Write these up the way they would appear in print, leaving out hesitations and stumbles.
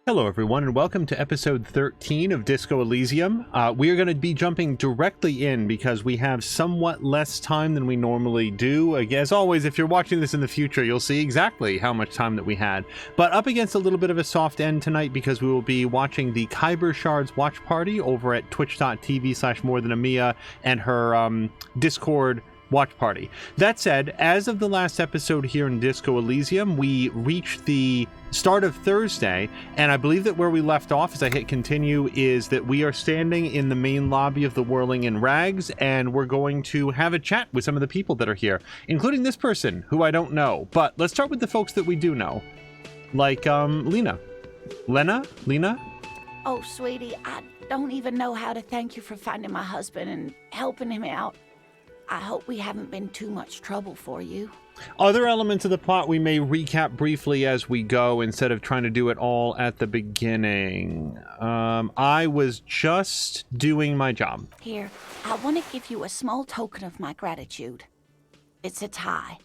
Hello everyone and welcome to episode 13 of Disco Elysium. We are going to be jumping directly in because we have somewhat less time than we normally do. As always, if you're watching this in the future, you'll see exactly how much time that we had. But up against a little bit of a soft end tonight because we will be watching the Kyber Shards watch party over at twitch.tv/morethanamia and her Discord watch party. That said, as of the last episode here in Disco Elysium, we reached the start of Thursday, and I believe that where we left off as I hit continue is that we are standing in the main lobby of the Whirling in Rags, and we're going to have a chat with some of the people that are here, including this person who I don't know. But let's start with the folks that we do know, like Lena. Lena? Oh, sweetie, I don't even know how to thank you for finding my husband and helping him out. I hope we haven't been too much trouble for you. Other elements of the plot we may recap briefly as we go instead of trying to do it all at the beginning. I was just doing my job. Here, I want to give you a small token of my gratitude. It's a tie,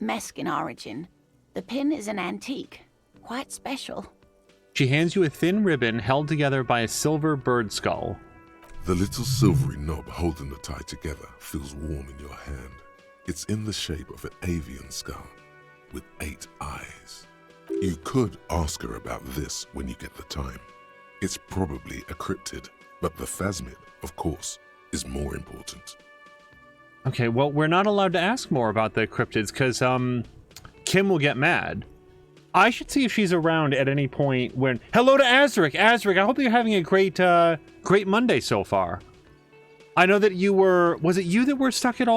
Meskin origin. The pin is an antique, quite special. She hands you a thin ribbon held together by a silver bird skull. The little silvery knob holding the tie together feels warm in your hand. It's in the shape of an avian skull with 8 eyes. You could ask her about this when you get the time. It's probably a cryptid, but the phasmid, of course, is more important. Okay, well, we're not allowed to ask more about the cryptids because Kim will get mad. I should see if she's around at any point when... Hello to Azric! Azric, I hope you're having a great Monday so far. I know that you were... Was it you that were stuck at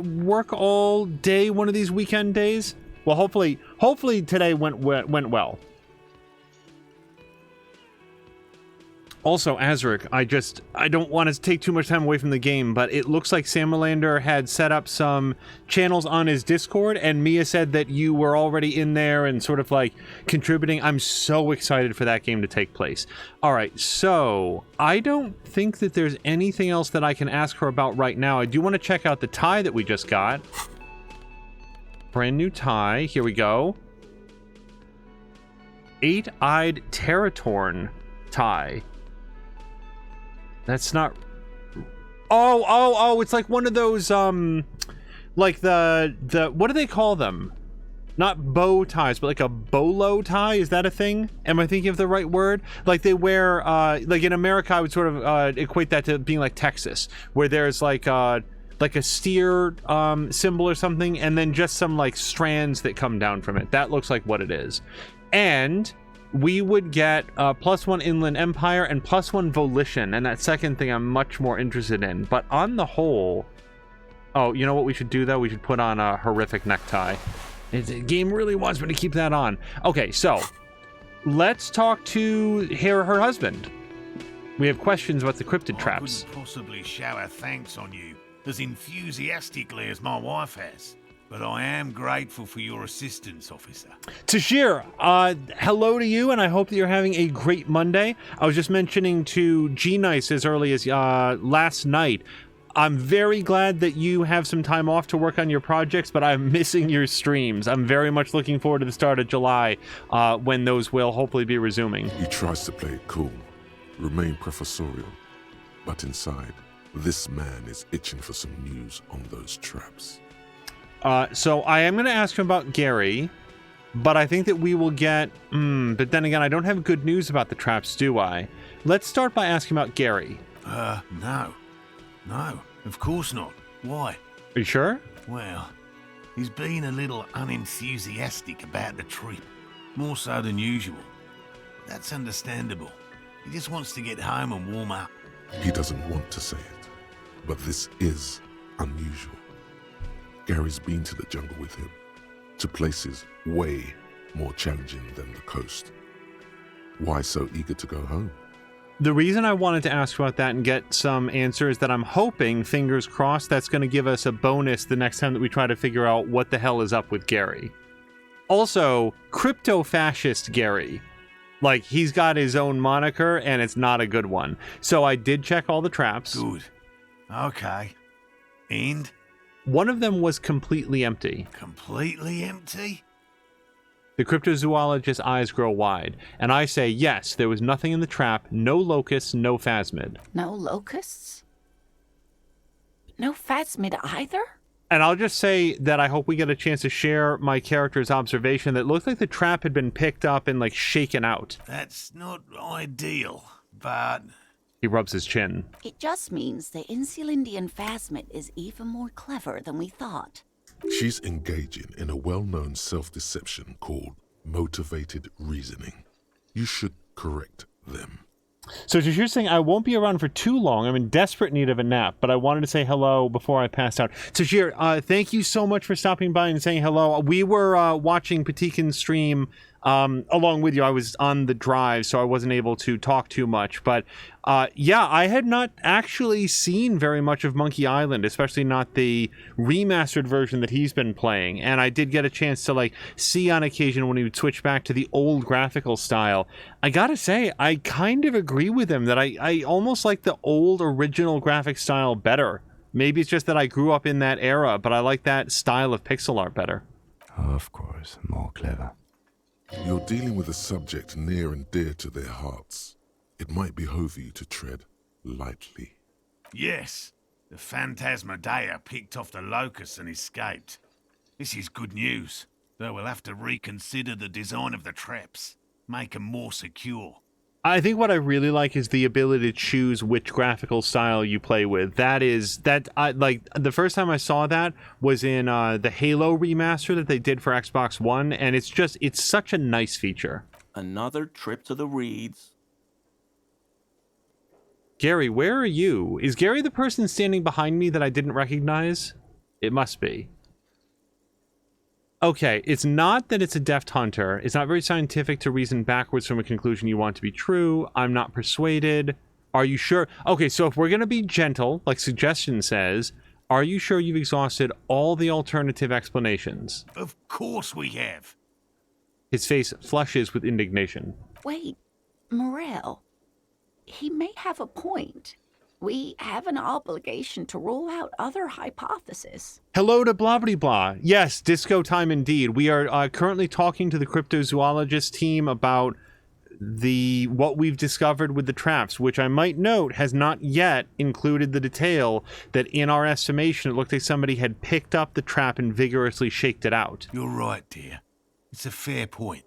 work all day one of these weekend days? Well, hopefully today went well. Also, Azric, I don't want to take too much time away from the game, but it looks like Samalander had set up some channels on his Discord, and Mia said that you were already in there and sort of like contributing. I'm so excited for that game to take place. All right, so I don't think that there's anything else that I can ask her about right now. I do want to check out the tie that we just got. Brand new tie. Here we go. 8-eyed Terratorn tie. That's not... Oh, it's like one of those, like the what do they call them? Not bow ties, but like a bolo tie? Is that a thing? Am I thinking of the right word? Like they wear, like in America, I would sort of equate that to being like Texas, where there's like a steer symbol or something, and then just some like strands that come down from it. That looks like what it is. And... we would get +1 Inland Empire and +1 Volition, and that second thing I'm much more interested in. But on the whole... Oh, you know what we should do, though? We should put on a horrific necktie. The game really wants me to keep that on. Okay, so let's talk to her husband. We have questions about the cryptid traps. I couldn't possibly shower thanks on you as enthusiastically as my wife has. But I am grateful for your assistance, officer. Tashir, hello to you, and I hope that you're having a great Monday. I was just mentioning to G-Nice as early as last night. I'm very glad that you have some time off to work on your projects, but I'm missing your streams. I'm very much looking forward to the start of July, when those will hopefully be resuming. He tries to play it cool, remain professorial, but inside, this man is itching for some news on those traps. So I am going to ask him about Gary, but I think that we will get... but then again, I don't have good news about the traps, do I? Let's start by asking about Gary. No. No, of course not. Why? Are you sure? Well, he's been a little unenthusiastic about the trip. More so than usual. That's understandable. He just wants to get home and warm up. He doesn't want to say it, but this is unusual. Gary's been to the jungle with him, to places way more challenging than the coast. Why so eager to go home? The reason I wanted to ask about that and get some answers that I'm hoping, fingers crossed, that's going to give us a bonus the next time that we try to figure out what the hell is up with Gary. Also, crypto-fascist Gary. Like, he's got his own moniker, and it's not a good one. So I did check all the traps. Good. Okay. And? One of them was completely empty. Completely empty? The cryptozoologist's eyes grow wide, and I say, yes, there was nothing in the trap, no locusts, no phasmid. No locusts? No phasmid either? And I'll just say that I hope we get a chance to share my character's observation that it looked like the trap had been picked up and, like, shaken out. That's not ideal, but... He rubs his chin. It just means the Insulindian phasmid is even more clever than we thought. She's engaging in a well-known self-deception called motivated reasoning. You should correct them. So Tajir's saying, I won't be around for too long. I'm in desperate need of a nap, but I wanted to say hello before I passed out. Tajir, thank you so much for stopping by and saying hello. We were watching Patikin's stream along with you. I was on the drive, so I wasn't able to talk too much. But yeah, I had not actually seen very much of Monkey Island, especially not the remastered version that he's been playing. And I did get a chance to like see on occasion when he would switch back to the old graphical style. I gotta say, I kind of agree with him that I almost like the old original graphic style better. Maybe it's just that I grew up in that era, but I like that style of pixel art better. Of course, more clever. You're dealing with a subject near and dear to their hearts. It might behove you to tread lightly. Yes, the Phantasmadeia picked off the locusts and escaped. This is good news, though we'll have to reconsider the design of the traps, make them more secure. I think what I really like is the ability to choose which graphical style you play with. Like the first time I saw that was in the Halo remaster that they did for Xbox One, and it's such a nice feature. Another trip to the reeds. Gary, where are you? Is Gary the person standing behind me that I didn't recognize? It must be. Okay, it's not that it's a deft hunter. It's not very scientific to reason backwards from a conclusion you want to be true. I'm not persuaded. Are you sure? Okay, so if we're going to be gentle, like suggestion says, are you sure you've exhausted all the alternative explanations? Of course we have. His face flushes with indignation. Wait, Morel. He may have a point. We have an obligation to rule out other hypotheses. Hello to blah blah blah. Yes, disco time indeed. We are currently talking to the cryptozoologist team about what we've discovered with the traps, which I might note has not yet included the detail that in our estimation it looked like somebody had picked up the trap and vigorously shaked it out. You're right, dear. It's a fair point.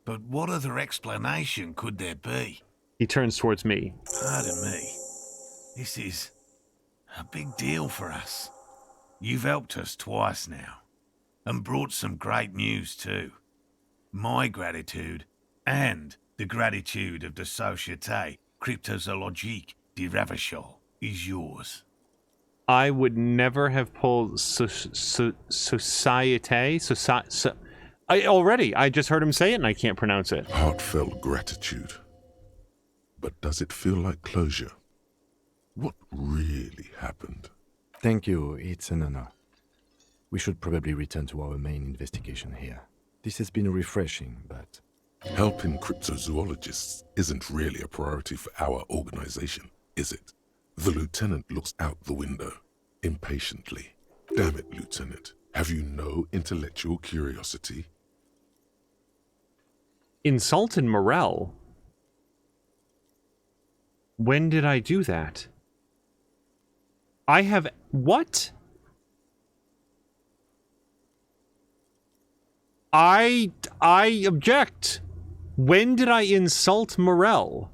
But what other explanation could there be? He turns towards me. Pardon me. This is a big deal for us. You've helped us twice now, and brought some great news too. My gratitude, and the gratitude of the Société Cryptozoologique de Ravachol, is yours. I would never have pulled Société. I just heard him say it and I can't pronounce it. Heartfelt gratitude. But does it feel like closure? What really happened? Thank you, it's an honor. We should probably return to our main investigation here. This has been refreshing, but... Helping cryptozoologists isn't really a priority for our organization, is it? The lieutenant looks out the window, impatiently. Damn it, Lieutenant. Have you no intellectual curiosity? Insulted Morel? When did I do that? I have... What? I object. When did I insult Morel?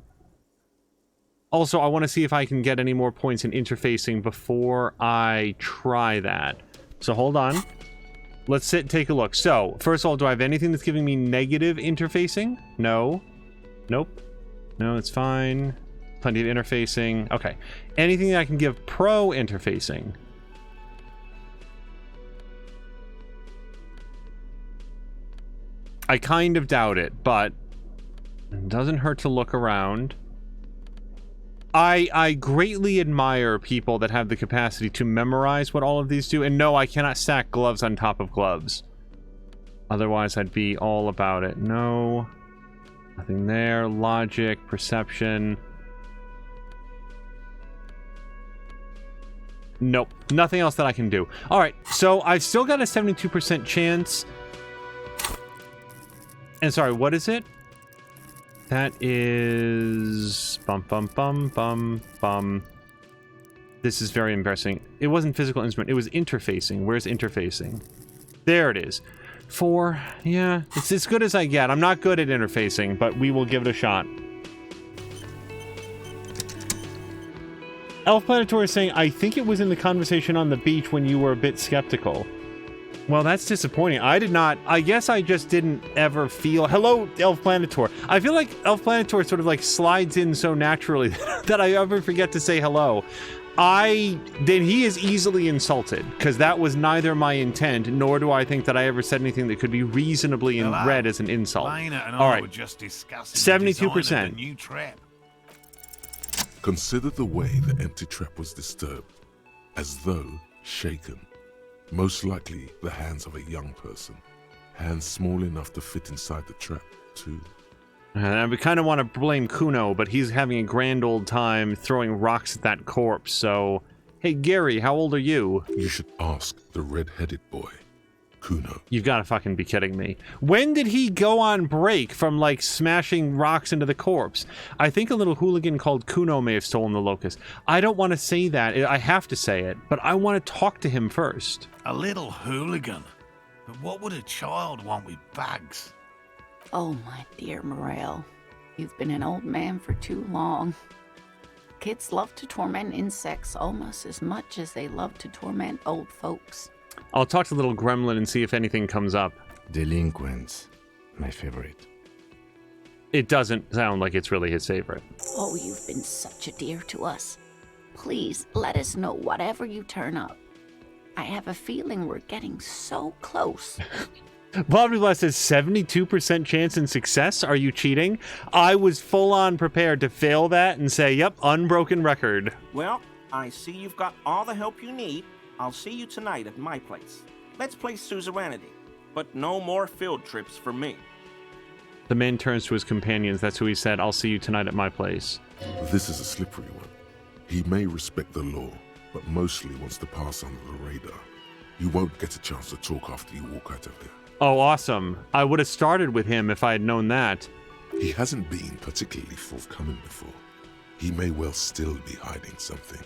Also, I want to see if I can get any more points in interfacing before I try that. So hold on. Let's take a look. So, first of all, do I have anything that's giving me negative interfacing? No. Nope. No, it's fine. Plenty of interfacing. Okay. Anything that I can give pro interfacing? I kind of doubt it, but it doesn't hurt to look around. I greatly admire people that have the capacity to memorize what all of these do. And no, I cannot stack gloves on top of gloves. Otherwise, I'd be all about it. No. Nothing there. Logic, perception. Nope. Nothing else that I can do. All right. So I've still got a 72% chance. And sorry, what is it? That is... Bum, bum, bum, bum, bum. This is very embarrassing. It wasn't physical instrument. It was interfacing. Where's interfacing? There it is. 4. Yeah, it's as good as I get. I'm not good at interfacing, but we will give it a shot. Elf Planetour is saying, I think it was in the conversation on the beach when you were a bit skeptical. Well, that's disappointing. I did not... I guess I just didn't ever feel... Hello, Elf Planetour. I feel like Elf Planetour sort of like slides in so naturally that I ever forget to say hello. Then he is easily insulted, because that was neither my intent, nor do I think that I ever said anything that could be reasonably read as an insult. Lena and All I right. were just discussing 72%. the design of the new trap. Consider the way the empty trap was disturbed, as though shaken. Most likely the hands of a young person. Hands small enough to fit inside the trap, too. And we kind of want to blame Kuno, but he's having a grand old time throwing rocks at that corpse, so... Hey, Gary, how old are you? You should ask the red-headed boy, Kuno. You've got to fucking be kidding me. When did he go on break from, like, smashing rocks into the corpse? I think a little hooligan called Kuno may have stolen the locust. I don't want to say that. I have to say it, but I want to talk to him first. A little hooligan. But what would a child want with bugs? Oh, my dear Morel. You've been an old man for too long. Kids love to torment insects almost as much as they love to torment old folks. I'll talk to little gremlin and see if anything comes up. Delinquents. My favorite. It doesn't sound like it's really his favorite. Oh, you've been such a dear to us. Please, let us know whatever you turn up. I have a feeling we're getting so close. Poverty Blast says 72% chance in success? Are you cheating? I was full on prepared to fail that and say, yep, unbroken record. Well, I see you've got all the help you need. I'll see you tonight at my place. Let's play suzerainty, but no more field trips for me. The man turns to his companions. That's who he said, I'll see you tonight at my place. This is a slippery one. He may respect the law, but mostly wants to pass under the radar. You won't get a chance to talk after you walk out of there. Oh, awesome. I would have started with him if I had known that. He hasn't been particularly forthcoming before. He may well still be hiding something.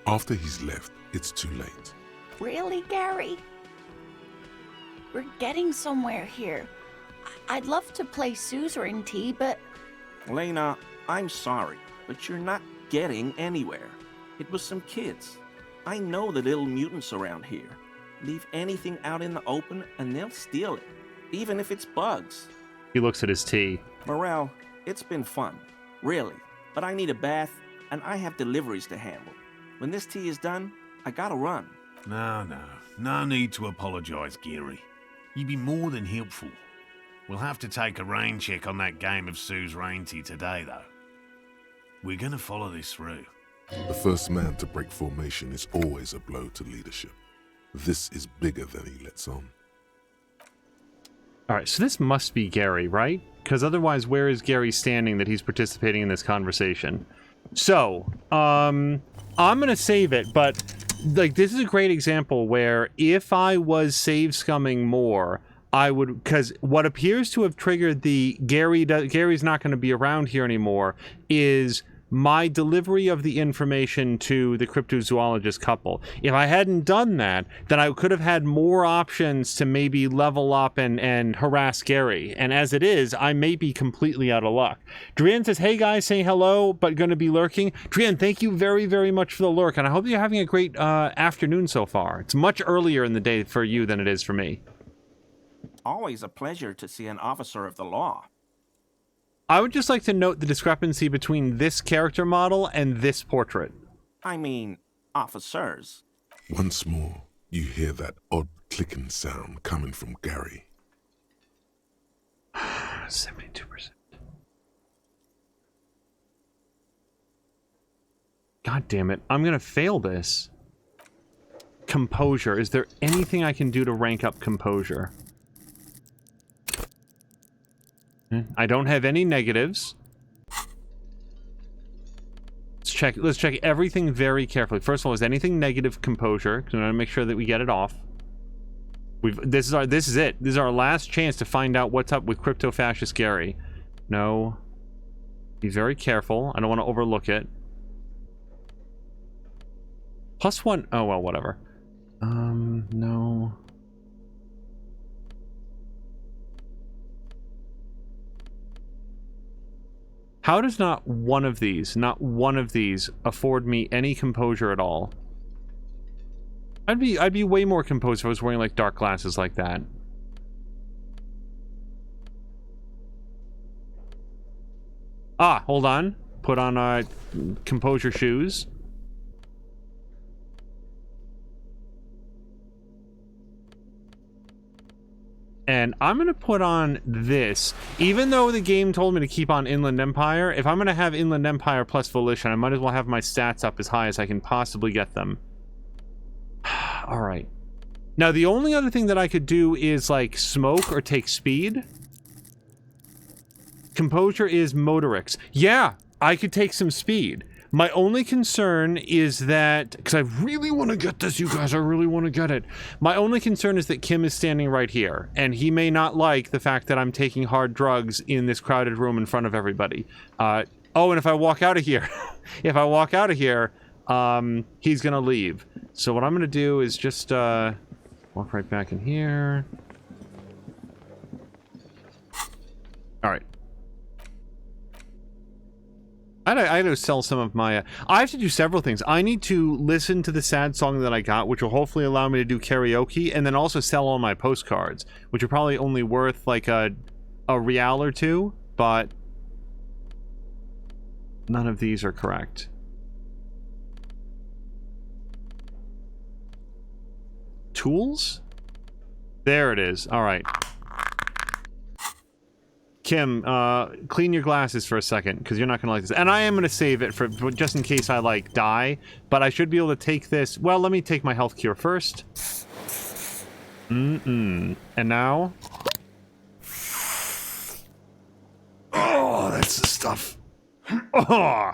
After he's left, it's too late. Really, Gary? We're getting somewhere here. I'd love to play suzerainty, but... Lena, I'm sorry, but you're not getting anywhere. It was some kids. I know the little mutants around here. Leave anything out in the open and they'll steal it, even if it's bugs. He looks at his tea. Morel, it's been fun, really, but I need a bath and I have deliveries to handle. When this tea is done, I gotta run. No need to apologise, Geary. You'd be more than helpful. We'll have to take a rain check on that game of suzerainty today, though. We're gonna follow this through. The first man to break formation is always a blow to leadership. This is bigger than he lets on. All right, so this must be Gary, right? Because otherwise, where is Gary standing that he's participating in this conversation? So, I'm going to save it, but like this is a great example where if I was save scumming more, I would, because what appears to have triggered the Gary's not going to be around here anymore is my delivery of the information to the cryptozoologist couple. If I hadn't done that, then I could have had more options to maybe level up and harass Gary. And as it is, I may be completely out of luck. Drian says, hey guys, saying hello, but going to be lurking. Drian, thank you very, very much for the lurk. And I hope you're having a great afternoon so far. It's much earlier in the day for you than it is for me. Always a pleasure to see an officer of the law. I would just like to note the discrepancy between this character model and this portrait. I mean, officers. Once more, you hear that odd clicking sound coming from Gary. 72%. God damn it. I'm gonna fail this. Composure. Is there anything I can do to rank up composure? I don't have any negatives. Let's check everything very carefully. First of all, is anything negative composure? Because I want to make sure that we get it off. This is it. This is our last chance to find out what's up with crypto-fascist Gary. No. Be very careful. I don't want to overlook it. +1. Oh, well, whatever. No. How does not one of these afford me any composure at all? I'd be way more composed if I was wearing like dark glasses like that. Ah, hold on. Put on composure shoes. And I'm going to put on this. Even though the game told me to keep on Inland Empire, if I'm going to have Inland Empire plus Volition, I might as well have my stats up as high as I can possibly get them. Alright. Now, the only other thing that I could do is, like, smoke or take speed. Composure is Motorix. Yeah, I could take some speed. My only concern is that, because I really want to get this, you guys, I really want to get it. My only concern is that Kim is standing right here, and he may not like the fact that I'm taking hard drugs in this crowded room in front of everybody. Oh, and if I walk out of here, he's gonna leave. So what I'm gonna do is just, walk right back in here. Alright. I had to sell some of my... I have to do several things. I need to listen to the sad song that I got, which will hopefully allow me to do karaoke, and then also sell all my postcards, which are probably only worth like a real or two, but none of these are correct. Tools? There it is. All right. Kim, clean your glasses for a second, because you're not going to like this. And I am going to save it for just in case I, like, die. But I should be able to take this... Well, let me take my health cure first. And now... Oh, that's the stuff. Oh!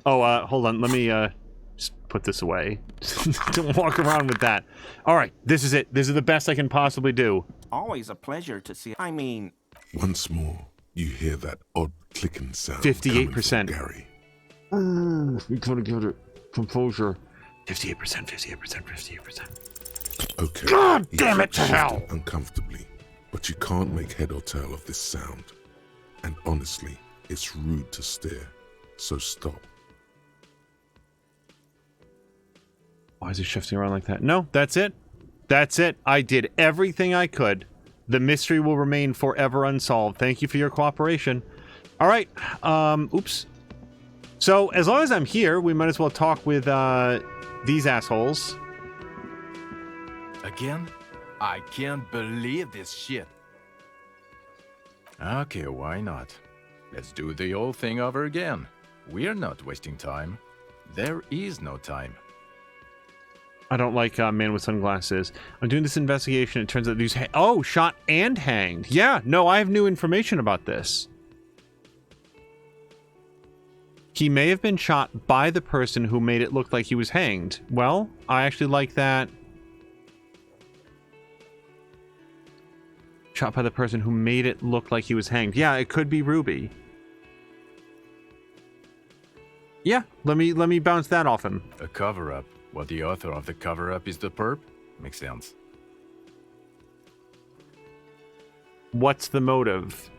Oh, hold on. Let me, just put this away. Don't walk around with that. Alright, this is it. This is the best I can possibly do. Always a pleasure to see. I mean... Once more, you hear that odd clicking sound. 58%. Gary. We gotta give it composure. 58%, 58%, 58%. Okay. God damn it to shifted hell! Uncomfortably, but you can't make head or tail of this sound. And honestly, it's rude to stare. So stop. Why is he shifting around like that? No, that's it. That's it. I did everything I could. The mystery will remain forever unsolved. Thank you for your cooperation. All right. Oops. So, as long as I'm here, we might as well talk with, these assholes. Again? I can't believe this shit. Okay, why not? Let's do the whole thing over again. We're not wasting time. There is no time. I don't like man with sunglasses. I'm doing this investigation. It turns out these... Oh, shot and hanged. Yeah, no, I have new information about this. He may have been shot by the person who made it look like he was hanged. Well, I actually like that. Shot by the person who made it look like he was hanged. Yeah, it could be Ruby. Yeah, let me bounce that off him. A cover-up. Well, the author of the cover-up is the perp? Makes sense. What's the motive?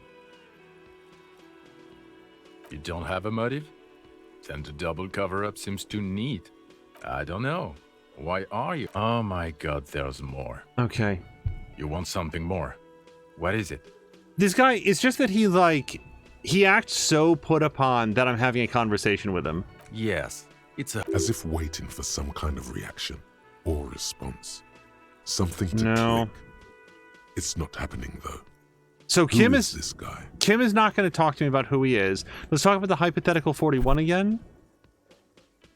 You don't have a motive? Then the double cover-up seems too neat. I don't know. Why are you? Oh my god, there's more. Okay. You want something more? What is it? This guy, it's just that he acts so put upon that I'm having a conversation with him. Yes. It's a... As if waiting for some kind of reaction or response. Something to No. click. It's not happening, though. So Kim Who is this guy? Kim is not going to talk to me about who he is. Let's talk about the hypothetical 41 again.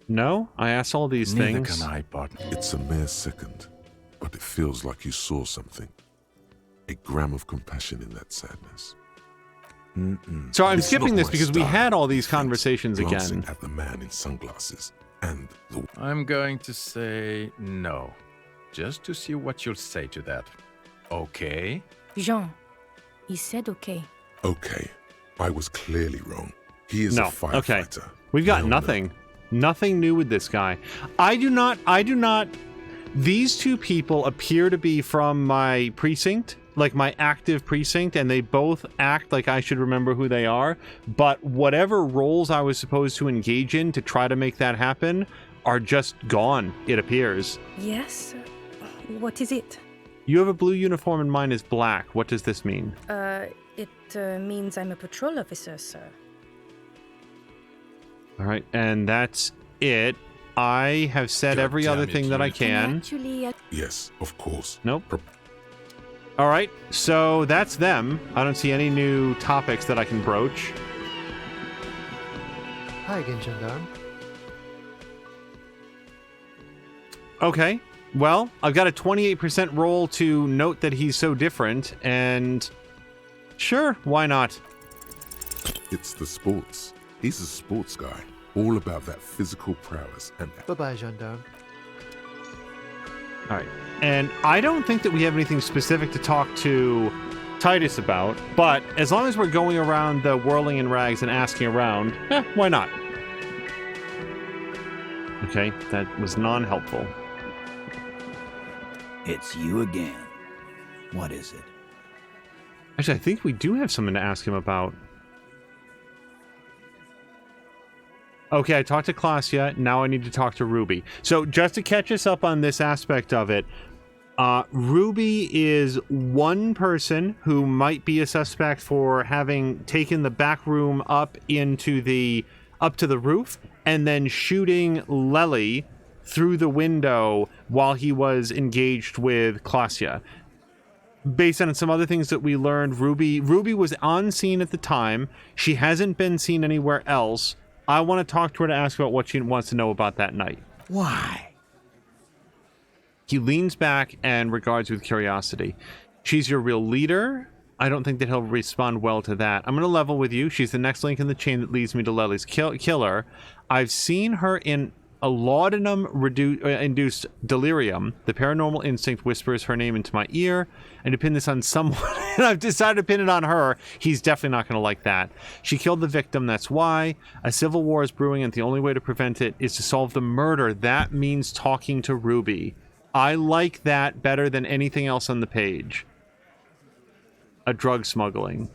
No? I asked all these Neither things. can I, partner. It's a mere second, but it feels like you saw something. A gram of compassion in that sadness. So I'm It's skipping not this my because we style, had all these he thinks, conversations glancing again. at the man in sunglasses and the... I'm going to say no, just to see what you'll say to that. Okay? Jean, he said okay. Okay, I was clearly wrong. He is No, a firefighter. okay. We've got No, nothing. Nothing new with this guy. I do not... These two people appear to be from my precinct, like my active precinct, and they both act like I should remember who they are, but whatever roles I was supposed to engage in to try to make that happen are just gone, it appears. Yes? What is it? You have a blue uniform and mine is black. What does this mean? It means I'm a patrol officer, sir. All right, and that's it. I have said God every damn other it, thing that I you. can. Actually, Yes, of course. Nope. All right, so that's them. I don't see any new topics that I can broach. Hi again, Gendarme. Okay, well, I've got a 28% roll to note that he's so different, and sure, why not? It's the sports. He's a sports guy. All about that physical prowess and... Bye-bye, Gendarme. All right, and I don't think that we have anything specific to talk to Titus about, but as long as we're going around the whirling in rags and asking around, why not? Okay, that was non-helpful. It's you again. What is it? Actually, I think we do have something to ask him about. Okay, I talked to Klaasja. Now I need to talk to Ruby. So just to catch us up on this aspect of it, Ruby is one person who might be a suspect for having taken the back room up to the roof and then shooting Lely through the window while he was engaged with Klaasja. Based on some other things that we learned, Ruby was on scene at the time. She hasn't been seen anywhere else. I want to talk to her to ask about what she wants to know about that night. Why? He leans back and regards with curiosity. She's your real leader? I don't think that he'll respond well to that. I'm going to level with you. She's the next link in the chain that leads me to Lely's killer. I've seen her in a laudanum-induced delirium. The paranormal instinct whispers her name into my ear, and to pin this on someone, and I've decided to pin it on her. He's definitely not going to like that. She killed the victim, that's why. A civil war is brewing, and the only way to prevent it is to solve the murder. That means talking to Ruby. I like that better than anything else on the page. A drug smuggling.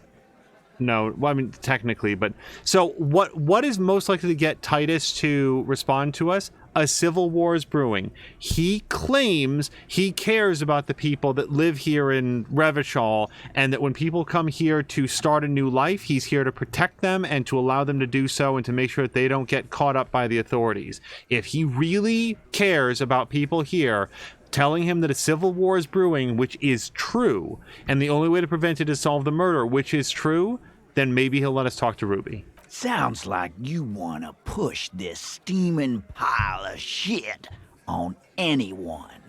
No, well, I mean, technically, but... So, what is most likely to get Titus to respond to us? A civil war is brewing. He claims he cares about the people that live here in Revachol, and that when people come here to start a new life, he's here to protect them and to allow them to do so and to make sure that they don't get caught up by the authorities. If he really cares about people here... telling him that a civil war is brewing, which is true, and the only way to prevent it is solve the murder, which is true, then maybe he'll let us talk to Ruby. Sounds like you want to push this steaming pile of shit on anyone.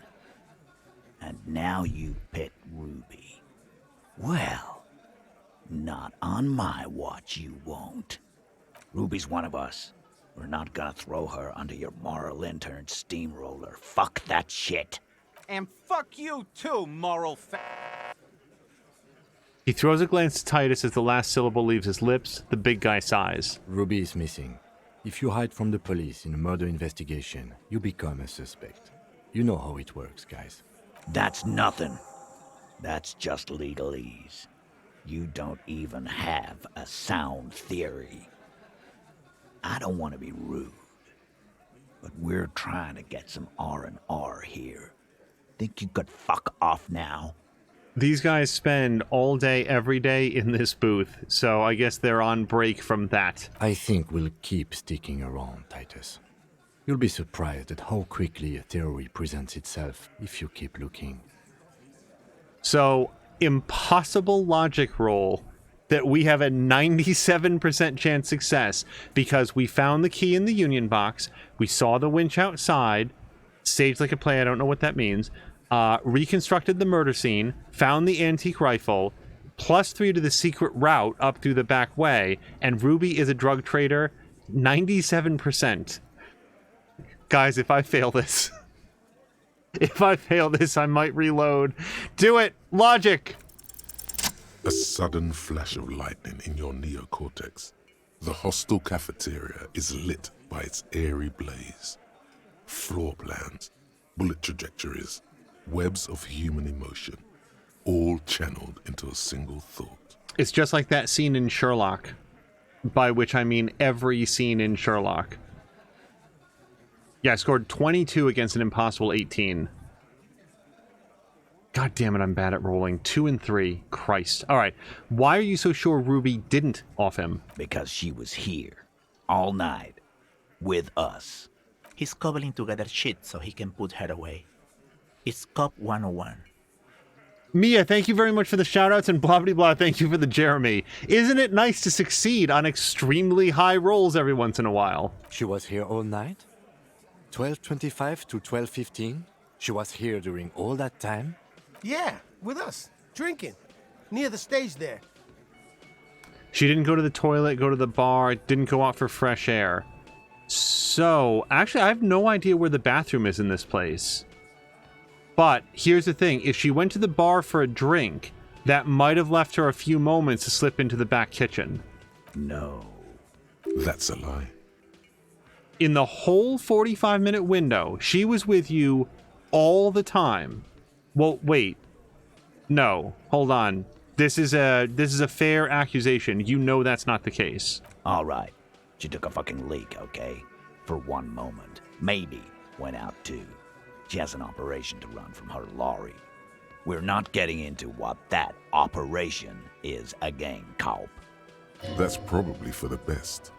And now you picked Ruby. Well, not on my watch you won't. Ruby's one of us. We're not gonna throw her under your moral intern steamroller. Fuck that shit. And fuck you too, moral He throws a glance to Titus as the last syllable leaves his lips. The big guy sighs. Ruby is missing. If you hide from the police in a murder investigation, you become a suspect. You know how it works, guys. That's nothing. That's just legalese. You don't even have a sound theory. I don't want to be rude, but we're trying to get some R&R here. Think you could fuck off now? These guys spend all day, every day in this booth, so I guess they're on break from that. I think we'll keep sticking around, Titus. You'll be surprised at how quickly a theory presents itself if you keep looking. So, impossible logic roll that we have a 97% chance success because we found the key in the Union box, we saw the winch outside, staged like a play, I don't know what that means, reconstructed the murder scene, found the antique rifle, +3 to the secret route up through the back way, and Ruby is a drug trader, 97%. Guys, if I fail this... if I fail this, I might reload. Do it! Logic! A sudden flash of lightning in your neocortex. The hostel cafeteria is lit by its airy blaze. Floor plans, bullet trajectories, webs of human emotion, all channeled into a single thought. It's just like that scene in Sherlock. By which I mean every scene in Sherlock. Yeah, I scored 22 against an impossible 18. God damn it, I'm bad at rolling. 2 and 3. Christ. All right. Why are you so sure Ruby didn't off him? Because she was here. All night. With us. He's cobbling together shit so he can put her away. It's Cop 101. Mia, thank you very much for the shoutouts, and blah blah blah, thank you for the Jeremy. Isn't it nice to succeed on extremely high rolls every once in a while? She was here all night? 12:25 to 12:15? She was here during all that time? Yeah, with us, drinking, near the stage there. She didn't go to the toilet, go to the bar, didn't go out for fresh air. So, actually, I have no idea where the bathroom is in this place. But here's the thing, if she went to the bar for a drink, that might have left her a few moments to slip into the back kitchen. No. That's a lie. In the whole 45-minute window, she was with you all the time. Well, wait. No, hold on. This is a fair accusation. You know that's not the case. All right. She took a fucking leak, okay? For one moment. Maybe went out too. She has an operation to run from her lorry. We're not getting into what that operation is again, Cop. That's probably for the best.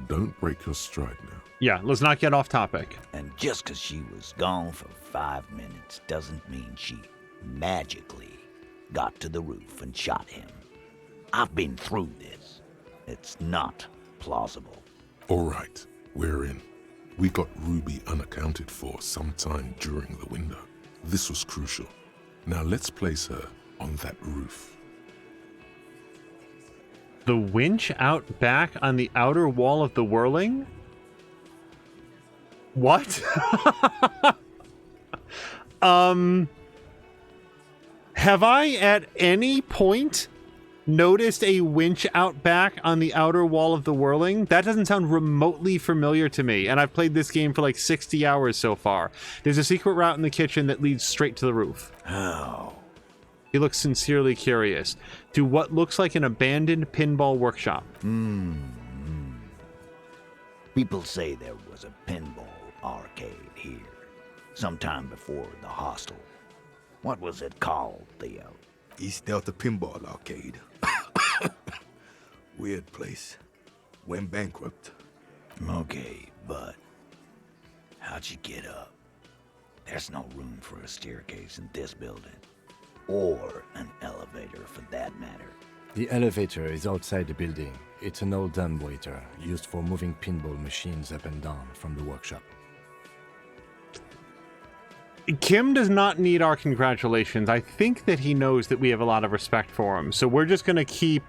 Don't break your stride now. Yeah, let's not get off topic. And just because she was gone for 5 minutes doesn't mean she magically got to the roof and shot him. I've been through this. It's not plausible. All right, we're in. We got Ruby unaccounted for sometime during the window. This was crucial. Now let's place her on that roof. The winch out back on the outer wall of the whirling? What? Have I at any point noticed a winch out back on the outer wall of the whirling? That doesn't sound remotely familiar to me, and I've played this game for like 60 hours so far. There's a secret route in the kitchen that leads straight to the roof. How? He looks sincerely curious. To what looks like an abandoned pinball workshop. People say there was a pinball arcade here, sometime before the hostel. What was it called, Theo? East Delta Pinball Arcade. Weird place. Went bankrupt. Okay, but how'd you get up? There's no room for a staircase in this building. Or an elevator, for that matter. The elevator is outside the building. It's an old dumbwaiter used for moving pinball machines up and down from the workshop. Kim does not need our congratulations. I think that he knows that we have a lot of respect for him. So we're just going to keep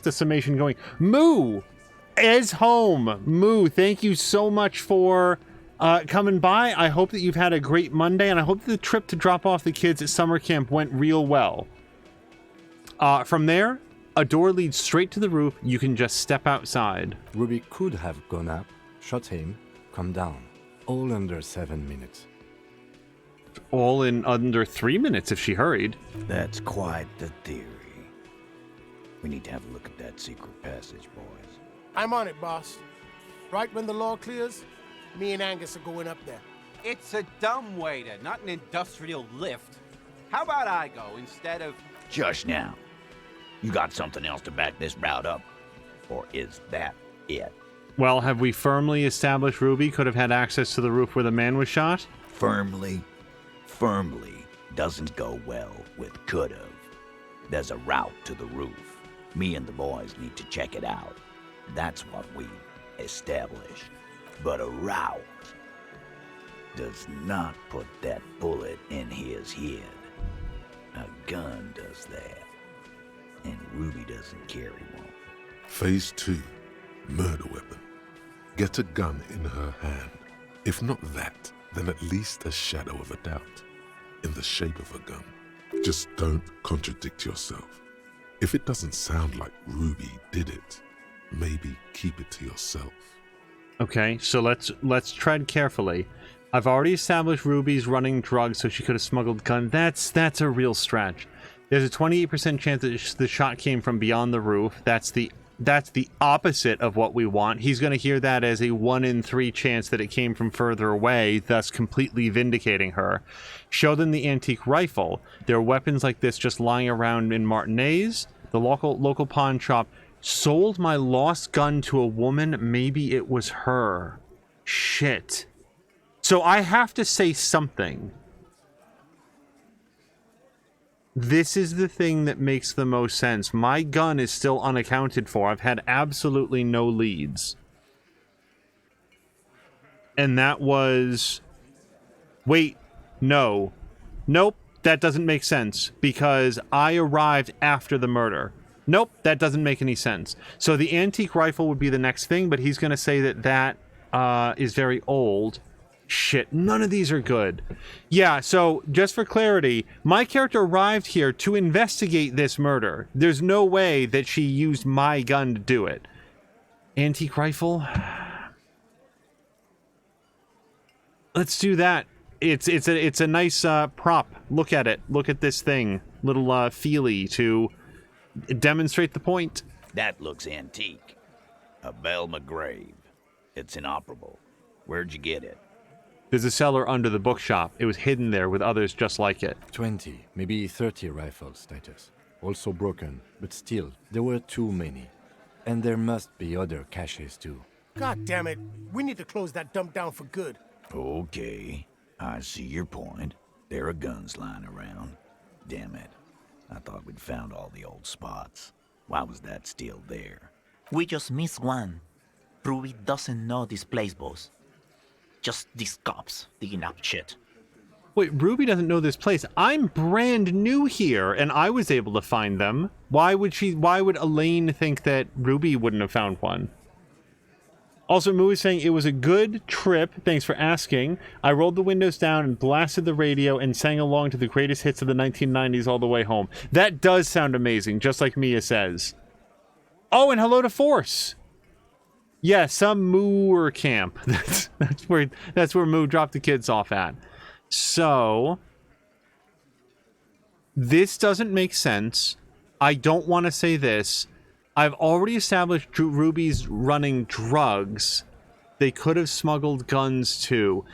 the summation going. Moo is home. Moo, thank you so much for coming by. I hope that you've had a great Monday, and I hope that the trip to drop off the kids at summer camp went real well. From there, a door leads straight to the roof. You can just step outside. Ruby could have gone up, shot him, come down. All under 7 minutes. All in under 3 minutes if she hurried. That's quite the theory. We need to have a look at that secret passage, boys. I'm on it, boss. Right when the law clears, me and Angus are going up there. It's a dumbwaiter, not an industrial lift. How about I go instead of... Just now. You got something else to back this route up? Or is that it? Well, have we firmly established Ruby could have had access to the roof where the man was shot? Firmly doesn't go well with could've. There's a route to the roof. Me and the boys need to check it out. That's what we established. But a route does not put that bullet in his head. A gun does that. And Ruby doesn't carry one. Phase 2, murder weapon. Get a gun in her hand. If not that, then at least a shadow of a doubt, in the shape of a gun. Just don't contradict yourself. If it doesn't sound like Ruby did it, maybe keep it to yourself. Okay, so let's tread carefully. I've already established Ruby's running drugs, so she could have smuggled gun. That's a real stretch. There's a 28% chance that the shot came from beyond the roof. That's the opposite of what we want. He's going to hear that as a 1 in 3 chance that it came from further away, thus completely vindicating her. Show them the antique rifle. There are weapons like this just lying around in Martinez. The local pawn shop sold my lost gun to a woman. Maybe it was her. Shit. So I have to say something. This is the thing that makes the most sense. My gun is still unaccounted for. I've had absolutely no leads. And that was... Wait, no. Nope, that doesn't make sense. Because I arrived after the murder. Nope, that doesn't make any sense. So the antique rifle would be the next thing, but he's going to say that that is very old. Shit, none of these are good. Yeah, so just for clarity, my character arrived here to investigate this murder. There's no way that she used my gun to do it. Antique rifle? Let's do that. It's a nice prop. Look at it. Look at this thing. Little feely to demonstrate the point. That looks antique. A Velma grave. It's inoperable. Where'd you get it? There's a cellar under the bookshop. It was hidden there with others just like it. 20, maybe 30 rifles, Titus. Also broken, but still, there were too many. And there must be other caches too. God damn it. We need to close that dump down for good. Okay, I see your point. There are guns lying around. Damn it. I thought we'd found all the old spots. Why was that still there? We just missed one. Ruby doesn't know this place, boss. Just these cops digging up shit. Wait, Ruby doesn't know this place. I'm brand new here, and I was able to find them. Why would Elaine think that Ruby wouldn't have found one? Also, Moo is saying, it was a good trip. Thanks for asking. I rolled the windows down and blasted the radio and sang along to the greatest hits of the 1990s all the way home. That does sound amazing, just like Mia says. Oh, and hello to Force. Yeah, some Mooer camp. That's where Moo dropped the kids off at. So, this doesn't make sense. I don't want to say this. I've already established Ruby's running drugs. They could have smuggled guns too.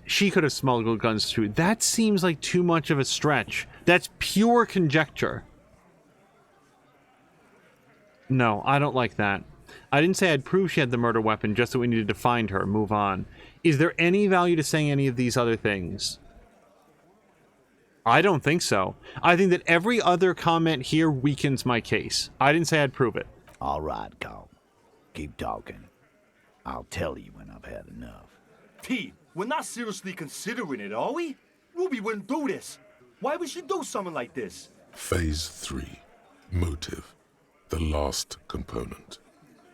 She could have smuggled guns too. That seems like too much of a stretch. That's pure conjecture. No, I don't like that. I didn't say I'd prove she had the murder weapon, just that we needed to find her. Move on. Is there any value to saying any of these other things? I don't think so. I think that every other comment here weakens my case. I didn't say I'd prove it. All right, Carl. Keep talking. I'll tell you when I've had enough. Pete, we're not seriously considering it, are we? Ruby wouldn't do this. Why would she do something like this? Phase 3. Motive. The last component.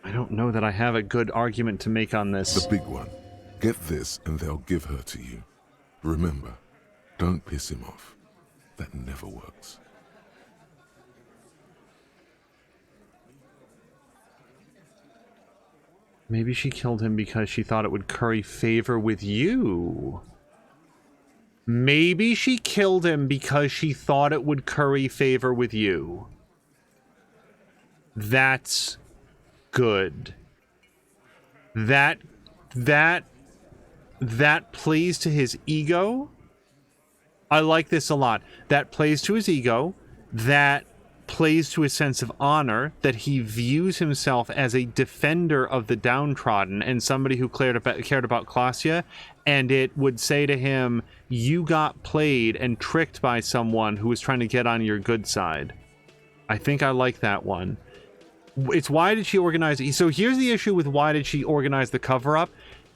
I don't know that I have a good argument to make on this. The big one. Get this and they'll give her to you. Remember, don't piss him off. That never works. Maybe she killed him because she thought it would curry favor with you. Maybe she killed him because she thought it would curry favor with you. That's good. That plays to his ego. I like this a lot. That plays to his ego. That plays to his sense of honor, that he views himself as a defender of the downtrodden and somebody who cared about Klaasje, and it would say to him, you got played and tricked by someone who was trying to get on your good side. I think I like that one. It's why did she organize it? So here's the issue with why did she organize the cover-up.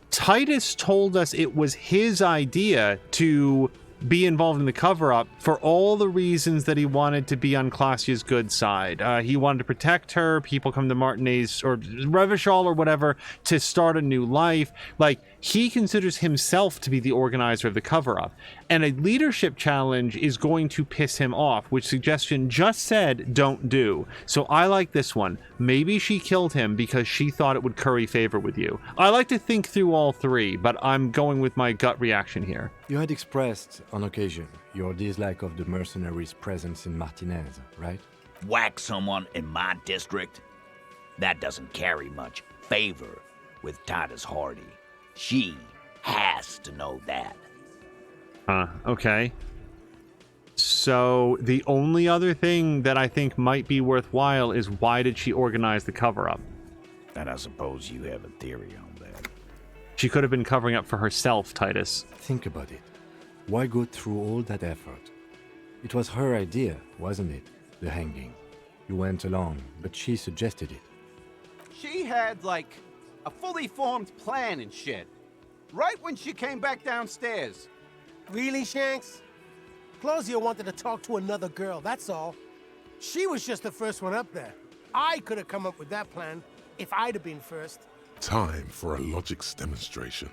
Titus told us it was his idea to be involved in the cover-up for all the reasons that he wanted to be on Classia's good side. He wanted to protect her, people come to Martinez or Revachol or whatever to start a new life. Like, he considers himself to be the organizer of the cover-up. And a leadership challenge is going to piss him off, which Suggestion just said don't do. So I like this one. Maybe she killed him because she thought it would curry favor with you. I like to think through all three, but I'm going with my gut reaction here. You had expressed, on occasion, your dislike of the mercenaries' presence in Martinez, right? Whack someone in my district? That doesn't carry much favor with Titus Hardy. She has to know that. Okay. So the only other thing that I think might be worthwhile is why did she organize the cover-up? And I suppose you have a theory on that. She could have been covering up for herself, Titus. Think about it. Why go through all that effort? It was her idea, wasn't it? The hanging. You went along, but she suggested it. She had, like, a fully formed plan and shit. Right when she came back downstairs. Really, Shanks? Claudia wanted to talk to another girl, that's all. She was just the first one up there. I could have come up with that plan if I'd have been first. Time for a logics demonstration.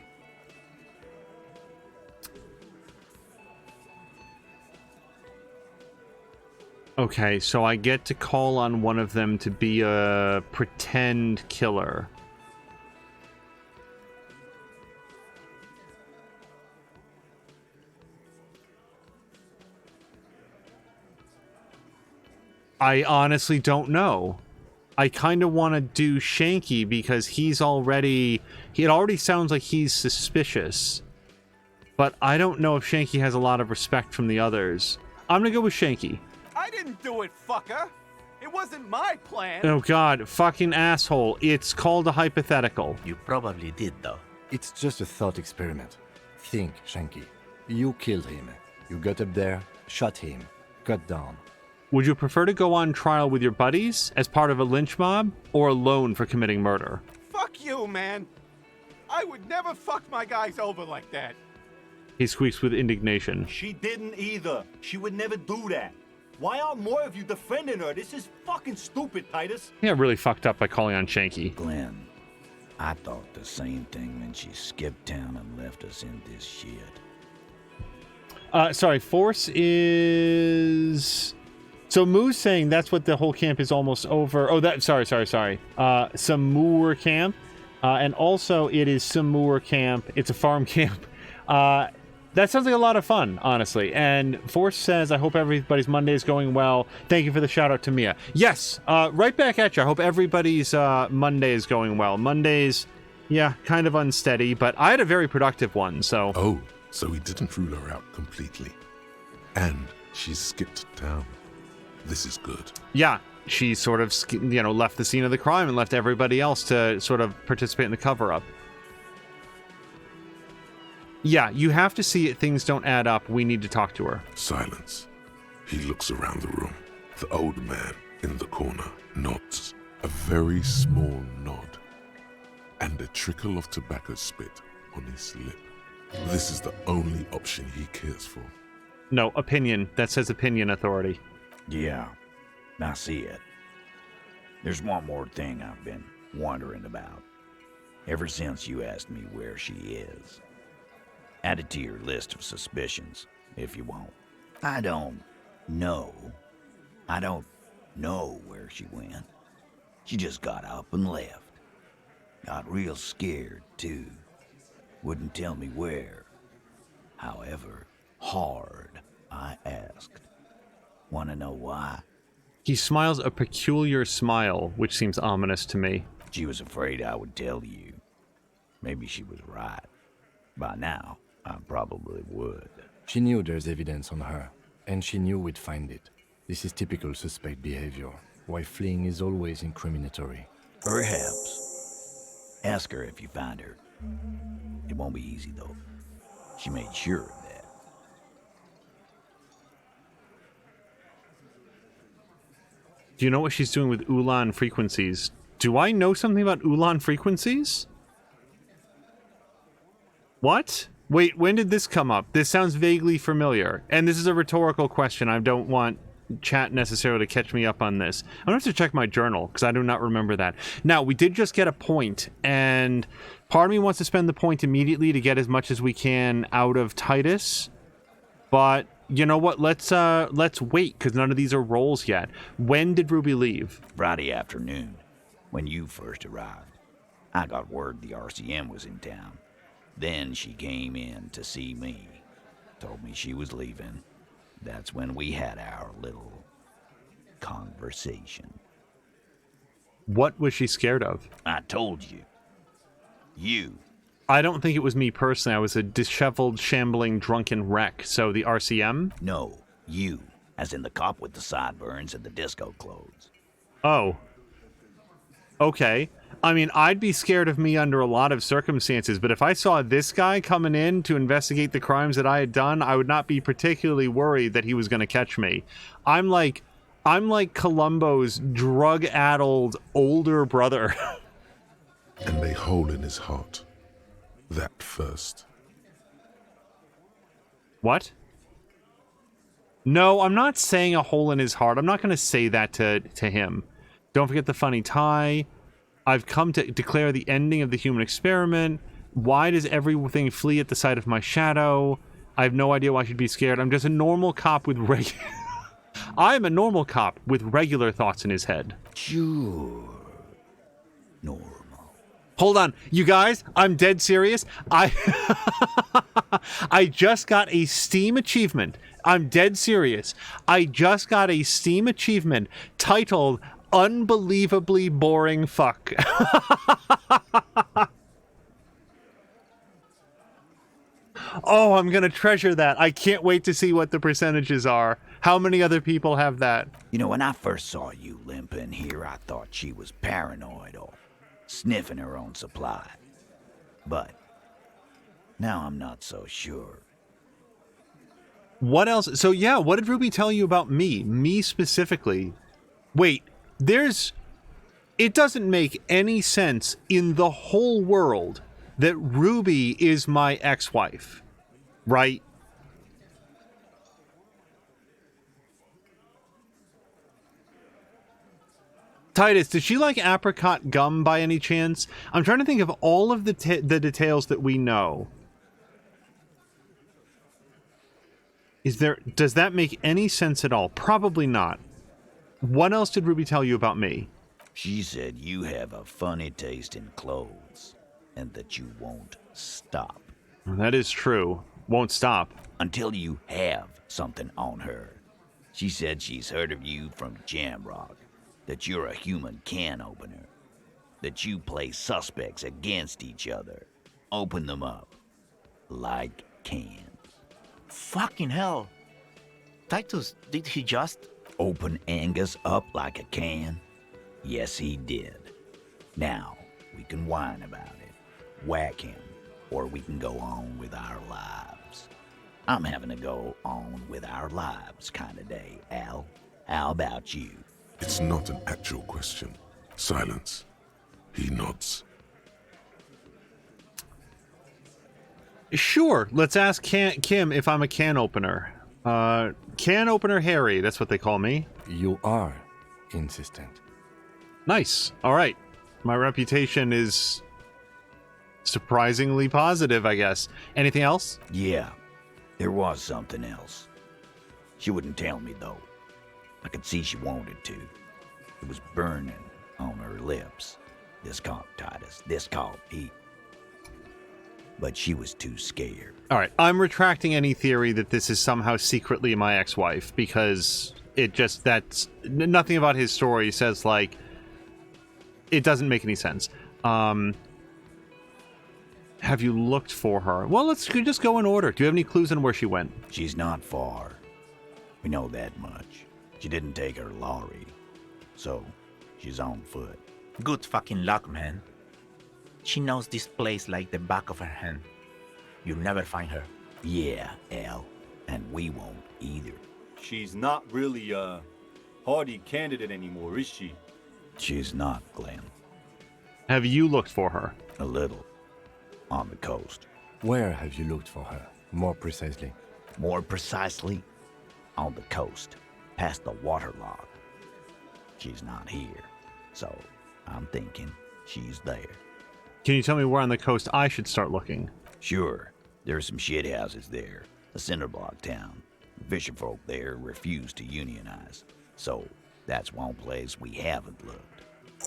Okay, so I get to call on one of them to be a pretend killer. I honestly don't know. I kind of want to do Shanky because it already sounds like he's suspicious. But I don't know if Shanky has a lot of respect from the others. I'm gonna go with Shanky. I didn't do it, fucker. It wasn't my plan. Oh god, fucking asshole. It's called a hypothetical. You probably did, though. It's just a thought experiment. Think, Shanky. You killed him. You got up there, shot him, got down. Would you prefer to go on trial with your buddies as part of a lynch mob or alone for committing murder? Fuck you, man. I would never fuck my guys over like that. He squeaks with indignation. She didn't either. She would never do that. Why aren't more of you defending her? This is fucking stupid, Titus. He got really fucked up by calling on Shanky. Glenn, I thought the same thing when she skipped town and left us in this shit. Sorry, Force is... So Moo's saying that's what the whole camp is almost over. Oh, sorry. Samur camp. And also it is Samur camp. It's a farm camp. That sounds like a lot of fun, honestly. And Force says, I hope everybody's Monday is going well. Thank you for the shout out to Mia. Yes, right back at you. I hope everybody's Monday is going well. Mondays, yeah, kind of unsteady, but I had a very productive one, so... Oh, so he didn't rule her out completely. And she skipped town. This is good. Yeah, she sort of, left the scene of the crime and left everybody else to sort of participate in the cover-up. Yeah, you have to see it. Things don't add up. We need to talk to her. Silence. He looks around the room. The old man in the corner nods. A very small nod. And a trickle of tobacco spit on his lip. This is the only option he cares for. No, opinion. That says opinion authority. Yeah, I see it. There's one more thing I've been wondering about. Ever since you asked me where she is. Add it to your list of suspicions, if you won't. I don't know where she went. She just got up and left. Got real scared, too. Wouldn't tell me where. However hard I asked. Want to know why? He smiles a peculiar smile, which seems ominous to me. She was afraid I would tell you. Maybe she was right. By now, I probably would. She knew there's evidence on her, and she knew we'd find it. This is typical suspect behavior, why fleeing is always incriminatory. Perhaps. Ask her if you find her. It won't be easy, though. She made sure of that. Do you know what she's doing with Ulan frequencies? Do I know something about Ulan frequencies? What? Wait, when did this come up? This sounds vaguely familiar. And this is a rhetorical question. I don't want chat necessarily to catch me up on this. I'm going to have to check my journal, because I do not remember that. Now, we did just get a point, and part of me wants to spend the point immediately to get as much as we can out of Titus. But, you know what? Let's wait, because none of these are rolls yet. When did Ruby leave? Friday afternoon, when you first arrived. I got word the RCM was in town. Then she came in to see me. Told me she was leaving. That's when we had our little conversation. What was she scared of? I told you. You. I don't think it was me personally. I was a disheveled, shambling, drunken wreck. So the RCM? No, you. As in the cop with the sideburns and the disco clothes. Oh. Okay. I mean, I'd be scared of me under a lot of circumstances, but if I saw this guy coming in to investigate the crimes that I had done, I would not be particularly worried that he was going to catch me. I'm like Columbo's drug-addled older brother. And a hole in his heart. That first. What? No, I'm not saying a hole in his heart. I'm not going to say that to him. Don't forget the funny tie. I've come to declare the ending of the human experiment. Why does everything flee at the sight of my shadow? I have no idea why I should be scared. I'm just a normal cop with I'm a normal cop with regular thoughts in his head. Sure. Normal. Hold on, you guys, I'm dead serious. I just got a Steam achievement. I'm dead serious. I just got a Steam achievement titled Unbelievably Boring Fuck. Oh, I'm gonna treasure that. I can't wait to see what the percentages are. How many other people have that? You know, when I first saw you limping here, I thought she was paranoid or sniffing her own supply. But now I'm not so sure. What else? So yeah, what did Ruby tell you about me? Me specifically. Wait, it doesn't make any sense in the whole world that Ruby is my ex-wife, right? Titus, did she like apricot gum by any chance? I'm trying to think of all of the details that we know. Does that make any sense at all? Probably not. What else did Ruby tell you about me? She said you have a funny taste in clothes, and that you won't stop. That is true. Won't stop. Until you have something on her. She said she's heard of you from Jamrock, that you're a human can opener, that you play suspects against each other, open them up like cans. Fucking hell. Titus, did he just... Open Angus up like a can? Yes, he did. Now, we can whine about it, whack him, or we can go on with our lives. I'm having a go on with our lives kind of day, Al. How about you? It's not an actual question. Silence. He nods. Sure, let's ask Kim if I'm a can opener. Can opener Harry, that's what they call me. You are insistent. Nice. All right. My reputation is surprisingly positive, I guess. Anything else? Yeah, there was something else. She wouldn't tell me, though. I could see she wanted to. It was burning on her lips. This caught Titus. This caught Pete. But she was too scared. All right. I'm retracting any theory that this is somehow secretly my ex-wife, because that's nothing about his story says, like, it doesn't make any sense. Have you looked for her? Well, let's just go in order. Do you have any clues on where she went? She's not far. We know that much. She didn't take her lorry. So, she's on foot. Good fucking luck, man. She knows this place like the back of her hand. You'll never find her. Yeah, Al. And we won't either. She's not really a hardy candidate anymore, is she? She's not, Glenn. Have you looked for her? A little. On the coast. Where have you looked for her, more precisely? More precisely, on the coast, past the waterlogged. She's not here, so I'm thinking she's there. Can you tell me where on the coast I should start looking? Sure, there's some shithouses there, a cinderblock town. Fisherfolk there refuse to unionize, so that's one place we haven't looked.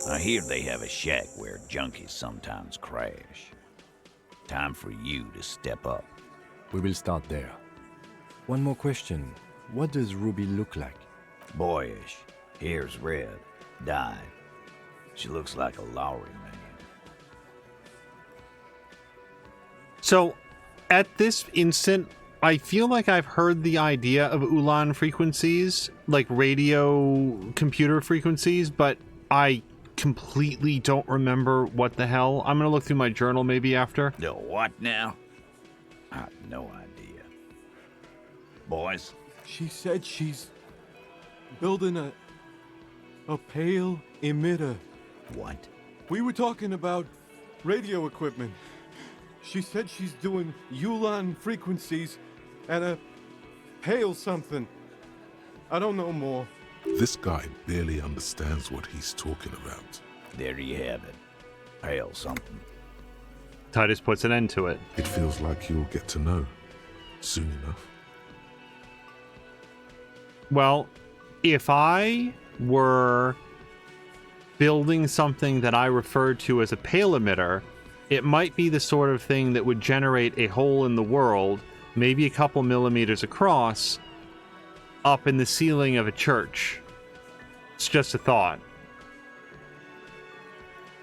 I hear they have a shack where junkies sometimes crash. Time for you to step up. We will start there. One more question. What does Ruby look like? Boyish. Hair's red. Dyed. She looks like a Lowry man. So, at this instant, I feel like I've heard the idea of Ulan frequencies, like radio computer frequencies, but I completely don't remember what the hell. I'm gonna look through my journal maybe after. The what now? I have no idea. Boys? She said she's building a pale emitter. What? We were talking about radio equipment. She said she's doing Ulan frequencies at a pale something. I don't know more. This guy barely understands what he's talking about. There you have it. Pale something. Titus puts an end to it. It feels like you'll get to know soon enough. Well, if I were building something that I referred to as a pale emitter, it might be the sort of thing that would generate a hole in the world, maybe a couple millimeters across, up in the ceiling of a church. It's just a thought.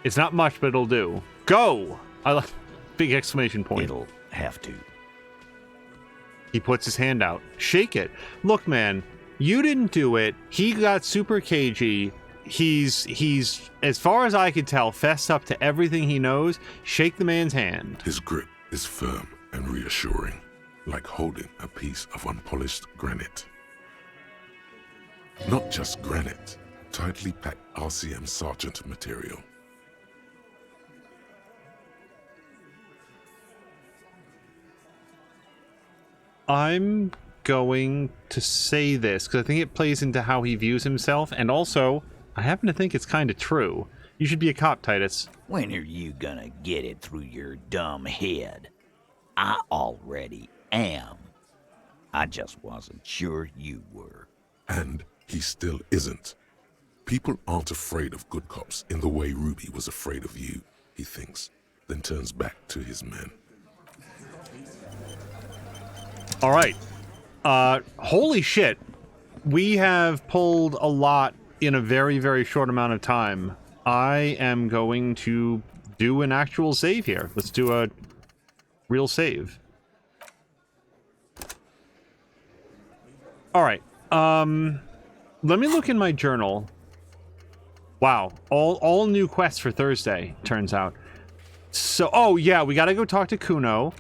It's not much, but it'll do. Go! I like big exclamation point. It'll have to. He puts his hand out. Shake it. Look, man, you didn't do it. He got super cagey. He's as far as I could tell, fessed up to everything he knows. Shake the man's hand. His grip is firm and reassuring, like holding a piece of unpolished granite. Not just granite, tightly packed RCM Sergeant material. I'm going to say this because I think it plays into how he views himself, and also I happen to think it's kind of true. You should be a cop, Titus. When are you gonna get it through your dumb head? I already am. I just wasn't sure you were. And he still isn't. People aren't afraid of good cops in the way Ruby was afraid of you, he thinks, then turns back to his men. All right. Holy shit. We have pulled a lot in a very, very short amount of time. I am going to do an actual save here. Let's do a real save. All right. Let me look in my journal. Wow. All new quests for Thursday, turns out. So, oh yeah, we gotta go talk to Kuno.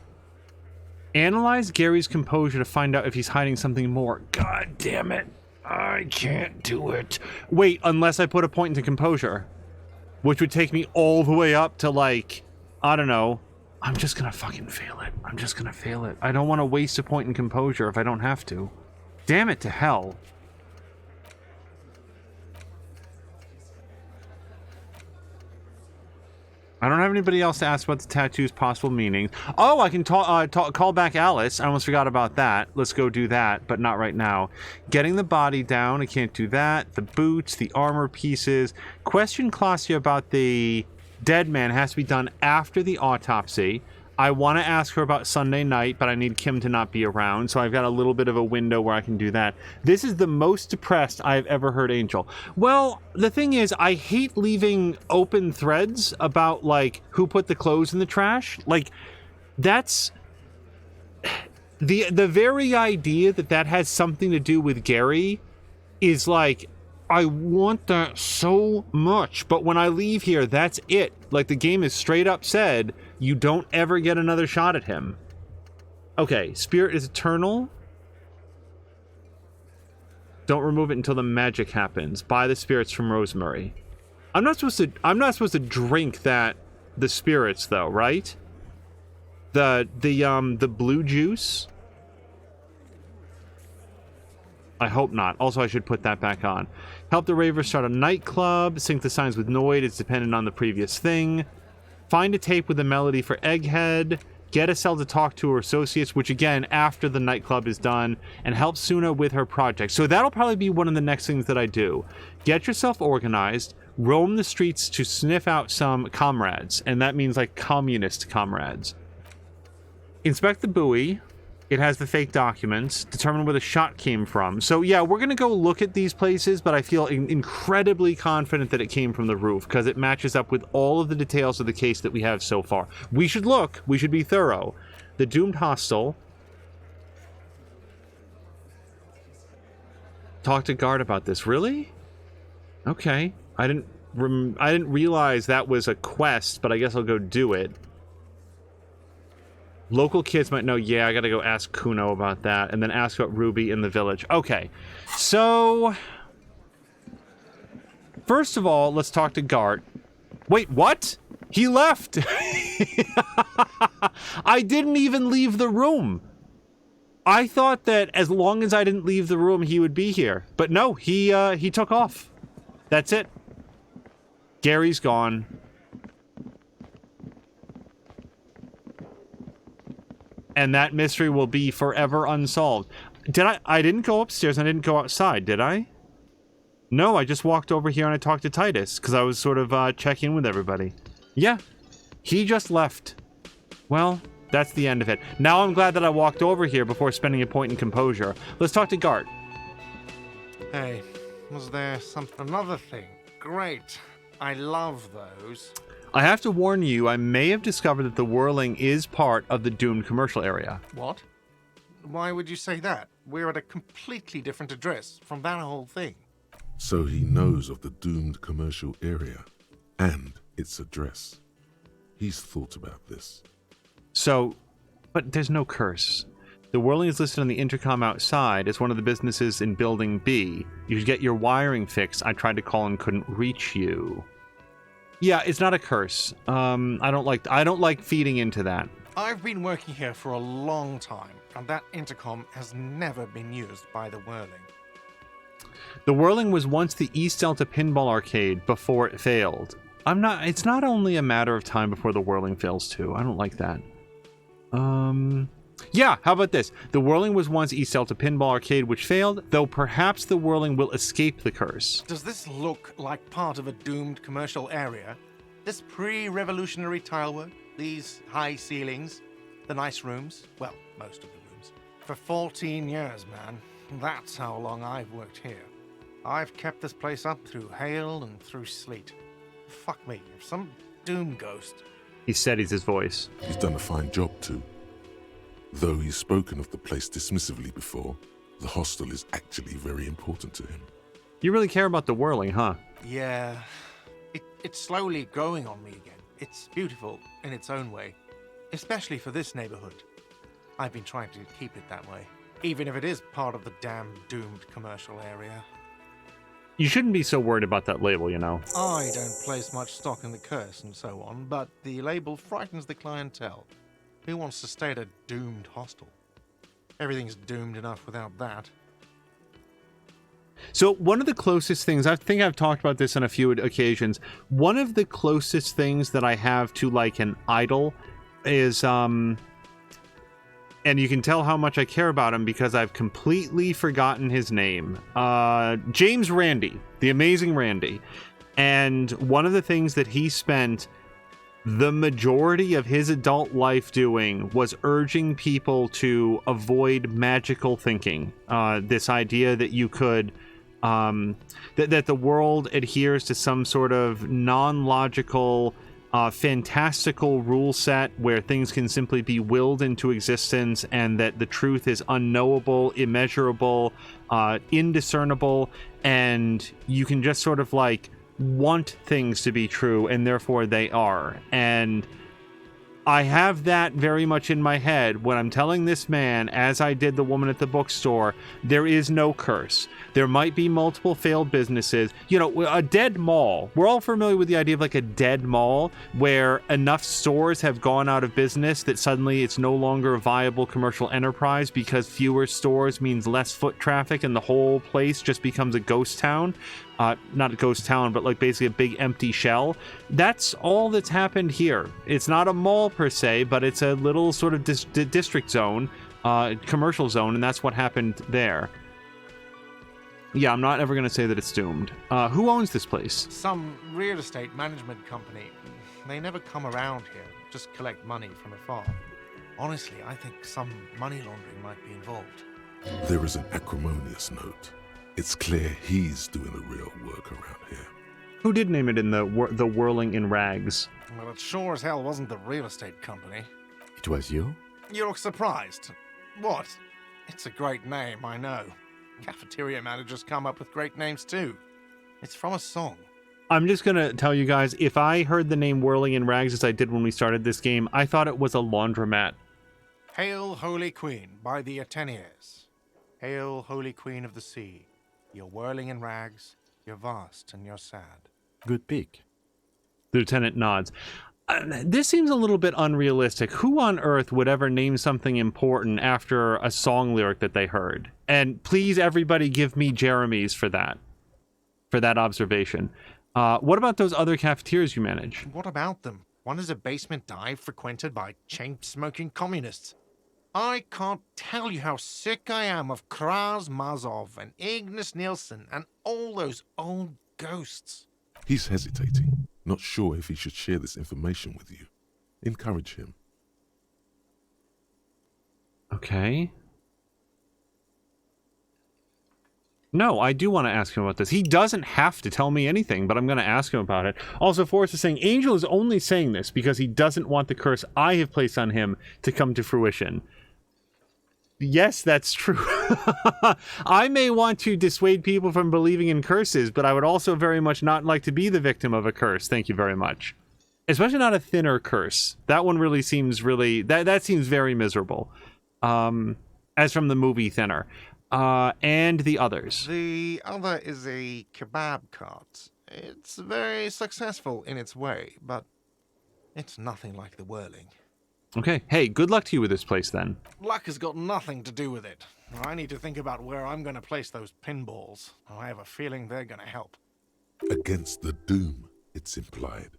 Analyze Gary's composure to find out if he's hiding something more. God damn it. I can't do it. Wait, unless I put a point into composure. Which would take me all the way up to, like, I don't know. I'm just gonna fucking fail it. I'm just gonna fail it. I don't want to waste a point in composure if I don't have to. Damn it to hell. I don't have anybody else to ask about the tattoo's possible meaning. Oh, I can call back Alice. I almost forgot about that. Let's go do that, but not right now. Getting the body down, I can't do that. The boots, the armor pieces. Question Clausia about the dead man has to be done after the autopsy. I want to ask her about Sunday night, but I need Kim to not be around, so I've got a little bit of a window where I can do that. This is the most depressed I've ever heard Angel. Well, the thing is, I hate leaving open threads about, like, who put the clothes in the trash. Like, that's... The very idea that that has something to do with Gary is like... I want that so much, but when I leave here, that's it. Like, the game is straight up said, you don't ever get another shot at him. Okay, spirit is eternal. Don't remove it until the magic happens. Buy the spirits from Rosemary. I'm not supposed to drink the spirits though, right? The blue juice? I hope not. Also, I should put that back on. Help the Raver start a nightclub. Sync the signs with Noid. It's dependent on the previous thing. Find a tape with a melody for Egghead. Get Estelle to talk to her associates, which again, after the nightclub is done. And help Suna with her project. So that'll probably be one of the next things that I do. Get yourself organized. Roam the streets to sniff out some comrades. And that means like communist comrades. Inspect the buoy. It has the fake documents. Determine where the shot came from. So yeah, we're going to go look at these places, but I feel incredibly confident that it came from the roof because it matches up with all of the details of the case that we have so far. We should look. We should be thorough. The doomed hostel. Talk to guard about this. Really? Okay. I didn't realize that was a quest, but I guess I'll go do it. Local kids might know. Yeah, I gotta go ask Kuno about that, and then ask about Ruby in the village. Okay, so first of all, let's talk to Gart. Wait, what? He left. I didn't even leave the room. I thought that as long as I didn't leave the room, he would be here. But no, he took off. That's it. Gary's gone. And that mystery will be forever unsolved. I didn't go upstairs and I didn't go outside, did I? No, I just walked over here and I talked to Titus because I was sort of checking in with everybody. Yeah, he just left. Well, that's the end of it. Now I'm glad that I walked over here before spending a point in composure. Let's talk to Gart. Hey, was there another thing? Great. I love those. I have to warn you, I may have discovered that the whirling is part of the doomed commercial area. What? Why would you say that? We're at a completely different address from that whole thing. So he knows of the doomed commercial area and its address. He's thought about this. So, but there's no curse. The whirling is listed on the intercom outside as one of the businesses in Building B. You should get your wiring fixed. I tried to call and couldn't reach you. Yeah, it's not a curse. I don't like feeding into that. I've been working here for a long time, and that intercom has never been used by the whirling. The whirling was once the East Delta Pinball Arcade before it failed. It's not only a matter of time before the whirling fails too. I don't like that. Yeah, how about this? The whirling was once East Delta Pinball Arcade, which failed, though perhaps the whirling will escape the curse. Does this look like part of a doomed commercial area? This pre-revolutionary tilework, these high ceilings, the nice rooms, well, most of the rooms. For 14 years, man. That's how long I've worked here. I've kept this place up through hail and through sleet. Fuck me, some doom ghost. He steadies his voice. He's done a fine job too. Though he's spoken of the place dismissively before, the hostel is actually very important to him. You really care about the whirling, huh? Yeah. It's slowly growing on me again. It's beautiful in its own way, especially for this neighborhood. I've been trying to keep it that way, even if it is part of the damn doomed commercial area. You shouldn't be so worried about that label, you know. I don't place much stock in the curse and so on, but the label frightens the clientele. Who wants to stay at a doomed hostel? Everything's doomed enough without that. So one of the closest things, I think I've talked about this on a few occasions, one of the closest things that I have to like an idol is, and you can tell how much I care about him because I've completely forgotten his name. James Randi, the amazing Randi. And one of the things that he spent the majority of his adult life doing was urging people to avoid magical thinking. This idea that you could, that the world adheres to some sort of non-logical, fantastical rule set where things can simply be willed into existence, and that the truth is unknowable, immeasurable, indiscernible, and you can just sort of like want things to be true, and therefore they are. And I have that very much in my head when I'm telling this man, as I did the woman at the bookstore, there is no curse. There might be multiple failed businesses. You know, a dead mall. We're all familiar with the idea of like a dead mall where enough stores have gone out of business that suddenly it's no longer a viable commercial enterprise because fewer stores means less foot traffic and the whole place just becomes a ghost town. Not a ghost town, but like basically a big empty shell. That's all that's happened here. It's not a mall per se, but it's a little sort of district zone, commercial zone, and that's what happened there. Yeah, I'm not ever going to say that it's doomed. Who owns this place? Some real estate management company. They never come around here, just collect money from afar. Honestly, I think some money laundering might be involved. There is an acrimonious note. It's clear he's doing the real work around here. Who did name it in the Whirling in Rags? Well, it sure as hell wasn't the real estate company. It was you? You look surprised. What? It's a great name, I know. Cafeteria managers come up with great names too. It's from a song. I'm just going to tell you guys, if I heard the name Whirling in Rags as I did when we started this game, I thought it was a laundromat. Hail, Holy Queen, by the Ateneers. Hail, Holy Queen of the Sea. You're whirling in rags, you're vast and you're sad. Good pick. The lieutenant nods. This seems a little bit unrealistic. Who on earth would ever name something important after a song lyric that they heard? And please, everybody, give me Jeremy's for that observation. What about those other cafeterias you manage? What about them? One is a basement dive frequented by chain-smoking communists. I can't tell you how sick I am of Kraz Mazov and Ignis Nielsen and all those old ghosts. He's hesitating, not sure if he should share this information with you. Encourage him. Okay. No, I do want to ask him about this. He doesn't have to tell me anything, but I'm going to ask him about it. Also, Forrest is saying Angel is only saying this because he doesn't want the curse I have placed on him to come to fruition. Yes, that's true. I may want to dissuade people from believing in curses, but I would also very much not like to be the victim of a curse. Thank you very much. Especially not a thinner curse. That one really seems that seems very miserable. As from the movie Thinner. And the others. The other is a kebab cart. It's very successful in its way, but it's nothing like the whirling. Okay. Hey, good luck to you with this place then. Luck has got nothing to do with it. I need to think about where I'm going to place those pinballs. I have a feeling they're going to help. Against the doom, it's implied.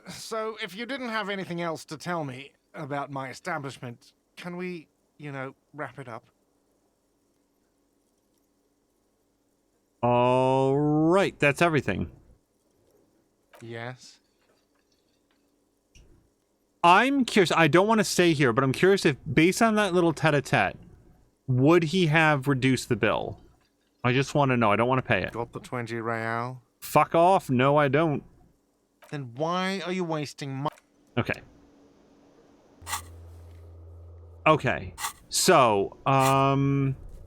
So, if you didn't have anything else to tell me about my establishment, can we, wrap it up? All right, that's everything. Yes. I'm curious. I don't want to stay here, but I'm curious if, based on that little tete-a-tete, would he have reduced the bill? I just want to know. I don't want to pay it. Got the 20 real? Fuck off. No, I don't. Then why are you wasting money? Okay. Okay. So,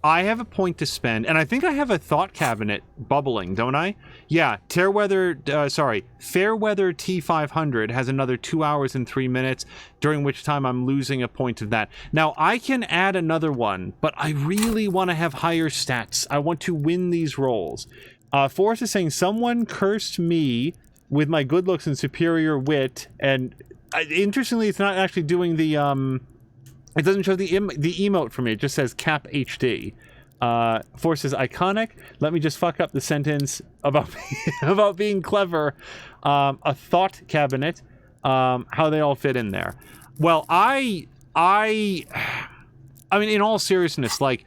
I have a point to spend, and I think I have a thought cabinet bubbling, don't I? Yeah, Fairweather T500 has another 2 hours and 3 minutes, during which time I'm losing a point of that. Now, I can add another one, but I really want to have higher stats. I want to win these rolls. Forrest is saying, someone cursed me with my good looks and superior wit, and interestingly, it's not actually doing the, it doesn't show the emote for me. It just says Cap HD. Force is iconic. Let me just fuck up the sentence about about being clever. A thought cabinet. How they all fit in there. Well, I mean, in all seriousness, like,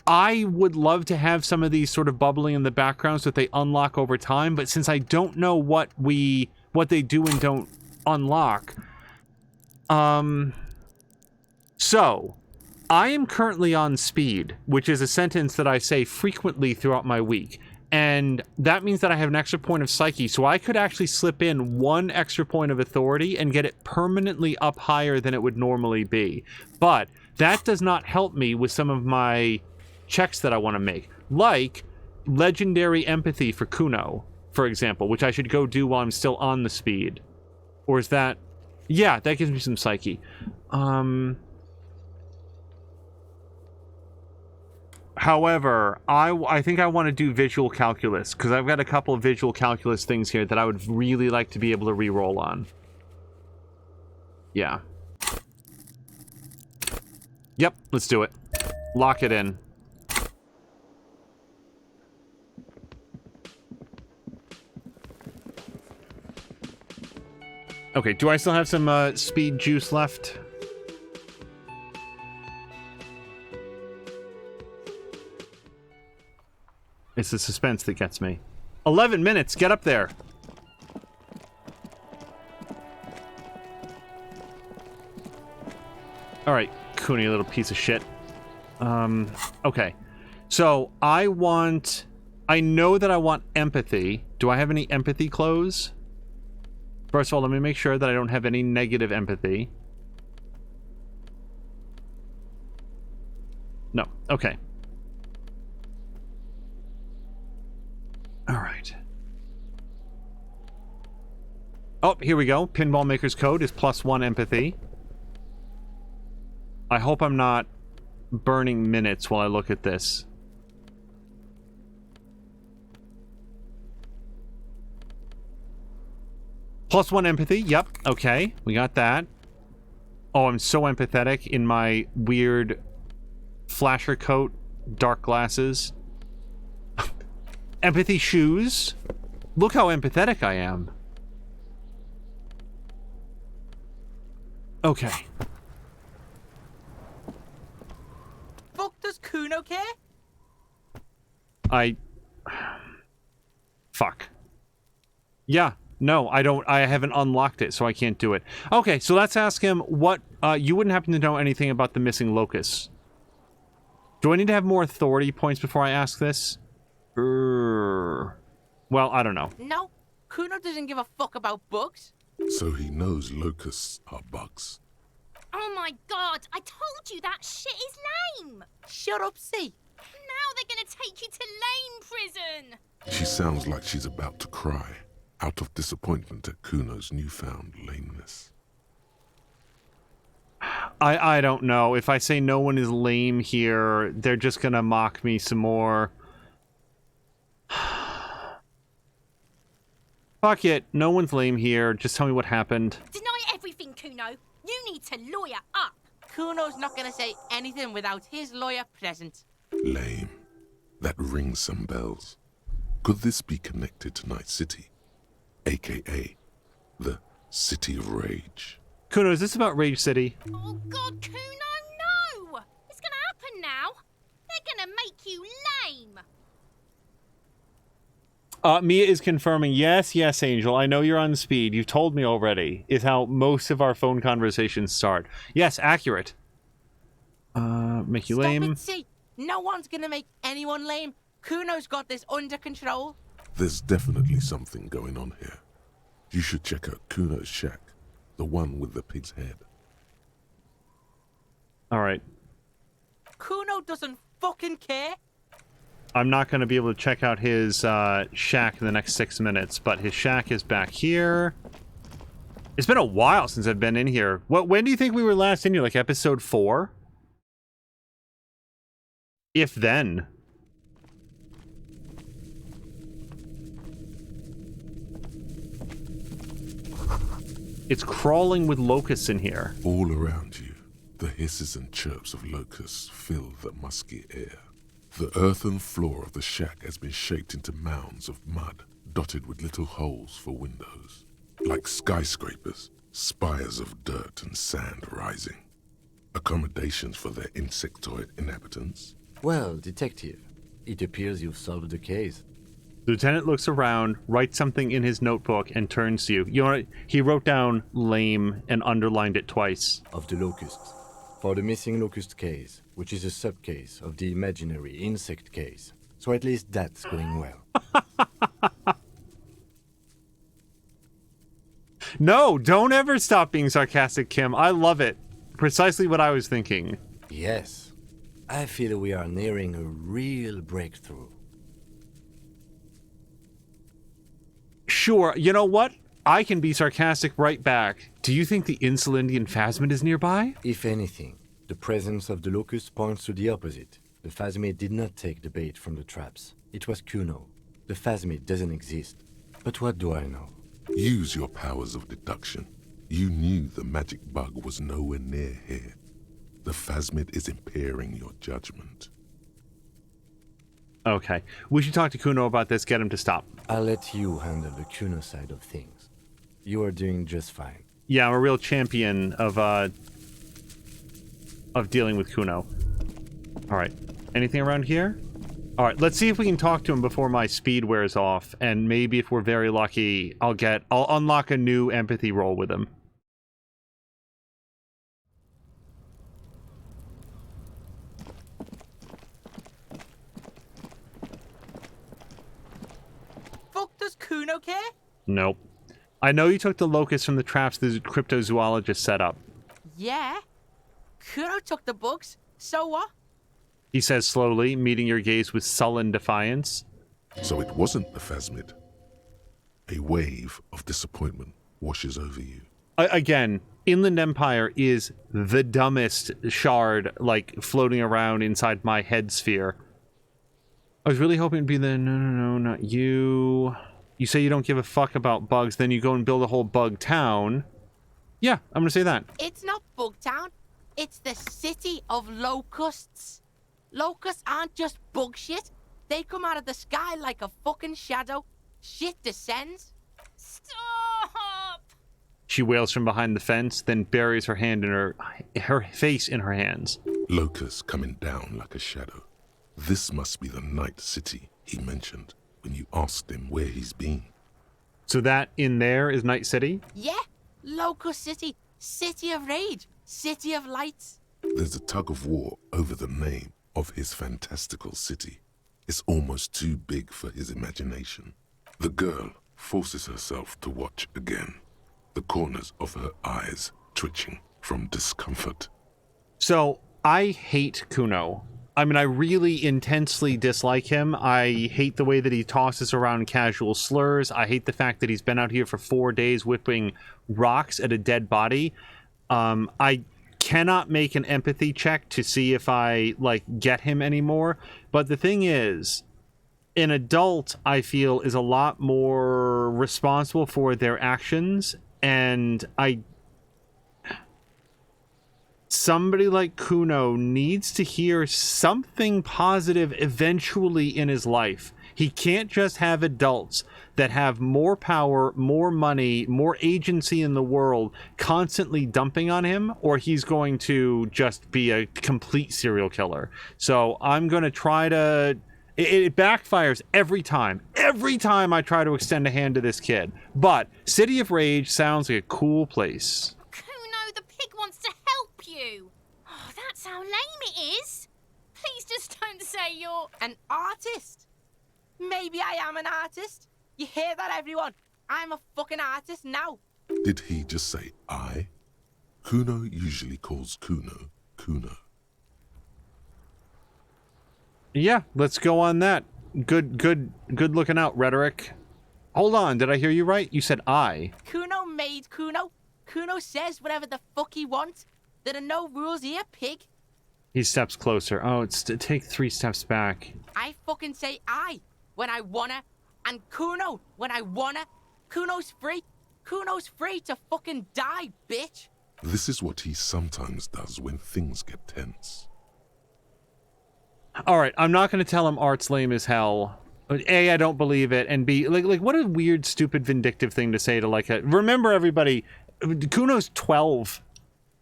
I would love to have some of these sort of bubbling in the background so that they unlock over time. But since I don't know what they do and don't unlock, so, I am currently on speed, which is a sentence that I say frequently throughout my week. And that means that I have an extra point of psyche, so I could actually slip in 1 extra point of authority and get it permanently up higher than it would normally be. But that does not help me with some of my checks that I want to make. Like legendary empathy for Kuno, for example, which I should go do while I'm still on the speed. Or is that... Yeah, that gives me some psyche. However, I think I want to do visual calculus, because I've got a couple of visual calculus things here that I would really like to be able to re-roll on. Yeah. Yep, let's do it. Lock it in. Okay, do I still have some speed juice left? It's the suspense that gets me. 11 minutes, get up there. Alright, Cooney, little piece of shit. Okay. So, I know that I want empathy. Do I have any empathy clothes? First of all, let me make sure that I don't have any negative empathy. No. Okay. Alright. Oh, here we go. Pinball Maker's Code is +1 empathy. I hope I'm not burning minutes while I look at this. +1 empathy. Yep. Okay. We got that. Oh, I'm so empathetic in my weird flasher coat, dark glasses. Empathy shoes. Look how empathetic I am. Okay. Fuck, does Kuno care? Fuck. Yeah. No, I don't. I haven't unlocked it, so I can't do it. Okay, so let's ask him what... you wouldn't happen to know anything about the missing locusts. Do I need to have more authority points before I ask this? Well, I don't know. No, Kuno doesn't give a fuck about bugs. So he knows locusts are bugs. Oh my god, I told you that shit is lame! Shut up, C. Now they're gonna take you to lame prison! She sounds like she's about to cry, out of disappointment at Kuno's newfound lameness. I don't know. If I say no one is lame here, they're just gonna mock me some more. Fuck it. No one's lame here. Just tell me what happened. Deny everything, Kuno. You need to lawyer up. Kuno's not gonna say anything without his lawyer present. Lame. That rings some bells. Could this be connected to Night City? AKA, the City of Rage. Kuno, is this about Rage City? Oh god, Kuno, no! It's gonna happen now. They're gonna make you lame. Mia is confirming, yes, Angel, I know you're on speed. You've told me already, is how most of our phone conversations start. Yes, accurate. Make you lame. Stop it, see. No one's gonna make anyone lame. Kuno's got this under control. There's definitely something going on here. You should check out Kuno's shack, the one with the pig's head. Alright. Kuno doesn't fucking care. I'm not going to be able to check out his shack in the next 6 minutes, but his shack is back here. It's been a while since I've been in here. When do you think we were last in here? Like episode 4? If then. It's crawling with locusts in here. All around you, the hisses and chirps of locusts fill the musky air. The earthen floor of the shack has been shaped into mounds of mud, dotted with little holes for windows. Like skyscrapers, spires of dirt and sand rising. Accommodations for their insectoid inhabitants. Well, Detective, it appears you've solved the case. The lieutenant looks around, writes something in his notebook, and turns to you. You know what? He wrote down lame and underlined it twice. Of the locusts. For the missing locust case, which is a sub-case of the imaginary insect case. So at least that's going well. No, don't ever stop being sarcastic, Kim. I love it. Precisely what I was thinking. Yes. I feel we are nearing a real breakthrough. Sure. You know what? I can be sarcastic right back. Do you think the Insulindian Phasmid is nearby? If anything, the presence of the locust points to the opposite. The Phasmid did not take the bait from the traps. It was Kuno. The Phasmid doesn't exist. But what do I know? Use your powers of deduction. You knew the magic bug was nowhere near here. The Phasmid is impairing your judgment. Okay. We should talk to Kuno about this, get him to stop. I'll let you handle the Kuno side of things. You are doing just fine. Yeah, I'm a real champion of dealing with Kuno. Alright. Anything around here? Alright, let's see if we can talk to him before my speed wears off, and maybe if we're very lucky, I'll unlock a new empathy roll with him. Fuck does Kuno care? Nope. I know you took the locust from the traps the cryptozoologist set up. Yeah. Kuno took the bugs. So what? He says slowly, meeting your gaze with sullen defiance. So it wasn't the Phasmid. A wave of disappointment washes over you. Again, Inland Empire is the dumbest shard, like, floating around inside my head sphere. I was really hoping it'd be the... No, not you. You say you don't give a fuck about bugs, then you go and build a whole bug town. Yeah, I'm gonna say that. It's not Bugtown. It's the city of locusts. Locusts aren't just bug shit. They come out of the sky like a fucking shadow. Shit descends. Stop! She wails from behind the fence, then buries her hand in her face in her hands. Locusts coming down like a shadow. This must be the Night City he mentioned when you asked him where he's been. So that in there is Night City? Yeah, Locust City. City of rage. City of lights. There's a tug of war over the name of his fantastical city. It's almost too big for his imagination. The girl forces herself to watch again, the corners of her eyes twitching from discomfort. So, I hate Kuno. I mean, I really intensely dislike him. I hate the way that he tosses around casual slurs. I hate the fact that he's been out here for 4 days whipping rocks at a dead body. I cannot make an empathy check to see if I, like, get him anymore. But the thing is, an adult, I feel, is a lot more responsible for their actions, and somebody like Kuno needs to hear something positive eventually in his life. He can't just have adults that have more power, more money, more agency in the world constantly dumping on him, or he's going to just be a complete serial killer. So I'm going to try to... It backfires every time. Every time I try to extend a hand to this kid. But City of Rage sounds like a cool place. Kuno, the pig wants to help you. Oh, that's how lame it is. Please just don't say you're... An artist. Maybe I am an artist. You hear that, everyone? I'm a fucking artist now. Did he just say I? Kuno usually calls Kuno, Kuno. Yeah, let's go on that. Good looking out, rhetoric. Hold on, did I hear you right? You said I. Kuno made Kuno. Kuno says whatever the fuck he wants. There are no rules here, pig. He steps closer. Oh, it's to take 3 steps back. I fucking say I when I wanna, and Kuno when I wanna. Kuno's free. Kuno's free to fucking die, bitch. This is what he sometimes does when things get tense. All right, I'm not going to tell him art's lame as hell. A, I don't believe it, and B, like what a weird, stupid, vindictive thing to say to like a... Remember, everybody, Kuno's 12.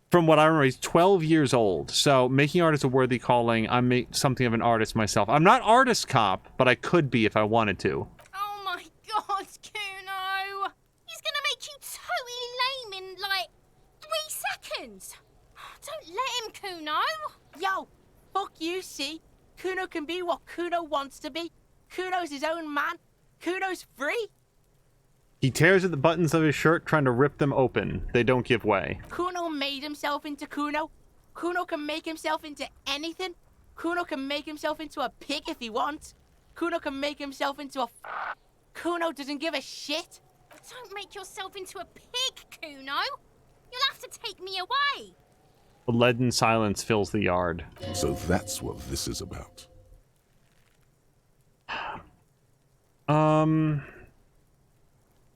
From what I remember, he's 12 years old. So making art is a worthy calling. I'm something of an artist myself. I'm not artist cop, but I could be if I wanted to. Oh my god, Kuno! He's gonna make you totally lame in, like, 3 seconds. Don't let him, Kuno. Yo, fuck you, see? Kuno can be what Kuno wants to be. Kuno's his own man. Kuno's free. He tears at the buttons of his shirt, trying to rip them open. They don't give way. Kuno made himself into Kuno. Kuno can make himself into anything. Kuno can make himself into a pig if he wants. Kuno can make himself into a... Kuno doesn't give a shit. Don't make yourself into a pig, Kuno. You'll have to take me away. A leaden silence fills the yard. So that's what this is about.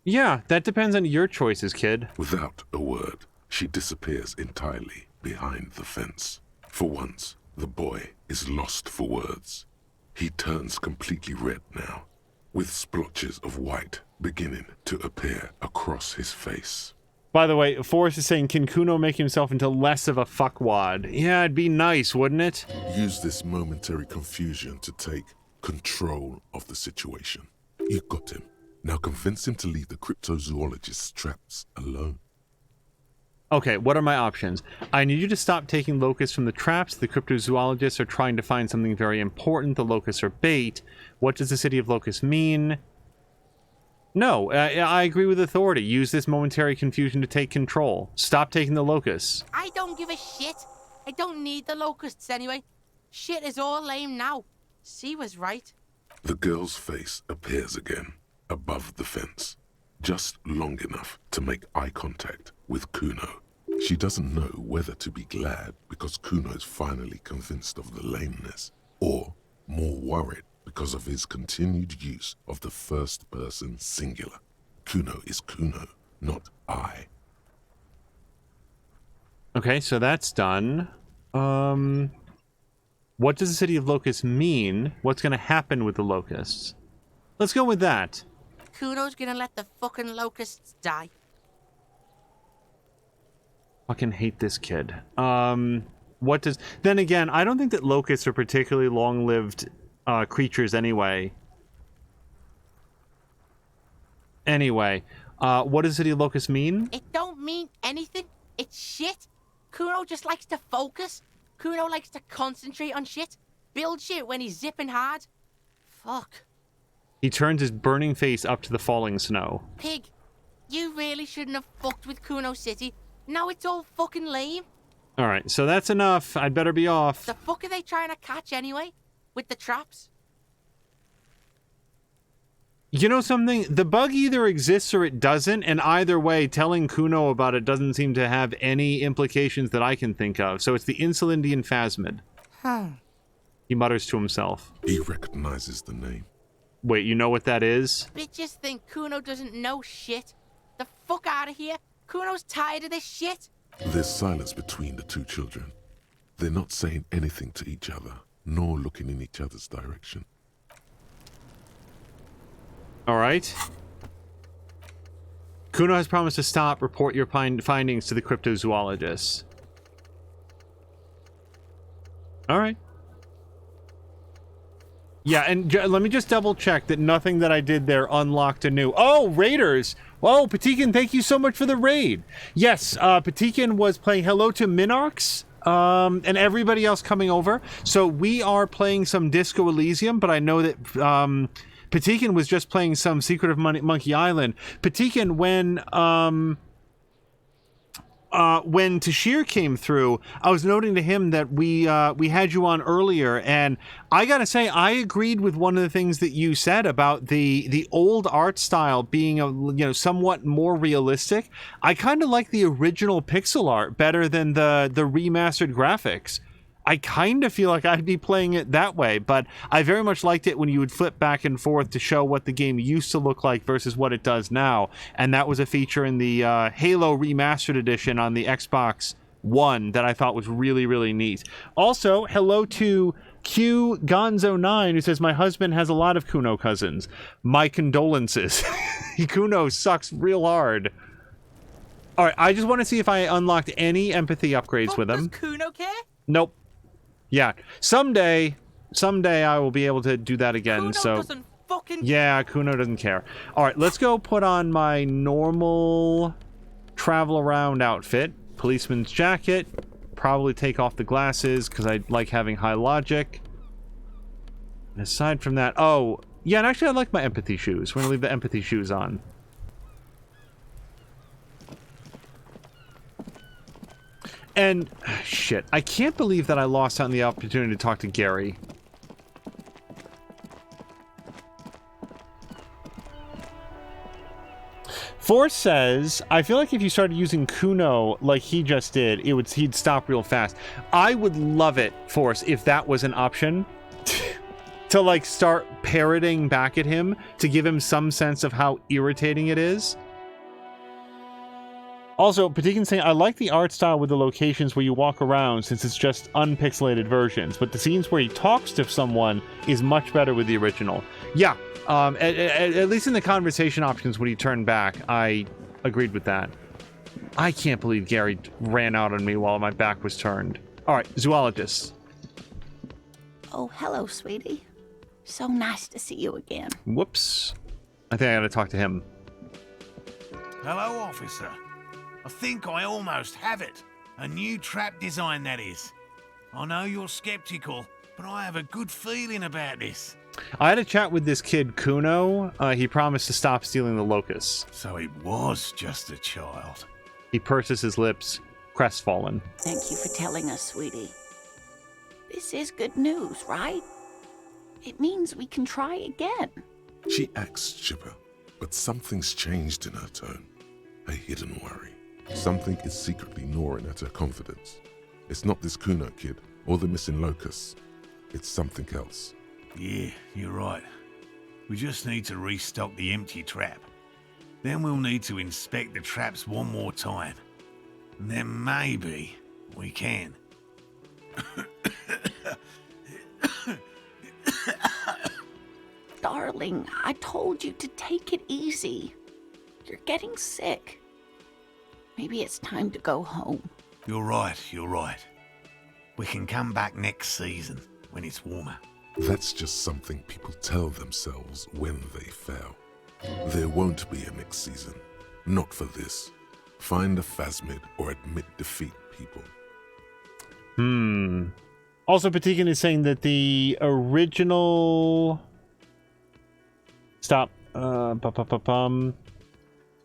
Yeah, that depends on your choices, kid. Without a word, she disappears entirely behind the fence. For once, the boy is lost for words. He turns completely red now, with splotches of white beginning to appear across his face. By the way, Forrest is saying, can Kuno make himself into less of a fuckwad? Yeah, it'd be nice, wouldn't it? Use this momentary confusion to take control of the situation. You got him. Now convince him to leave the cryptozoologist's traps alone. Okay, what are my options? I need you to stop taking locusts from the traps. The cryptozoologists are trying to find something very important. The locusts are bait. What does the city of locusts mean? No, I agree with authority. Use this momentary confusion to take control. Stop taking the locusts. I don't give a shit. I don't need the locusts anyway. Shit is all lame now. She was right. The girl's face appears again, above the fence, just long enough to make eye contact with Kuno. She doesn't know whether to be glad because Kuno is finally convinced of the lameness, or more worried because of his continued use of the first-person singular. Kuno is Kuno, not I. Okay, so that's done. What does the city of locusts mean? What's going to happen with the locusts? Let's go with that. Kuno's gonna let the fucking locusts die. Fucking hate this kid. What does... Then again, I don't think that locusts are particularly long-lived creatures anyway. Anyway, what does City of Locusts mean? It don't mean anything. It's shit. Kuno just likes to focus. Kuno likes to concentrate on shit. Build shit when he's zipping hard. Fuck. He turns his burning face up to the falling snow. Pig, you really shouldn't have fucked with Kuno City. Now it's all fucking lame. Alright, so that's enough. I'd better be off. The fuck are they trying to catch anyway? With the traps? You know something? The bug either exists or it doesn't, and either way, telling Kuno about it doesn't seem to have any implications that I can think of. So it's the Insulindian phasmid. Huh. He mutters to himself. He recognizes the name. Wait, you know what that is? Bitches think Kuno doesn't know shit. The fuck out of here. Kuno's tired of this shit. There's silence between the two children. They're not saying anything to each other, nor looking in each other's direction. Alright. Kuno has promised to stop. Report your findings to the cryptozoologists. Alright. Yeah, and let me just double check that nothing that I did there unlocked a new... Oh, Raiders! Whoa, Patikin, thank you so much for the raid. Yes, Patikin was playing Hello to Minarchs, and everybody else coming over. So we are playing some Disco Elysium, but I know that Patikin was just playing some Secret of Monkey Island. Patikin, when Tashir came through, I was noting to him that we had you on earlier, and I gotta say, I agreed with one of the things that you said about the old art style being somewhat more realistic. I kind of like the original pixel art better than the remastered graphics. I kind of feel like I'd be playing it that way, but I very much liked it when you would flip back and forth to show what the game used to look like versus what it does now, and that was a feature in the Halo Remastered Edition on the Xbox One that I thought was really, really neat. Also, hello to Q Gonzo9, who says, my husband has a lot of Kuno cousins. My condolences. Kuno sucks real hard. Alright, I just want to see if I unlocked any empathy upgrades with him. Does Kuno care? Nope. Yeah, someday I will be able to do that again. Kuno so doesn't fucking... Yeah, Kuno doesn't care. All right, let's go put on my normal travel around outfit, policeman's jacket. Probably take off the glasses because I like having high logic. And aside from that, oh yeah, and actually I like my empathy shoes. We're gonna leave the empathy shoes on. And, shit, I can't believe that I lost out on the opportunity to talk to Gary. Force says, I feel like if you started using Kuno like he just did, he'd stop real fast. I would love it, Force, if that was an option. To like start parroting back at him to give him some sense of how irritating it is. Also, Patikin's saying, I like the art style with the locations where you walk around since it's just unpixelated versions, but the scenes where he talks to someone is much better with the original. Yeah, at least in the conversation options when he turned back, I agreed with that. I can't believe Gary ran out on me while my back was turned. All right, zoologist. Oh, hello, sweetie. So nice to see you again. Whoops. I think I gotta talk to him. Hello, officer. I think I almost have it. A new trap design, that is. I know you're skeptical, but I have a good feeling about this. I had a chat with this kid, Kuno. He promised to stop stealing the locusts. So it was just a child. He purses his lips, crestfallen. Thank you for telling us, sweetie. This is good news, right? It means we can try again. She acts chipper, but something's changed in her tone. A hidden worry. Something is secretly gnawing at her confidence. It's not this Kuno kid or the missing locusts. It's something else. Yeah, you're right. We just need to restock the empty trap. Then we'll need to inspect the traps one more time. And then maybe we can. Darling, I told you to take it easy. You're getting sick. Maybe it's time to go home. You're right, you're right. We can come back next season when it's warmer. That's just something people tell themselves when they fail. There won't be a next season. Not for this. Find a phasmid or admit defeat, people. Also, Patikin is saying that the original... Stop.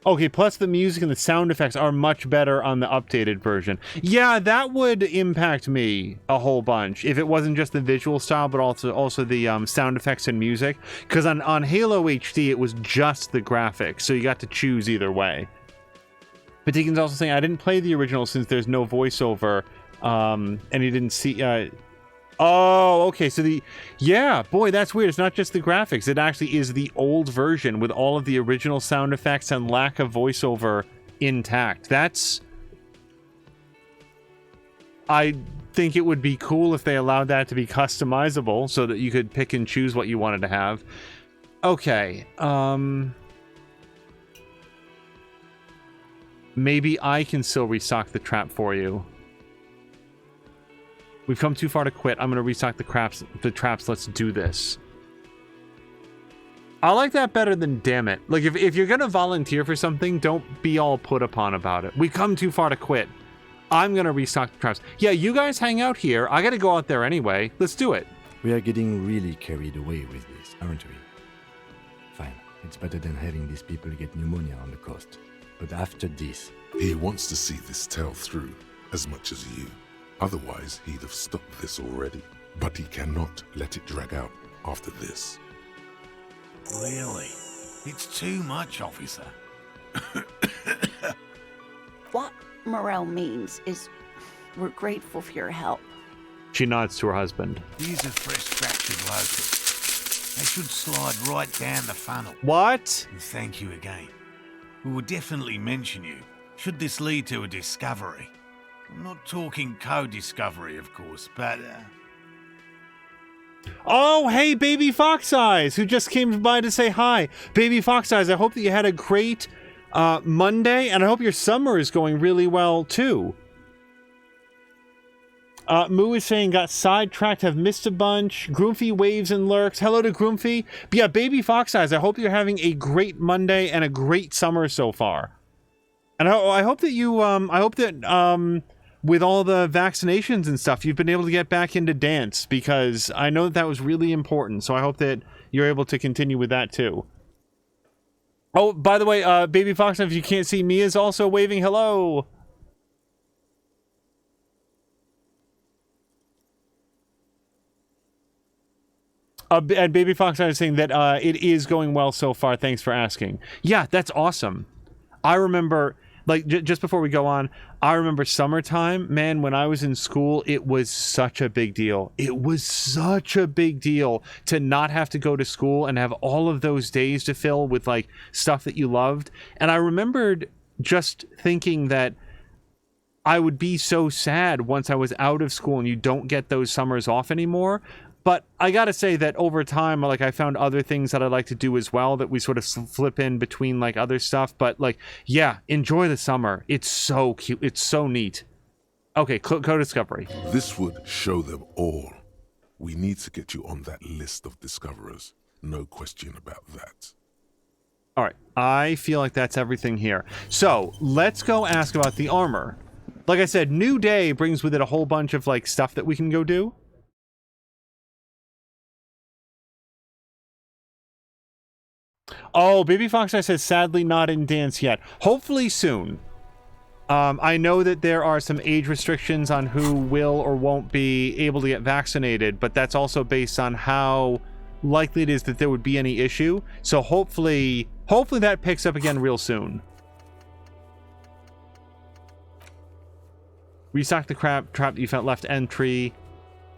Okay, plus the music and the sound effects are much better on the updated version. Yeah, that would impact me a whole bunch if it wasn't just the visual style, but also the sound effects and music. Because on Halo HD, it was just the graphics, so you got to choose either way. Patikin's also saying, I didn't play the original since there's no voiceover, and he didn't see... Oh, okay, so yeah, boy, that's weird. It's not just the graphics. It actually is the old version with all of the original sound effects and lack of voiceover intact. I think it would be cool if they allowed that to be customizable so that you could pick and choose what you wanted to have. Okay, maybe I can still restock the trap for you. We've come too far to quit. I'm going to restock the traps. Let's do this. I like that better than damn it. Like, if you're going to volunteer for something, don't be all put upon about it. We've come too far to quit. I'm going to restock the traps. Yeah, you guys hang out here. I got to go out there anyway. Let's do it. We are getting really carried away with this, aren't we? Fine. It's better than having these people get pneumonia on the coast. But after this... He wants to see this tale through as much as you. Otherwise, he'd have stopped this already. But he cannot let it drag out after this. Really? It's too much, officer. What Morel means is we're grateful for your help. She nods to her husband. These are fresh fractured locusts. They should slide right down the funnel. What? And thank you again. We will definitely mention you, should this lead to a discovery. I'm not talking co-discovery, of course, but... Oh, hey, Baby Fox Eyes, who just came by to say hi. Baby Fox Eyes, I hope that you had a great Monday, and I hope your summer is going really well, too. Moo is saying, got sidetracked, have missed a bunch. Groomfy waves and lurks. Hello to Groomfy. But yeah, Baby Fox Eyes, I hope you're having a great Monday and a great summer so far. And I hope that you, with all the vaccinations and stuff, you've been able to get back into dance, because I know that was really important. So I hope that you're able to continue with that too. Oh, by the way, Baby Fox, if you can't see, Mia's also waving hello. And Baby Fox, I was saying that it is going well so far. Thanks for asking. Yeah, that's awesome. I remember, like, just before we go on, I remember summertime, man, when I was in school, it was such a big deal. It was such a big deal to not have to go to school and have all of those days to fill with, like, stuff that you loved. And I remembered just thinking that I would be so sad once I was out of school and you don't get those summers off anymore. But I gotta say that over time, like, I found other things that I like to do as well that we sort of flip in between, like, other stuff. But, like, yeah, enjoy the summer. It's so cute. It's so neat. Okay, co-discovery. This would show them all. We need to get you on that list of discoverers. No question about that. All right, I feel like that's everything here. So, let's go ask about the armor. Like I said, new day brings with it a whole bunch of, like, stuff that we can go do. Oh, Baby Fox I says, sadly not in dance yet. Hopefully soon. I know that there are some age restrictions on who will or won't be able to get vaccinated, but that's also based on how likely it is that there would be any issue. So hopefully that picks up again real soon. Restock the trap that you found left entry.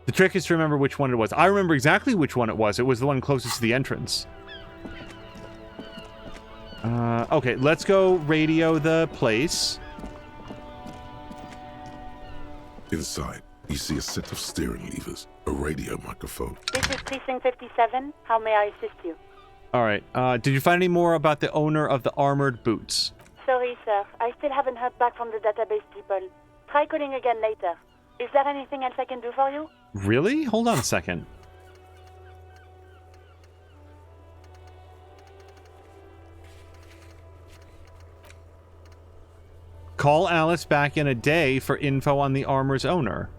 The trick is to remember which one it was. I remember exactly which one it was. It was the one closest to the entrance. Okay, let's go radio the place. Inside, you see a set of steering levers, a radio microphone. This is Precinct 57. How may I assist you? All right. Did you find any more about the owner of the armored boots? Sorry, sir. I still haven't heard back from the database people. Try calling again later. Is there anything else I can do for you? Really? Hold on a second. Call Alice back in a day for info on the armor's owner.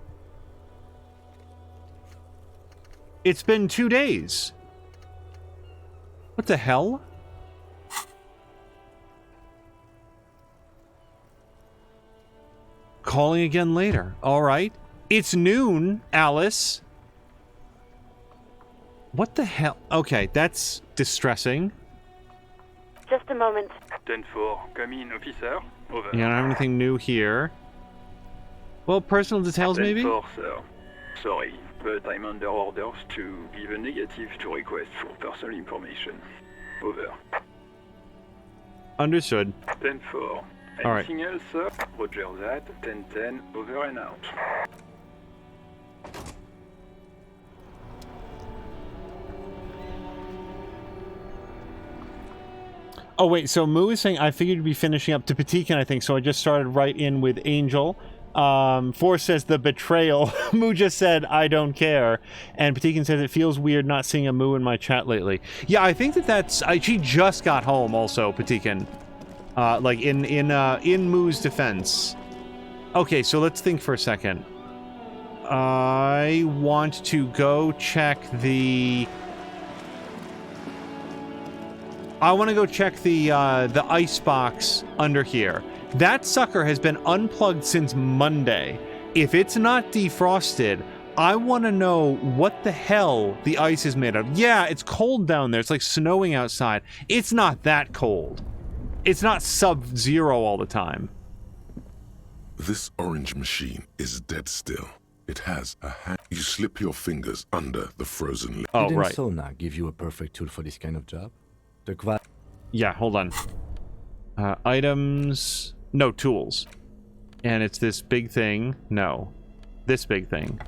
It's been 2 days. What the hell? Calling again later. All right. It's noon, Alice. What the hell? Okay, that's distressing. Just a moment. 10-4, come in, officer. Over. You don't have anything new here. Well, personal details maybe? 10-4, sir. Sorry, but I'm under orders to give a negative to request for personal information. Over. Understood. 10-4. All right. Anything else, sir? Roger that. 10-10, over and out. Oh, wait, so Moo is saying, I figured you'd be finishing up to Patikin, I think, so I just started right in with Angel. Force says, the betrayal. Moo just said, I don't care. And Patikin says, it feels weird not seeing a Moo in my chat lately. Yeah, I think that's... she just got home, also, Patikin. Like, in Moo's defense. Okay, so let's think for a second. I want to go check the... I want to go check the ice box under here. That sucker has been unplugged since Monday. If it's not defrosted, I want to know what the hell the ice is made of. Yeah, it's cold down there. It's like snowing outside. It's not that cold. It's not sub-zero all the time. This orange machine is dead still. It has a hand. You slip your fingers under the frozen... Oh, Didn't right. Sona give you a perfect tool for this kind of job? Yeah, hold on. Items... No, tools. And it's this big thing. No. This big thing.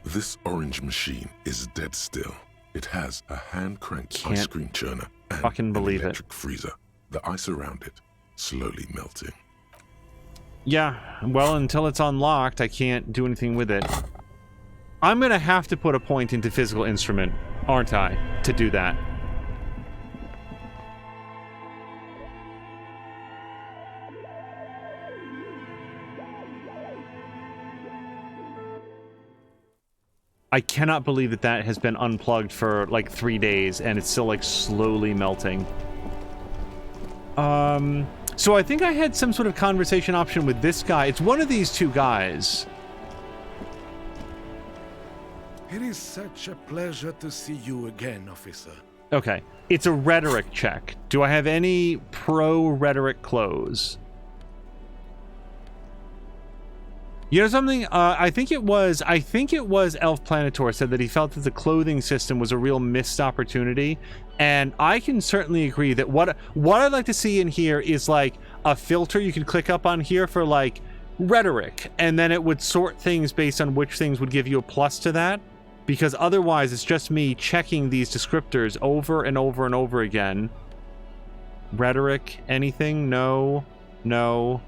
This orange machine is dead still. It has a hand-cranked ice cream churner and fucking believe an electric freezer. The ice around it slowly melting. Yeah, well, until it's unlocked, I can't do anything with it. I'm gonna have to put a point into physical instrument, aren't I, to do that. I cannot believe that that has been unplugged for like 3 days and it's still like slowly melting. So I think I had some sort of conversation option with this guy. It's one of these two guys. It is such a pleasure to see you again, officer. Okay. It's a rhetoric check. Do I have any pro-rhetoric clothes? You know something? I think it was Elf Planitor said that he felt that the clothing system was a real missed opportunity, and I can certainly agree that what I'd like to see in here is like a filter you could click up on here for like rhetoric, and then it would sort things based on which things would give you a plus to that, because otherwise it's just me checking these descriptors over and over and over again. Rhetoric, anything? No. No.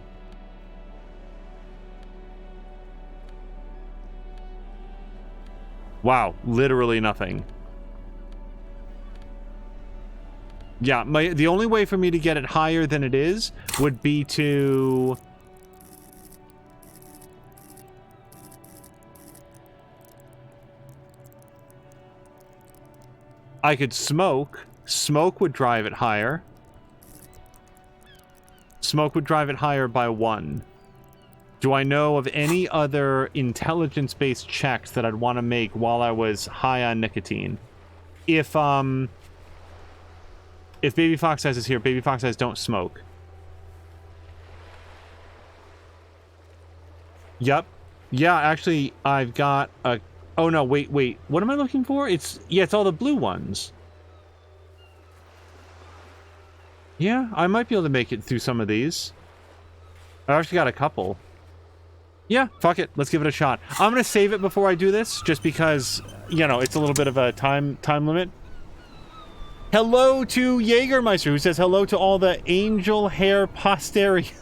Wow, literally nothing. Yeah, the only way for me to get it higher than it is would be to... I could smoke. Smoke would drive it higher. Smoke would drive it higher by 1. Do I know of any other intelligence-based checks that I'd want to make while I was high on nicotine? If Baby Fox Eyes is here, Baby Fox Eyes don't smoke. Yep. Yeah, actually, I've got a... Oh, no, wait. What am I looking for? It's all the blue ones. Yeah, I might be able to make it through some of these. I've actually got a couple. Yeah, fuck it. Let's give it a shot. I'm going to save it before I do this, just because, you know, it's a little bit of a time limit. Hello to Jägermeister, who says hello to all the angel hair posteriors.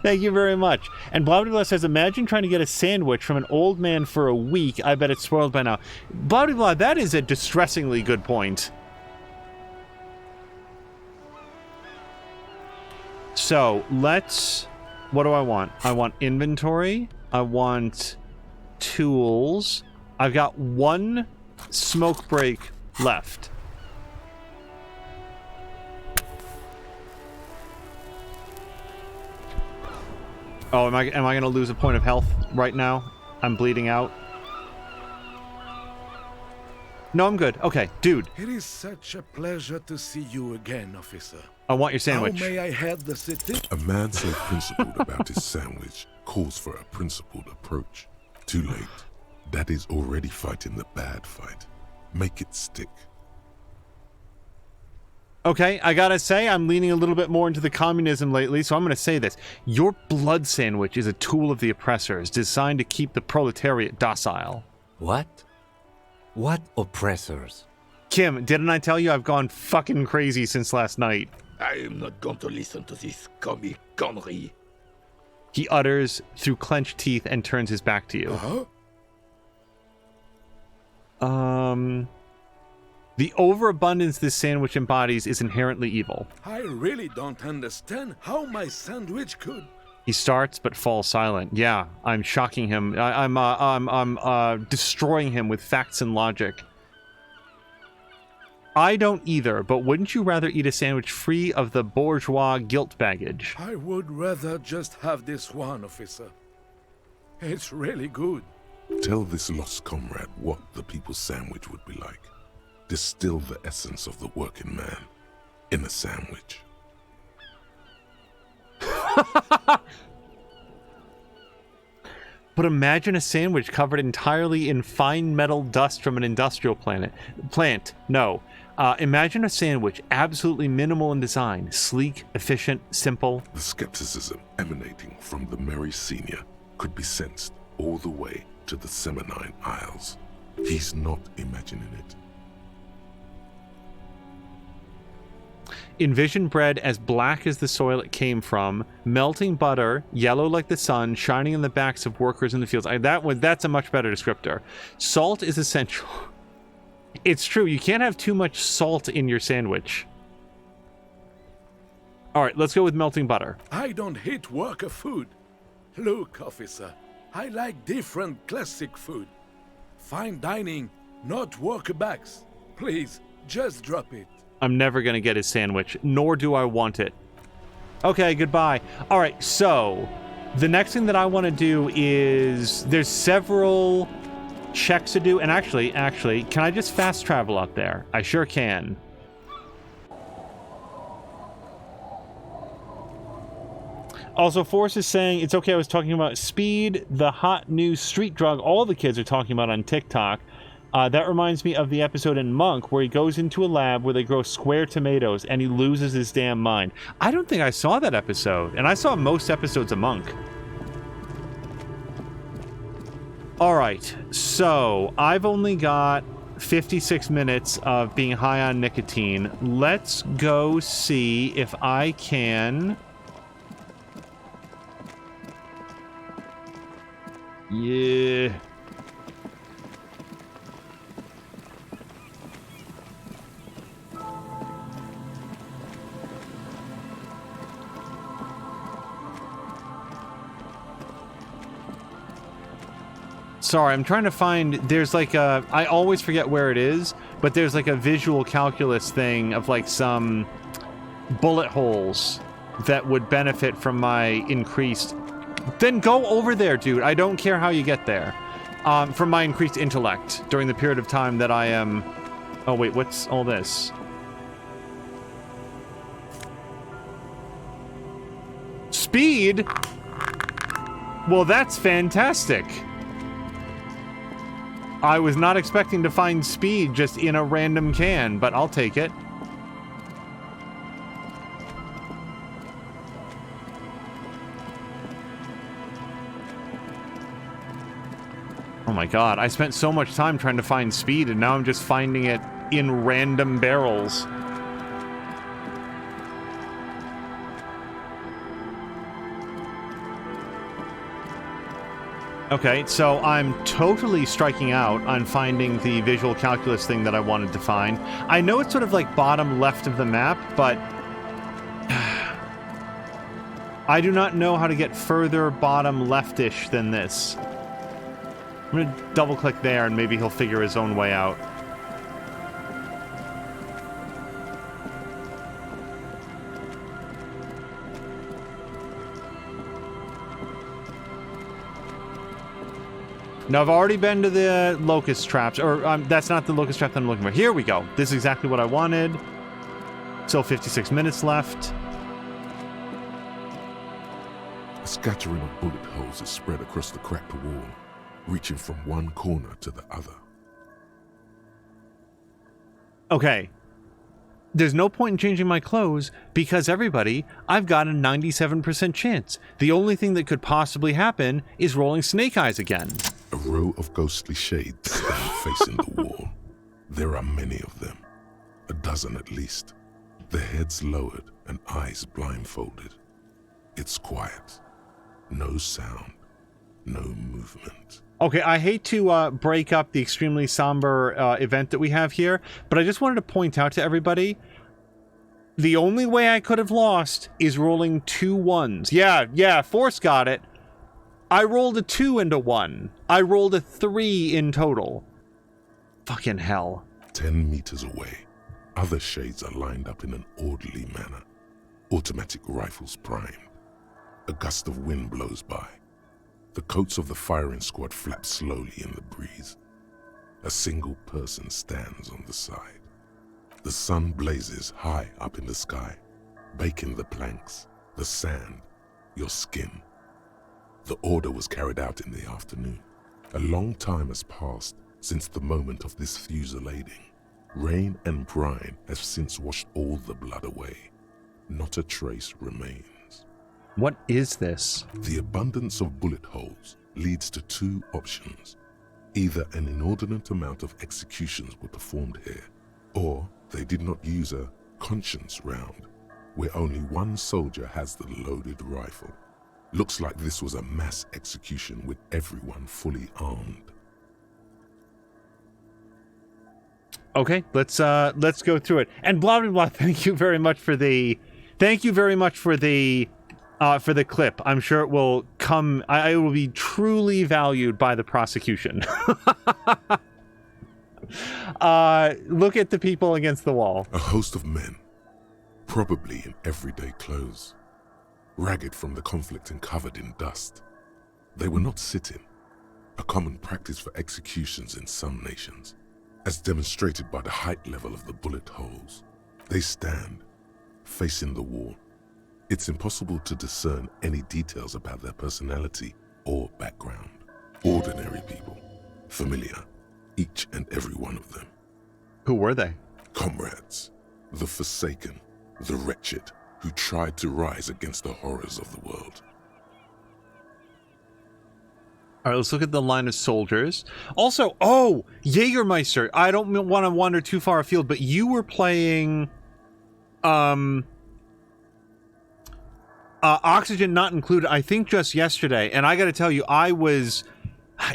Thank you very much. And blah blah blah says, imagine trying to get a sandwich from an old man for a week. I bet it's spoiled by now. Blah blah blah, that is a distressingly good point. So, let's... What do I want? I want inventory. I want tools. I've got 1 smoke break left. Oh, am I going to lose a point of health right now? I'm bleeding out. No, I'm good. Okay, dude. It is such a pleasure to see you again, officer. I want your sandwich. How may I head the city? A man so principled about his sandwich calls for a principled approach. Too late. That is already fighting the bad fight. Make it stick. Okay, I gotta say, I'm leaning a little bit more into the communism lately, so I'm gonna say this. Your blood sandwich is a tool of the oppressors, designed to keep the proletariat docile. What? What oppressors? Kim, didn't I tell you I've gone fucking crazy since last night? I am not going to listen to this comic connery. He utters through clenched teeth and turns his back to you. The overabundance this sandwich embodies is inherently evil. I really don't understand how my sandwich could. He starts but falls silent. Yeah, I'm shocking him. I'm destroying him with facts and logic. I don't either, but wouldn't you rather eat a sandwich free of the bourgeois guilt baggage? I would rather just have this one, officer. It's really good. Tell this lost comrade what the people's sandwich would be like. Distill the essence of the working man in a sandwich. But imagine a sandwich covered entirely in fine metal dust from an industrial plant. No. Imagine a sandwich absolutely minimal in design, sleek, efficient, simple. The skepticism emanating from the Merry Senior could be sensed all the way to the Seminine Isles. He's not imagining it. Envision bread as black as the soil it came from, melting butter, yellow like the sun, shining in the backs of workers in the fields. That's a much better descriptor. Salt is essential. It's true, you can't have too much salt in your sandwich. All right, let's go with melting butter. I don't hate worker food. Look, officer, I like different classic food. Fine dining, not worker bags. Please, just drop it. I'm never going to get his sandwich, nor do I want it. Okay, goodbye. All right, so the next thing that I want to do is there's several checks to do. And actually, can I just fast travel up there? I sure can. Also, Forrest is saying, it's okay, I was talking about speed, the hot new street drug all the kids are talking about on TikTok. That reminds me of the episode in Monk where he goes into a lab where they grow square tomatoes and he loses his damn mind. I don't think I saw that episode, and I saw most episodes of Monk. Alright, so I've only got 56 minutes of being high on nicotine. Let's go see if I can... Yeah. Sorry, I'm trying to find, there's like a, I always forget where it is, but there's like a visual calculus thing of like some bullet holes that would benefit from my increased... Then go over there, dude. I don't care how you get there. From my increased intellect during the period of time that I am... Oh, wait, what's all this? Speed? Well, that's fantastic. I was not expecting to find speed just in a random can, but I'll take it. Oh my god, I spent so much time trying to find speed, and now I'm just finding it in random barrels. Okay, so I'm totally striking out on finding the visual calculus thing that I wanted to find. I know it's sort of like bottom left of the map, but... I do not know how to get further bottom leftish than this. I'm gonna double-click there, and maybe he'll figure his own way out. Now, I've already been to the locust traps, or that's not the locust trap that I'm looking for. Here we go. This is exactly what I wanted. Still 56 minutes left. A scattering of bullet holes is spread across the cracked wall, reaching from one corner to the other. Okay. There's no point in changing my clothes because, everybody, I've got a 97% chance. The only thing that could possibly happen is rolling snake eyes again. A row of ghostly shades stand facing the wall. There are many of them, a dozen at least, their heads lowered and eyes blindfolded. It's quiet. No sound. No movement. Okay, I hate to break up the extremely somber event that we have here, but I just wanted to point out to everybody, the only way I could have lost is rolling 2 ones. Yeah, Force got it. I rolled a 2 and a 1. I rolled a 3 in total. Fucking hell. 10 meters away, other shades are lined up in an orderly manner. Automatic rifles primed. A gust of wind blows by. The coats of the firing squad flap slowly in the breeze. A single person stands on the side. The sun blazes high up in the sky, baking the planks, the sand, your skin. The order was carried out in the afternoon. A long time has passed since the moment of this fusillading. Rain and brine have since washed all the blood away. Not a trace remains. What is this? The abundance of bullet holes leads to 2 options. Either an inordinate amount of executions were performed here, or they did not use a conscience round, where only one soldier has the loaded rifle. Looks like this was a mass execution with everyone fully armed. Okay, let's go through it. And blah blah blah. Thank you very much for the clip. I'm sure it will come. It will be truly valued by the prosecution. Look at the people against the wall. A host of men, probably in everyday clothes, ragged from the conflict and covered in dust. They were not sitting. a common practice for executions in some nations, as demonstrated by the height level of the bullet holes. They stand, facing the wall. It's impossible to discern any details about their personality or background. Ordinary people, familiar, each and every one of them. Who were they? Comrades, the forsaken, the wretched, who tried to rise against the horrors of the world. All right, let's look at the line of soldiers. Also, oh, Jägermeister. I don't want to wander too far afield, but you were playing Oxygen Not Included, I think just yesterday. And I got to tell you,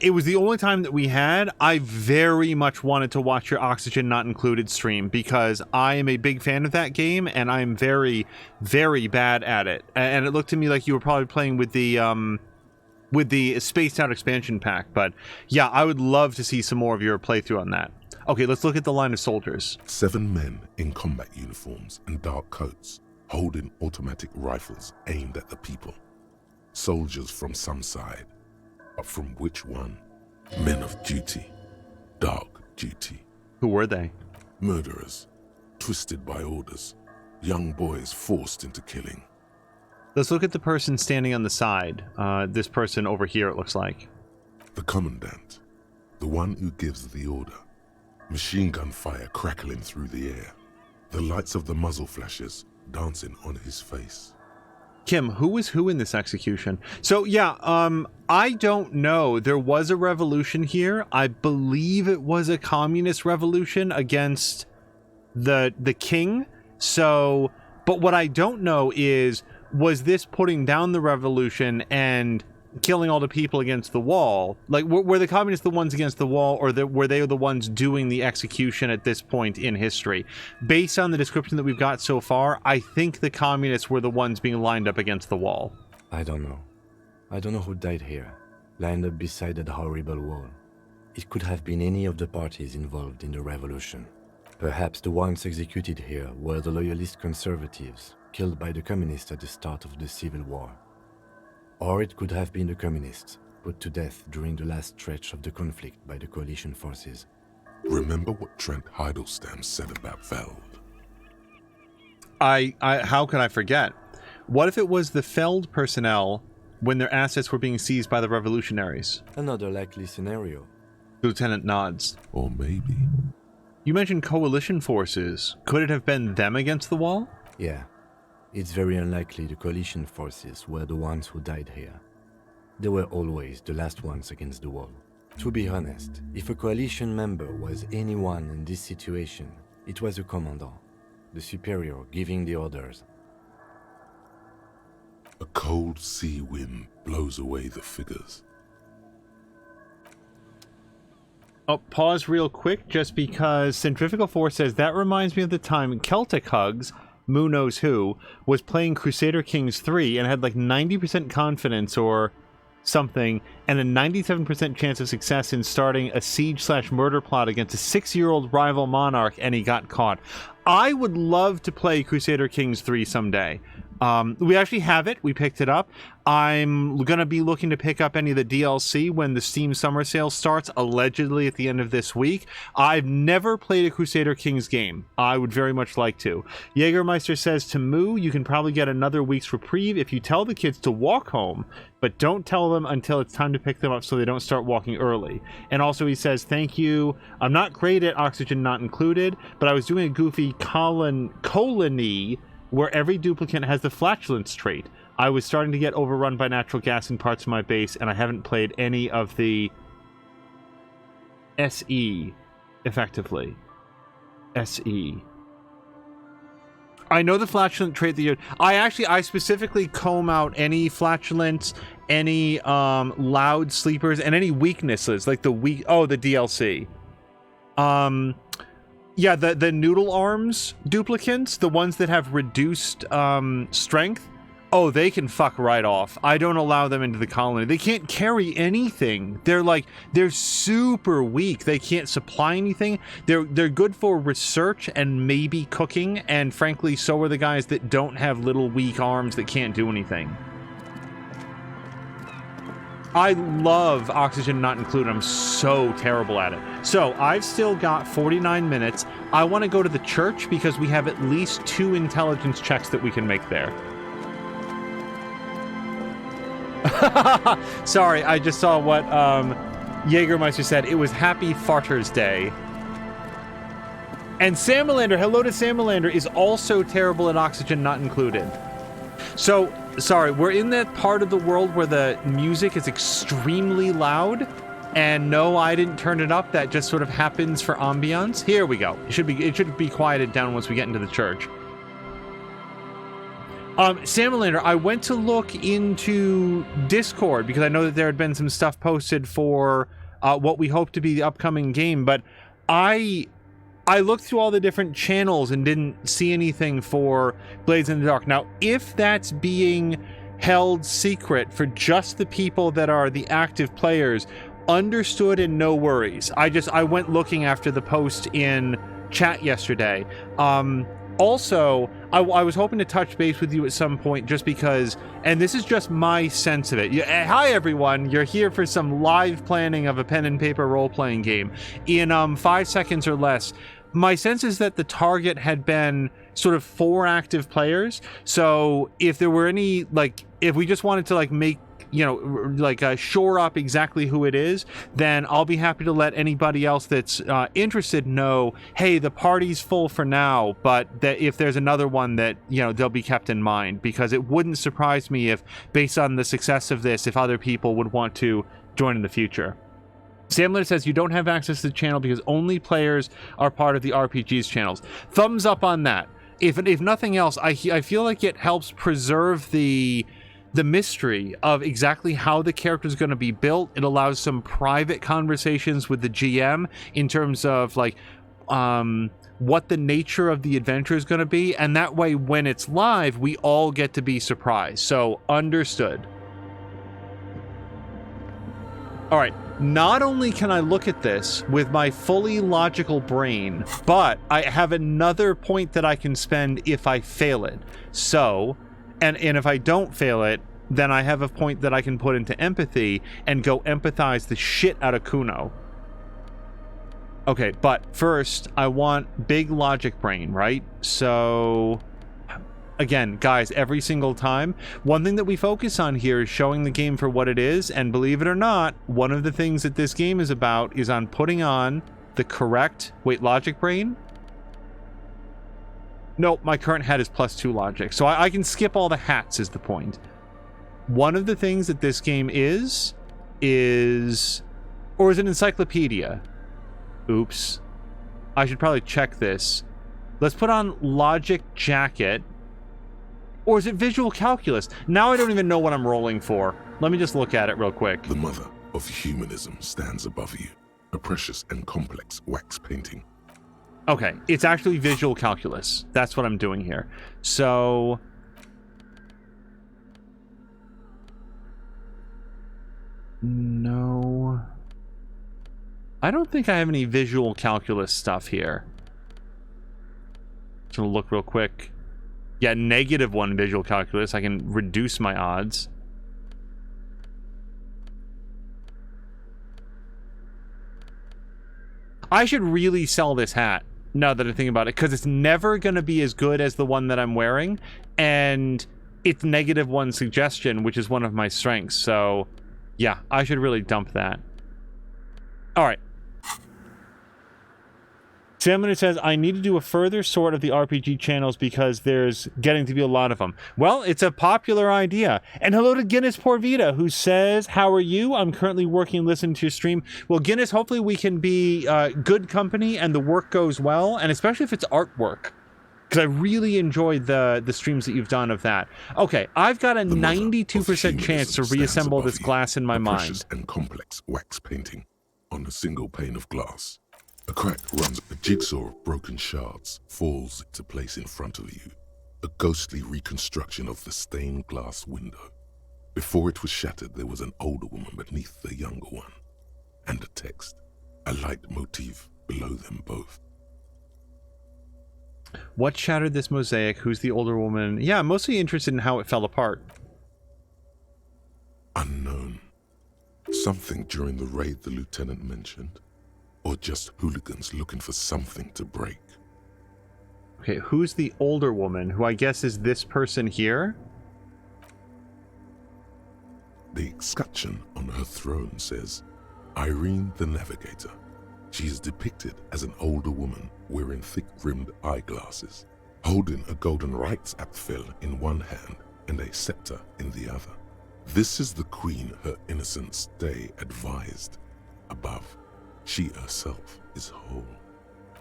it was the only time that we had. I very much wanted to watch your Oxygen Not Included stream because I am a big fan of that game and I'm very, very bad at it. And it looked to me like you were probably playing with the spaced out expansion pack. But yeah, I would love to see some more of your playthrough on that. Okay, let's look at the line of soldiers. 7 men in combat uniforms and dark coats, holding automatic rifles aimed at the people. Soldiers from some side. But from which one? Men of duty. Dark duty. Who were they? Murderers. Twisted by orders. Young boys forced into killing. Let's look at the person standing on the side. This person over here, it looks like. The commandant. The one who gives the order. Machine gun fire crackling through the air. The lights of the muzzle flashes dancing on his face. Kim, who was who in this execution? So yeah, I don't know. There was a revolution here. I believe it was a communist revolution against the king. So, but what I don't know is, was this putting down the revolution and killing all the people against the wall? Like, were the communists the ones against the wall, or were they the ones doing the execution at this point in history? Based on the description that we've got so far, I think the communists were the ones being lined up against the wall. I don't know. I don't know who died here, lined up beside that horrible wall. It could have been any of the parties involved in the revolution. Perhaps the ones executed here were the loyalist conservatives, killed by the communists at the start of the Civil War. Or it could have been the communists, put to death during the last stretch of the conflict by the coalition forces. Remember what Trent Heidelstein said about Feld? How could I forget? What if it was the Feld personnel when their assets were being seized by the revolutionaries? Another likely scenario. The lieutenant nods. Or maybe. You mentioned coalition forces. Could it have been them against the wall? Yeah. It's very unlikely the coalition forces were the ones who died here. They were always the last ones against the wall. To be honest, if a coalition member was anyone in this situation, it was a commandant, the superior giving the orders. A cold sea wind blows away the figures. Oh, pause real quick, just because Centrifugal Force says, that reminds me of the time Celtic Hugs, Moo Knows Who, was playing Crusader Kings 3 and had like 90% confidence or something, and a 97% chance of success in starting a siege/murder plot against a 6-year-old rival monarch, and he got caught. I would love to play Crusader Kings 3 someday. We actually have it. We picked it up. I'm going to be looking to pick up any of the DLC when the Steam Summer Sale starts, allegedly at the end of this week. I've never played a Crusader Kings game. I would very much like to. Jägermeister says to Moo, you can probably get another week's reprieve if you tell the kids to walk home, but don't tell them until it's time to pick them up so they don't start walking early. And also he says, thank you. I'm not great at Oxygen Not Included, but I was doing a goofy colony where every duplicant has the flatulence trait. I was starting to get overrun by natural gas in parts of my base, and I haven't played any of the SE effectively. SE. I know the flatulent trait that I specifically comb out any flatulence, any loud sleepers, and any weaknesses, like the DLC. Yeah, the noodle arms duplicants, the ones that have reduced strength, oh, they can fuck right off. I don't allow them into the colony. They can't carry anything. They're super weak. They can't supply anything. They're good for research and maybe cooking, and frankly, so are the guys that don't have little weak arms that can't do anything. I love Oxygen Not Included. I'm so terrible at it. So I've still got 49 minutes. I want to go to the church because we have at least 2 intelligence checks that we can make there. Sorry, I just saw what Jägermeister said. It was Happy Farters Day. And Samalander, hello to Samalander, is also terrible at Oxygen Not Included. So, sorry, we're in that part of the world where the music is extremely loud. And no, I didn't turn it up. That just sort of happens for ambiance. Here we go. It should be quieted down once we get into the church. Samalander, I went to look into Discord because I know that there had been some stuff posted for what we hope to be the upcoming game, but I looked through all the different channels and didn't see anything for Blades in the Dark. Now, if that's being held secret for just the people that are the active players, understood and no worries. I went looking after the post in chat yesterday. Also, I was hoping to touch base with you at some point just because, and this is just my sense of it. Hi everyone, you're here for some live planning of a pen and paper role-playing game. In 5 seconds or less, my sense is that the target had been sort of 4 active players. So if there were any, like, if we just wanted to like make, you know, like shore up exactly who it is, then I'll be happy to let anybody else that's interested know, hey, the party's full for now, but that if there's another one that, you know, they'll be kept in mind, because it wouldn't surprise me if, based on the success of this, if other people would want to join in the future. Samler says you don't have access to the channel because only players are part of the RPG's channels. Thumbs up on that. If nothing else, I feel like it helps preserve the mystery of exactly how the character is going to be built. It allows some private conversations with the GM in terms of like what the nature of the adventure is going to be, and that way when it's live we all get to be surprised. So understood. All right, not only can I look at this with my fully logical brain, but I have another point that I can spend if I fail it. So, and if I don't fail it, then I have a point that I can put into empathy and go empathize the shit out of Kuno. Okay, but first, I want big logic brain, right? So, again, guys, every single time, one thing that we focus on here is showing the game for what it is, and believe it or not, one of the things that this game is about is on putting on the correct... Wait, logic brain? Nope, my current hat is +2 logic, so I can skip all the hats is the point. One of the things that this game is... Or is it encyclopedia? Oops. I should probably check this. Let's put on logic jacket. Or is it visual calculus? Now I don't even know what I'm rolling for. Let me just look at it real quick. The mother of humanism stands above you, a precious and complex wax painting. Okay, it's actually visual calculus. That's what I'm doing here. So... No... I don't think I have any visual calculus stuff here. Just gonna look real quick. Yeah, -1 visual calculus. I can reduce my odds. I should really sell this hat, now that I think about it, because it's never going to be as good as the one that I'm wearing, and it's -1 suggestion, which is one of my strengths, so yeah, I should really dump that. Alright. Salmon says, I need to do a further sort of the RPG channels because there's getting to be a lot of them. Well, it's a popular idea. And hello to Guinness Porvita, who says, how are you? I'm currently working and listening to your stream. Well, Guinness, hopefully we can be good company and the work goes well, and especially if it's artwork. Because I really enjoyed the streams that you've done of that. Okay, I've got a 92% chance to reassemble this glass in my mind. Precious and complex wax painting on a single pane of glass. A crack runs, a jigsaw of broken shards falls into place in front of you. A ghostly reconstruction of the stained glass window. Before it was shattered, there was an older woman beneath the younger one. And a text, a light motif below them both. What shattered this mosaic? Who's the older woman? Yeah, I'm mostly interested in how it fell apart. Unknown. something during the raid the lieutenant mentioned? Or just hooligans looking for something to break? Okay, who's the older woman, who I guess is this person here? The escutcheon on her throne says, Irene the Navigator. She is depicted as an older woman wearing thick-rimmed eyeglasses, holding a golden Reichsapfel in one hand and a scepter in the other. This is the queen her innocent stay advised. Above, she herself is whole.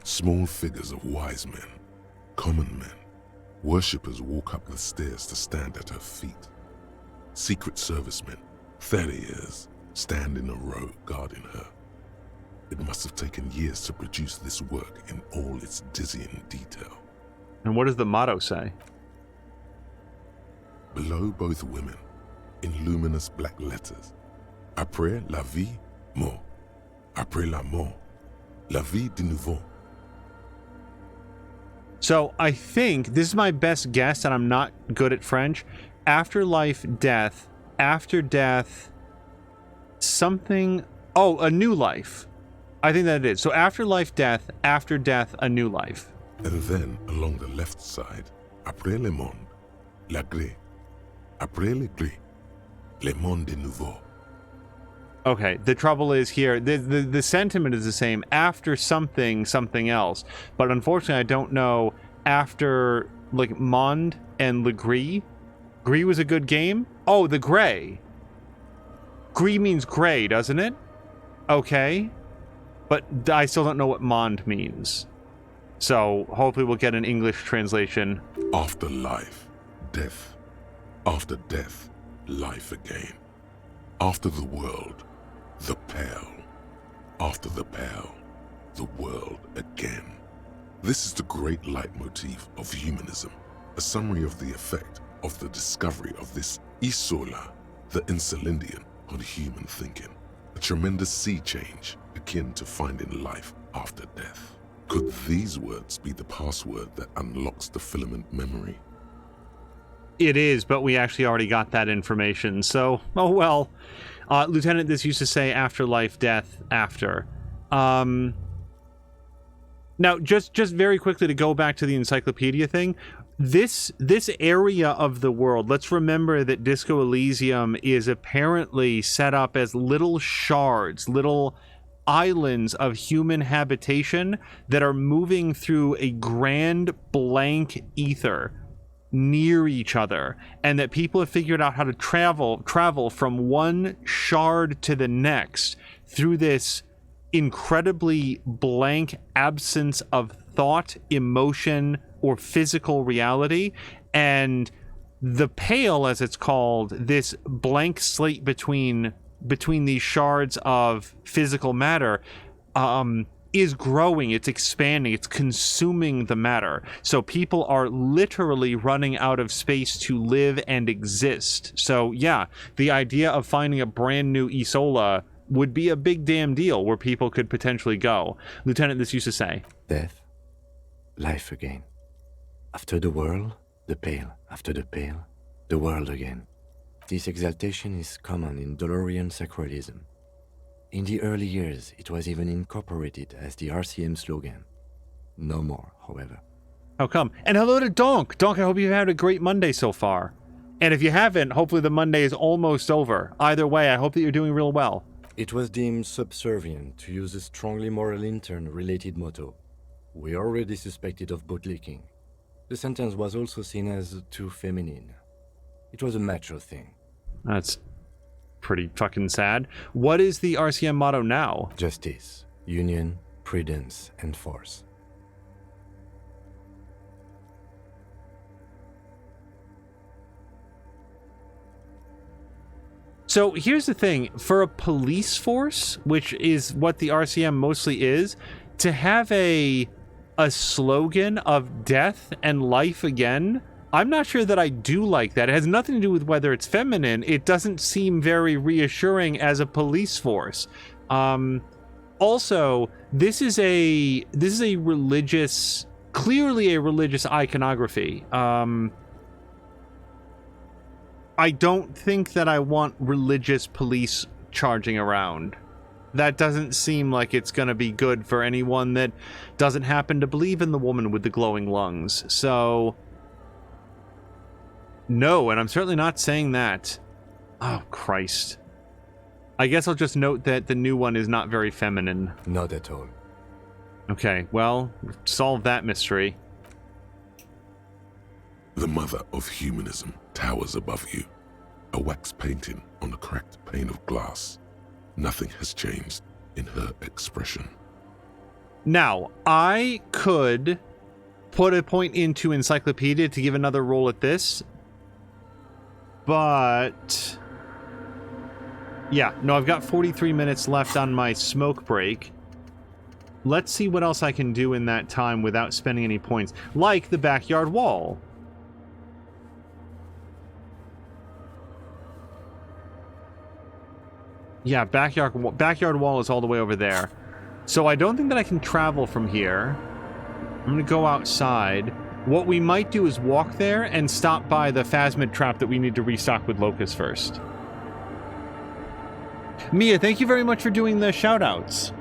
Small figures of wise men, common men, worshippers walk up the stairs to stand at her feet. Secret servicemen, 30 years, stand in a row guarding her. It must have taken years to produce this work in all its dizzying detail. And what does the motto say? Below both women, in luminous black letters, Après la vie, mort. Après la mort, la vie de nouveau. So I think, this is my best guess, and I'm not good at French, afterlife, death, after death, something, oh, a new life. I think that it is. So afterlife, death, after death, a new life. And then, along the left side, Après le monde, la gré. Après le gré, le monde de nouveau. Okay, the trouble is here, the sentiment is the same, after something, something else. But unfortunately, I don't know after, like, Monde and Le Gris. Gris was a good game? Oh, the gray. Gris means gray, doesn't it? Okay. But I still don't know what Monde means. So, hopefully we'll get an English translation. After life, death. After death, life again. After the world, the pale. After the pale, the world again. This is the great leitmotif of humanism, a summary of the effect of the discovery of this isola, the Insulindian, on human thinking. A tremendous sea change akin to finding life after death. Could these words be the password that unlocks the filament memory? It is, but we actually already got that information, so, oh well. Lieutenant, this used to say afterlife, death, after. Now, just very quickly to go back to the encyclopedia thing, this area of the world, let's remember that Disco Elysium is apparently set up as little shards, little islands of human habitation that are moving through a grand blank ether near each other, and that people have figured out how to travel from one shard to the next through this incredibly blank absence of thought, emotion, or physical reality. And the Pale, as it's called, this blank slate between these shards of physical matter, is growing, it's expanding, it's consuming the matter. So people are literally running out of space to live and exist. So yeah, the idea of finding a brand new Isola would be a big damn deal where people could potentially go. Lieutenant, this used to say, death, life again. After the world, the pale. After the pale, the world again. This exaltation is common in Dolorian sacralism. In the early years, it was even incorporated as the RCM slogan. No more, however. How come? And hello to Donk. Donk, I hope you've had a great Monday so far. And if you haven't, hopefully the Monday is almost over. Either way, I hope that you're doing real well. It was deemed subservient to use a strongly moral intern-related motto. We already suspected of bootlicking. The sentence was also seen as too feminine. It was a macho thing. That's pretty fucking sad. What is the RCM motto now? Justice, union, prudence, and force. So here's the thing, for a police force, which is what the RCM mostly is, to have a slogan of death and life again, I'm not sure that I do like that. It has nothing to do with whether it's feminine. It doesn't seem very reassuring as a police force. Also, this is a religious, clearly a religious iconography. I don't think that I want religious police charging around. That doesn't seem like it's going to be good for anyone that doesn't happen to believe in the woman with the glowing lungs. So, no, and I'm certainly not saying that. Oh, Christ. I guess I'll just note that the new one is not very feminine. Not at all. Okay, well, solve that mystery. The mother of humanism towers above you, a wax painting on a cracked pane of glass. Nothing has changed in her expression. Now, I could put a point into Encyclopedia to give another roll at this, but... yeah, no, I've got 43 minutes left on my smoke break. Let's see what else I can do in that time without spending any points, like the backyard wall. Yeah, backyard wall is all the way over there. So I don't think that I can travel from here. I'm going to go outside. What we might do is walk there and stop by the phasmid trap that we need to restock with locusts first. Mia, thank you very much for doing the shout-outs.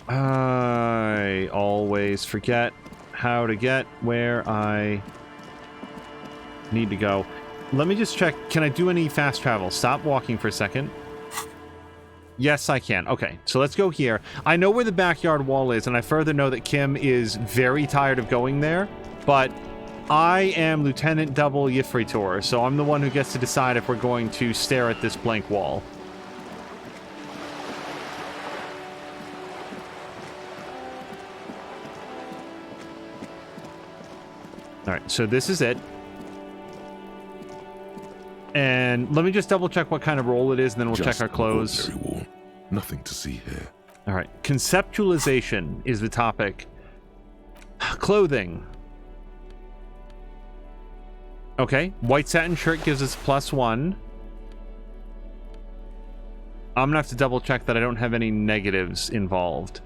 I always forget how to get where I need to go. Let me just check. Can I do any fast travel? Stop walking for a second. Yes, I can. Okay, so let's go here. I know where the backyard wall is, and I further know that Kim is very tired of going there, but I am Lieutenant Double Yifritor, so I'm the one who gets to decide if we're going to stare at this blank wall. Alright, so this is it. And let me just double check what kind of roll it is, and then we'll check our clothes. Nothing to see here. Alright, conceptualization is the topic. Clothing. Okay, white satin shirt gives us +1. I'm gonna have to double check that I don't have any negatives involved.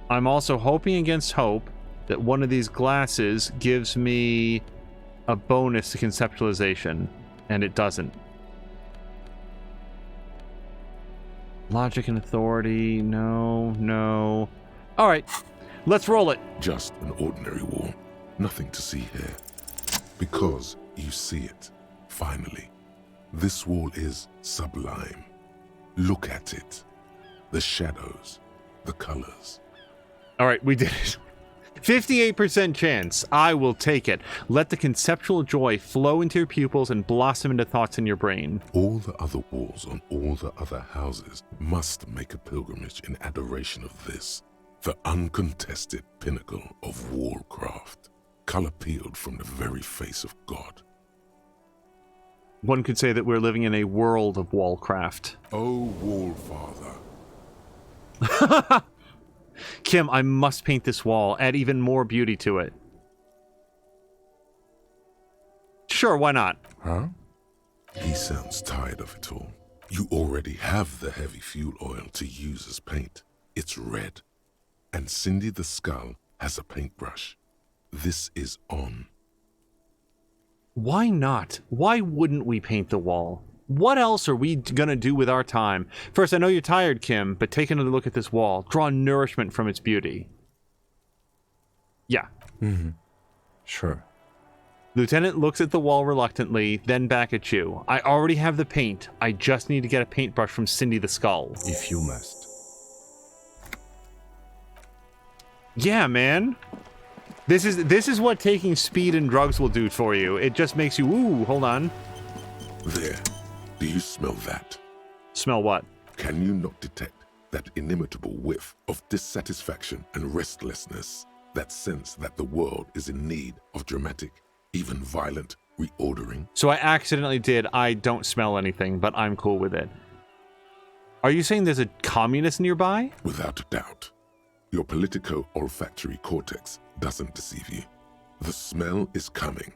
I'm also hoping against hope that one of these glasses gives me a bonus to conceptualization, and it doesn't. Logic and authority, no. Alright, let's roll it. Just an ordinary wall. Nothing to see here. Because you see it, finally. This wall is sublime. Look at it. The shadows, the colors. Alright, we did it. 58% chance. I will take it. Let the conceptual joy flow into your pupils and blossom into thoughts in your brain. All the other walls on all the other houses must make a pilgrimage in adoration of this, the uncontested pinnacle of wallcraft, color peeled from the very face of God. One could say that we're living in a world of wallcraft. Oh, Wallfather. Kim, I must paint this wall. Add even more beauty to it. Sure, why not? Huh? He sounds tired of it all. You already have the heavy fuel oil to use as paint. It's red. And Cindy the Skull has a paintbrush. This is on. Why not? Why wouldn't we paint the wall? What else are we gonna do with our time? First, I know you're tired, Kim, but take another look at this wall. Draw nourishment from its beauty. Yeah. Mm-hmm. Sure. Lieutenant looks at the wall reluctantly, then back at you. I already have the paint. I just need to get a paintbrush from Cindy the Skull. If you must. Yeah, man. This is what taking speed and drugs will do for you. It just makes you, ooh, hold on. There. Do you smell that? Smell what? Can you not detect that inimitable whiff of dissatisfaction and restlessness? That sense that the world is in need of dramatic, even violent reordering? So I accidentally did. I don't smell anything, but I'm cool with it. Are you saying there's a communist nearby? Without a doubt. Your politico-olfactory cortex doesn't deceive you. The smell is coming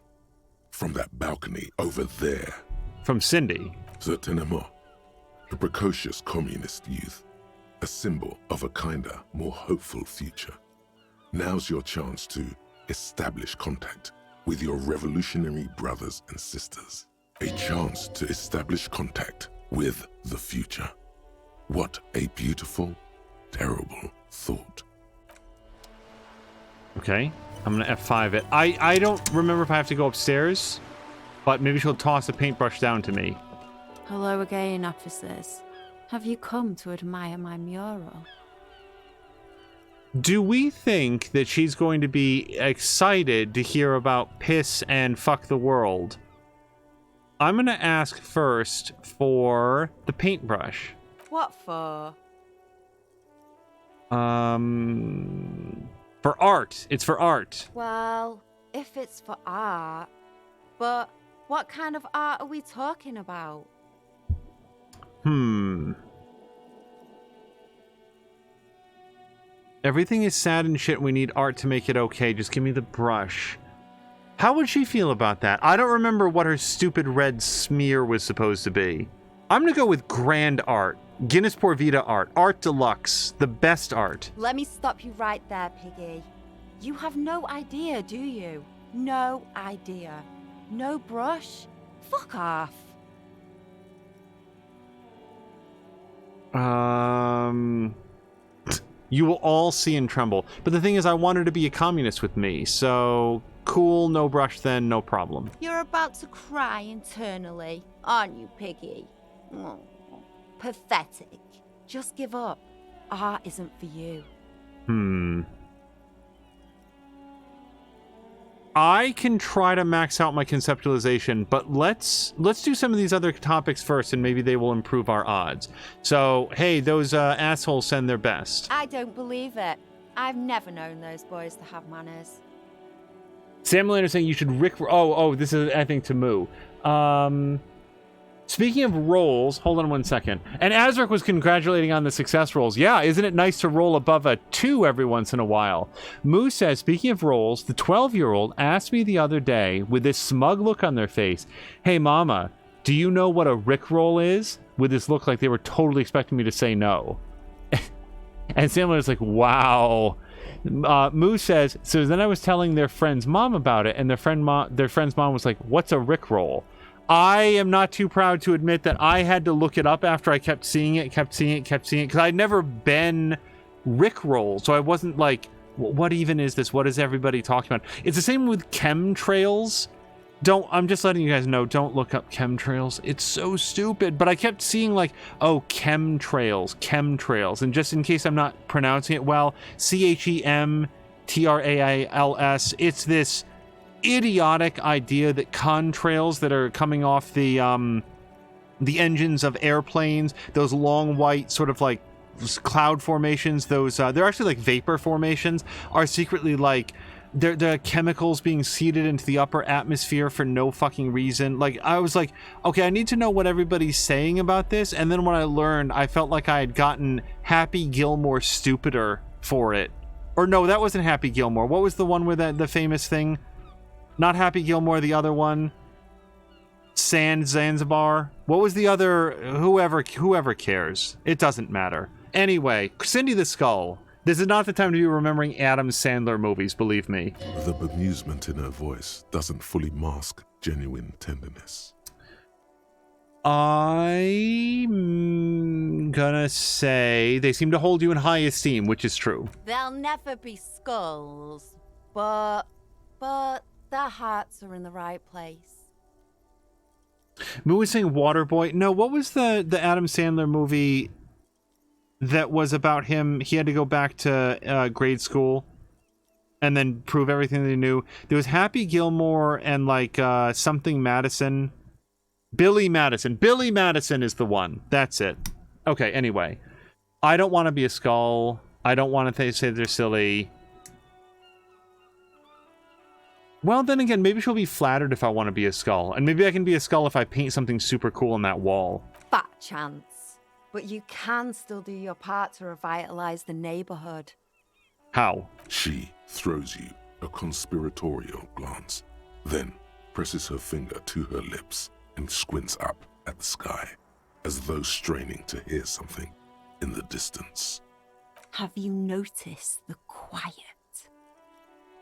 from that balcony over there. From Cindy? Certainement. a precocious communist youth, a symbol of a kinder, more hopeful future. Now's your chance to establish contact with your revolutionary brothers and sisters. A chance to establish contact with the future. What a beautiful, terrible thought. Okay, I'm gonna F5 it. I don't remember if I have to go upstairs, but maybe she'll toss a paintbrush down to me. Hello again, officers. Have you come to admire my mural? Do we think that she's going to be excited to hear about piss and fuck the world? I'm going to ask first for the paintbrush. What for? For art. It's for art. Well, if it's for art, but what kind of art are we talking about? Everything is sad and shit. We need art to make it okay. Just give me the brush. How would she feel about that? I don't remember what her stupid red smear was supposed to be. I'm gonna go with grand art. Guinness Por Vita art. Art deluxe. The best art. Let me stop you right there, Piggy. You have no idea, do you? No idea. No brush? Fuck off. You will all see and tremble. But the thing is, I want her to be a communist with me, so cool, no brush then, no problem. You're about to cry internally, aren't you, Piggy? Oh, pathetic. Just give up. Art isn't for you. I can try to max out my conceptualization, but let's do some of these other topics first, and maybe they will improve our odds. So, hey, those assholes send their best. I don't believe it. I've never known those boys to have manners. Sam Lander saying you should Oh, this is, I think, to Moo. Speaking of rolls, hold on one second. And Azric was congratulating on the success rolls. Yeah, isn't it nice to roll above a 2 every once in a while? Moo says, speaking of rolls, the 12-year-old asked me the other day with this smug look on their face, "Hey, Mama, do you know what a Rickroll is?" With this look like they were totally expecting me to say no. And Sam was like, wow. Moo says, so then I was telling their friend's mom about it, and their friend's mom was like, "What's a Rickroll?" I am not too proud to admit that I had to look it up after I kept seeing it, because I'd never been Rickrolled, so I wasn't like, what even is this? What is everybody talking about? It's the same with chemtrails. I'm just letting you guys know, don't look up chemtrails. It's so stupid. But I kept seeing like, oh, chemtrails. And just in case I'm not pronouncing it well, CHEMTRAILS. It's this idiotic idea that contrails that are coming off the engines of airplanes, those long white sort of like cloud formations, those they're actually like vapor formations, are secretly like they're chemicals being seeded into the upper atmosphere for no fucking reason. Like, I was like, okay, I need to know what everybody's saying about this. And then when I learned, I felt like I had gotten Happy Gilmore stupider for it. Or no, that wasn't Happy Gilmore. What was the one with the famous thing? Not Happy Gilmore, the other one. Zanzibar. What was the other? Whoever cares. It doesn't matter. Anyway, Cindy the Skull. This is not the time to be remembering Adam Sandler movies, believe me. The bemusement in her voice doesn't fully mask genuine tenderness. I'm gonna say they seem to hold you in high esteem, which is true. They'll never be skulls, but their hearts are in the right place. Moo was saying Waterboy. No, what was the Adam Sandler movie that was about him? He had to go back to grade school and then prove everything that he knew. There was Happy Gilmore and like something Madison. Billy Madison. Billy Madison is the one. That's it. Okay, anyway. I don't want to be a skull. I don't want to say they're silly. Well, then again, maybe she'll be flattered if I want to be a skull. And maybe I can be a skull if I paint something super cool on that wall. Fat chance. But you can still do your part to revitalize the neighborhood. How? She throws you a conspiratorial glance, then presses her finger to her lips and squints up at the sky. as though straining to hear something in the distance. Have you noticed the quiet?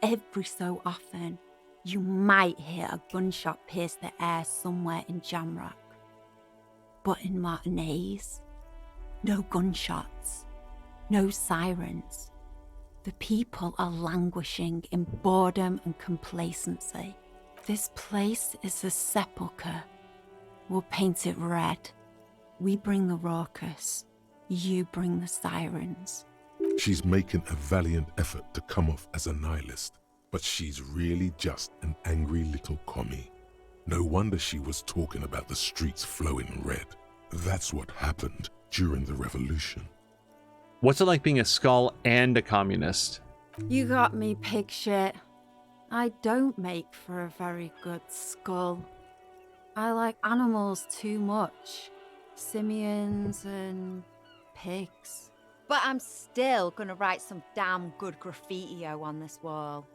Every so often, you might hear a gunshot pierce the air somewhere in Jamrock. But in Martinez, no gunshots, no sirens. The people are languishing in boredom and complacency. This place is a sepulchre. We'll paint it red. We bring the raucous. You bring the sirens. She's making a valiant effort to come off as a nihilist, but she's really just an angry little commie. No wonder she was talking about the streets flowing red. That's what happened during the revolution. What's it like being a skull and a communist? You got me, pig shit. I don't make for a very good skull. I like animals too much. Simians and pigs. But I'm still gonna write some damn good graffiti-o on this wall.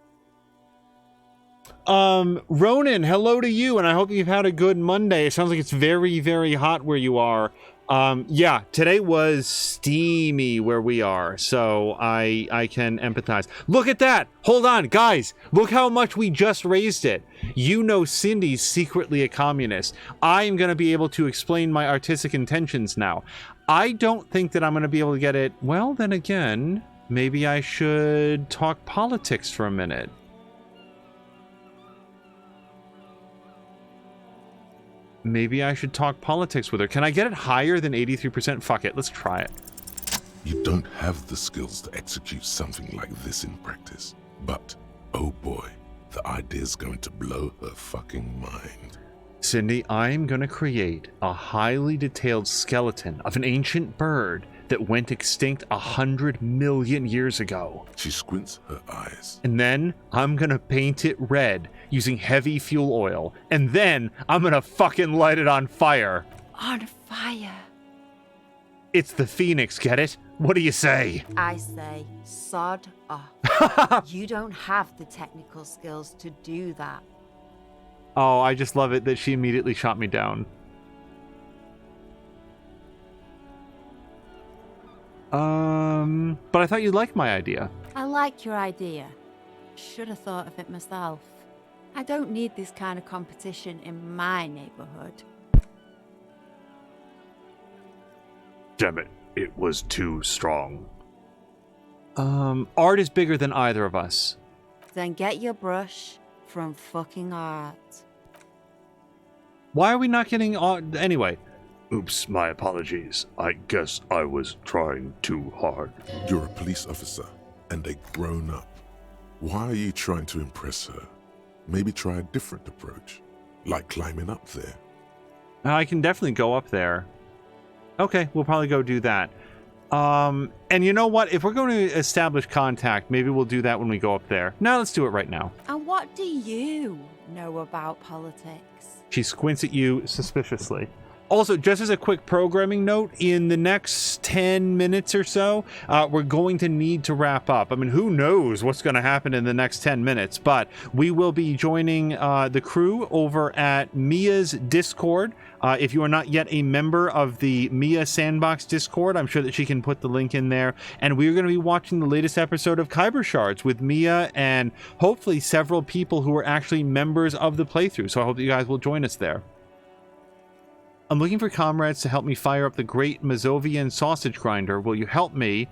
Ronan, hello to you, and I hope you've had a good Monday. It sounds like it's very, very hot where you are. Yeah, today was steamy where we are, so I can empathize. Look at that! Hold on, guys! Look how much we just raised it. You know Cindy's secretly a communist. I am going to be able to explain my artistic intentions now. I don't think that I'm going to be able to get it. Well, then again, maybe I should talk politics for a minute. Maybe I should talk politics with her. Can I get it higher than 83%? Fuck it, let's try it. You don't have the skills to execute something like this in practice. But, oh boy, the idea's going to blow her fucking mind. Cindy, I'm gonna create a highly detailed skeleton of an ancient bird that went extinct 100 million years ago. She squints her eyes. And then I'm gonna paint it red using heavy fuel oil. And then I'm gonna fucking light it on fire. On fire? It's the Phoenix, get it? What do you say? I say, sod off. You don't have the technical skills to do that. Oh, I just love it that she immediately shot me down. But I thought you'd like my idea. I like your idea. Should have thought of it myself. I don't need this kind of competition in my neighborhood. Damn it, it was too strong. Art is bigger than either of us. Then get your brush from fucking art. Why are we not getting art? Anyway. Oops, my apologies. I guess I was trying too hard. You're a police officer, and a grown-up. Why are you trying to impress her? Maybe try a different approach, like climbing up there. I can definitely go up there. Okay, we'll probably go do that. And you know what? If we're going to establish contact, maybe we'll do that when we go up there. No, let's do it right now. And what do you know about politics? She squints at you suspiciously. Also, just as a quick programming note, in the next 10 minutes or so, we're going to need to wrap up. I mean, who knows what's going to happen in the next 10 minutes, but we will be joining the crew over at Mia's Discord. If you are not yet a member of the Mia Sandbox Discord, I'm sure that she can put the link in there. And we're going to be watching the latest episode of Kyber Shards with Mia and hopefully several people who are actually members of the playthrough. So I hope that you guys will join us there. I'm looking for comrades to help me fire up the great Mazovian sausage grinder. Will you help me?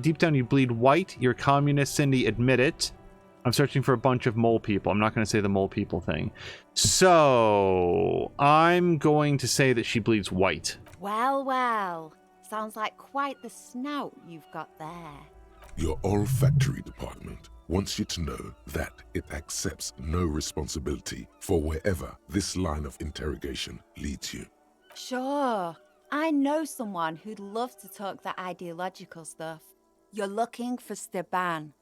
Deep down you bleed white. You're communist, Cindy. Admit it. I'm searching for a bunch of mole people. I'm not going to say the mole people thing. So I'm going to say that she bleeds white. Well, well. Sounds like quite the snout you've got there. Your olfactory department wants you to know that it accepts no responsibility for wherever this line of interrogation leads you. Sure. I know someone who'd love to talk that ideological stuff. You're looking for Steban.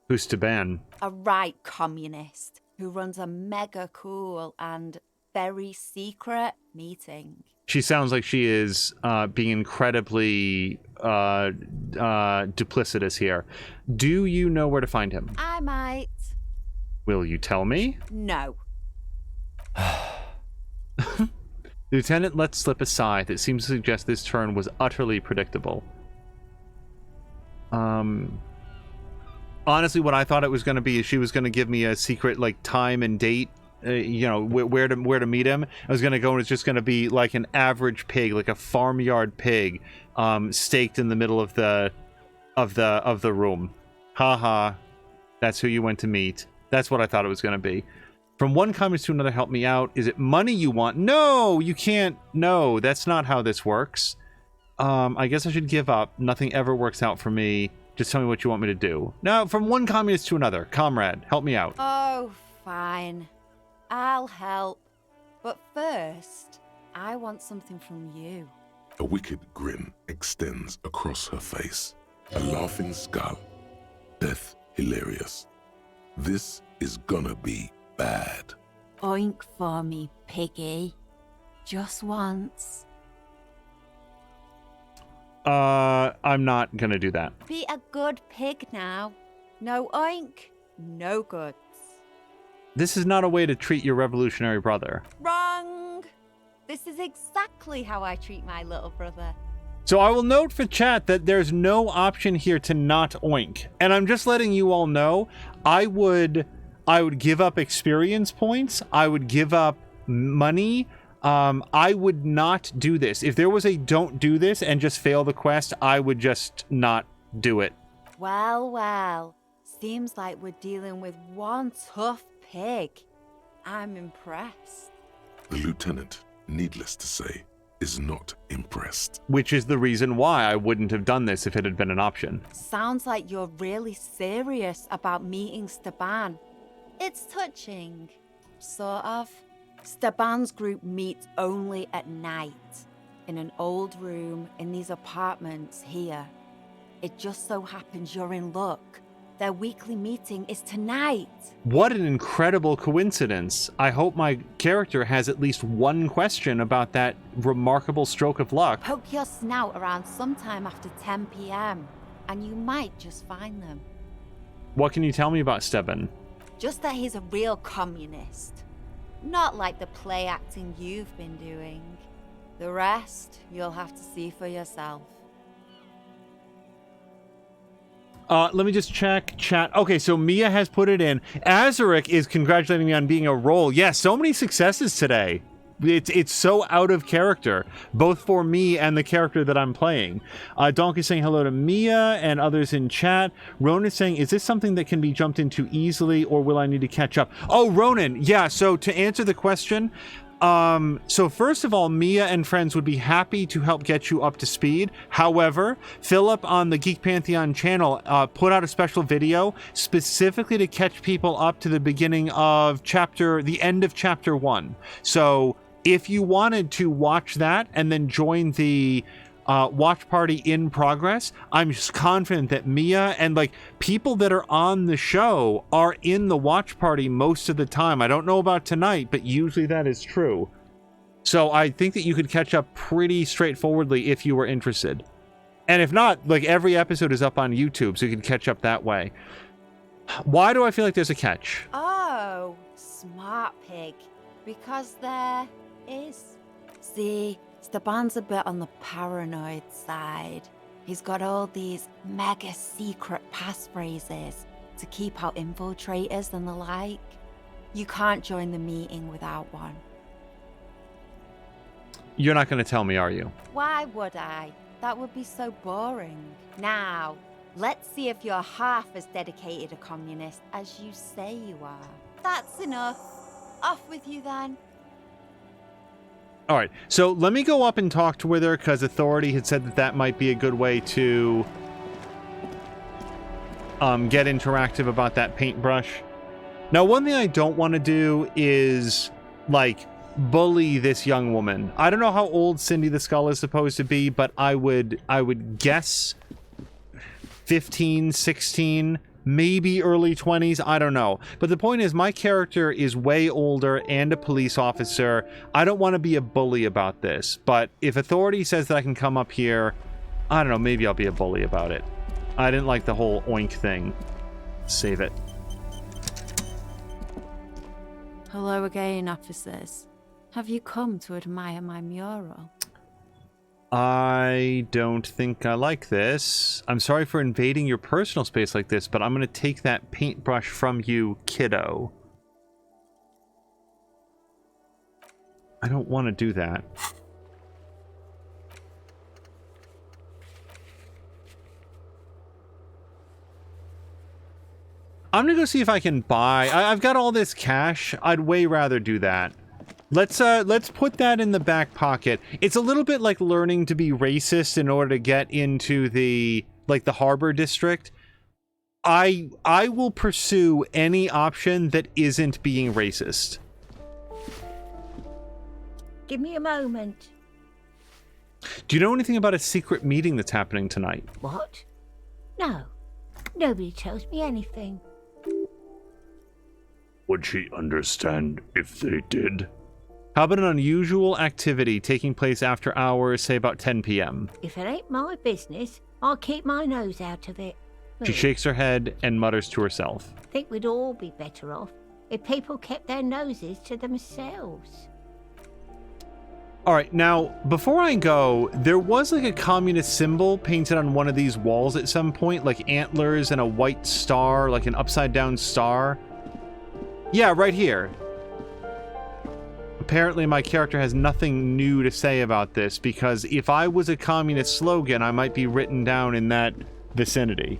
Who's Steban? A right communist who runs a mega cool and very secret meeting. She sounds like she is being incredibly duplicitous here. Do you know where to find him? I might. Will you tell me? No. The lieutenant let slip a sigh that seemed to suggest this turn was utterly predictable. Honestly, what I thought it was going to be is she was going to give me a secret, like, time and date, you know, where to meet him. I was going to go and it's just going to be like an average pig, like a farmyard pig, staked in the middle of the room. Haha, that's who you went to meet. That's what I thought it was going to be. From one communist to another, help me out. Is it money you want? No, you can't. No, that's not how this works. I guess I should give up. Nothing ever works out for me. Just tell me what you want me to do. Now, from one communist to another. Comrade, help me out. Oh, fine. I'll help. But first, I want something from you. A wicked grin extends across her face. A laughing skull. Death hilarious. This is gonna be bad. Oink for me, piggy. Just once. I'm not gonna do that. Be a good pig now. No oink, no goods. This is not a way to treat your revolutionary brother. Wrong! This is exactly how I treat my little brother. So I will note for chat that there's no option here to not oink. And I'm just letting you all know, I would give up experience points. I would give up money. I would not do this. If there was a don't do this and just fail the quest, I would just not do it. Well, well. Seems like we're dealing with one tough pig. I'm impressed. The lieutenant, needless to say, is not impressed. Which is the reason why I wouldn't have done this if it had been an option. Sounds like you're really serious about meeting Steban. It's touching. Sort of. Steban's group meets only at night, in an old room in these apartments here. It just so happens you're in luck. Their weekly meeting is tonight. What an incredible coincidence. I hope my character has at least one question about that remarkable stroke of luck. Poke your snout around sometime after 10 p.m. and you might just find them. What can you tell me about Steban? Just that he's a real communist. Not like the play acting you've been doing. The rest, you'll have to see for yourself. Let me just check chat. Okay, so Mia has put it in. Azaric is congratulating me on being a role. Yeah, so many successes today. It's so out of character, both for me and the character that I'm playing. Donk is saying hello to Mia and others in chat. Ronan is saying, is this something that can be jumped into easily or will I need to catch up? Oh, Ronan, yeah, so to answer the question, so first of all, Mia and friends would be happy to help get you up to speed. However, Philip on the Geek Pantheon channel put out a special video specifically to catch people up to the beginning of the end of chapter 1. So if you wanted to watch that and then join the watch party in progress, I'm just confident that Mia and like people that are on the show are in the watch party most of the time. I don't know about tonight, but usually that is true. So I think that you could catch up pretty straightforwardly if you were interested. And if not, like every episode is up on YouTube, so you can catch up that way. Why do I feel like there's a catch? Oh, smart pig. Because there is. See, Steban's a bit on the paranoid side. He's got all these mega secret passphrases to keep out infiltrators and the like. You can't join the meeting without one. You're not going to tell me, are you? Why would I? That would be so boring. Now, let's see if you're half as dedicated a communist as you say you are. That's enough. Off with you then. All right, so let me go up and talk to her because Authority had said that that might be a good way to get interactive about that paintbrush. Now, one thing I don't want to do is, like, bully this young woman. I don't know how old Cindy the Skull is supposed to be, but I would guess 15, 16, maybe early 20s, I don't know. But the point is, my character is way older and a police officer. I don't want to be a bully about this, but if Authority says that I can come up here, I don't know, maybe I'll be a bully about it. I didn't like the whole oink thing. Save it. Hello again, officers. Have you come to admire my mural? I don't think I like this. I'm sorry for invading your personal space like this, but I'm going to take that paintbrush from you, kiddo. I don't want to do that. I'm going to go see if I can buy... I've got all this cash. I'd way rather do that. Let's put that in the back pocket. It's a little bit like learning to be racist in order to get into the harbor district. I will pursue any option that isn't being racist. Give me a moment. Do you know anything about a secret meeting that's happening tonight? What? No. Nobody tells me anything. Would she understand if they did? How about an unusual activity taking place after hours, say about 10 p.m.? If it ain't my business, I'll keep my nose out of it. She shakes her head and mutters to herself. I think we'd all be better off if people kept their noses to themselves. Alright, now, before I go, there was like a communist symbol painted on one of these walls at some point, like antlers and a white star, like an upside-down star. Yeah, right here. Apparently my character has nothing new to say about this, because if I was a communist slogan, I might be written down in that vicinity.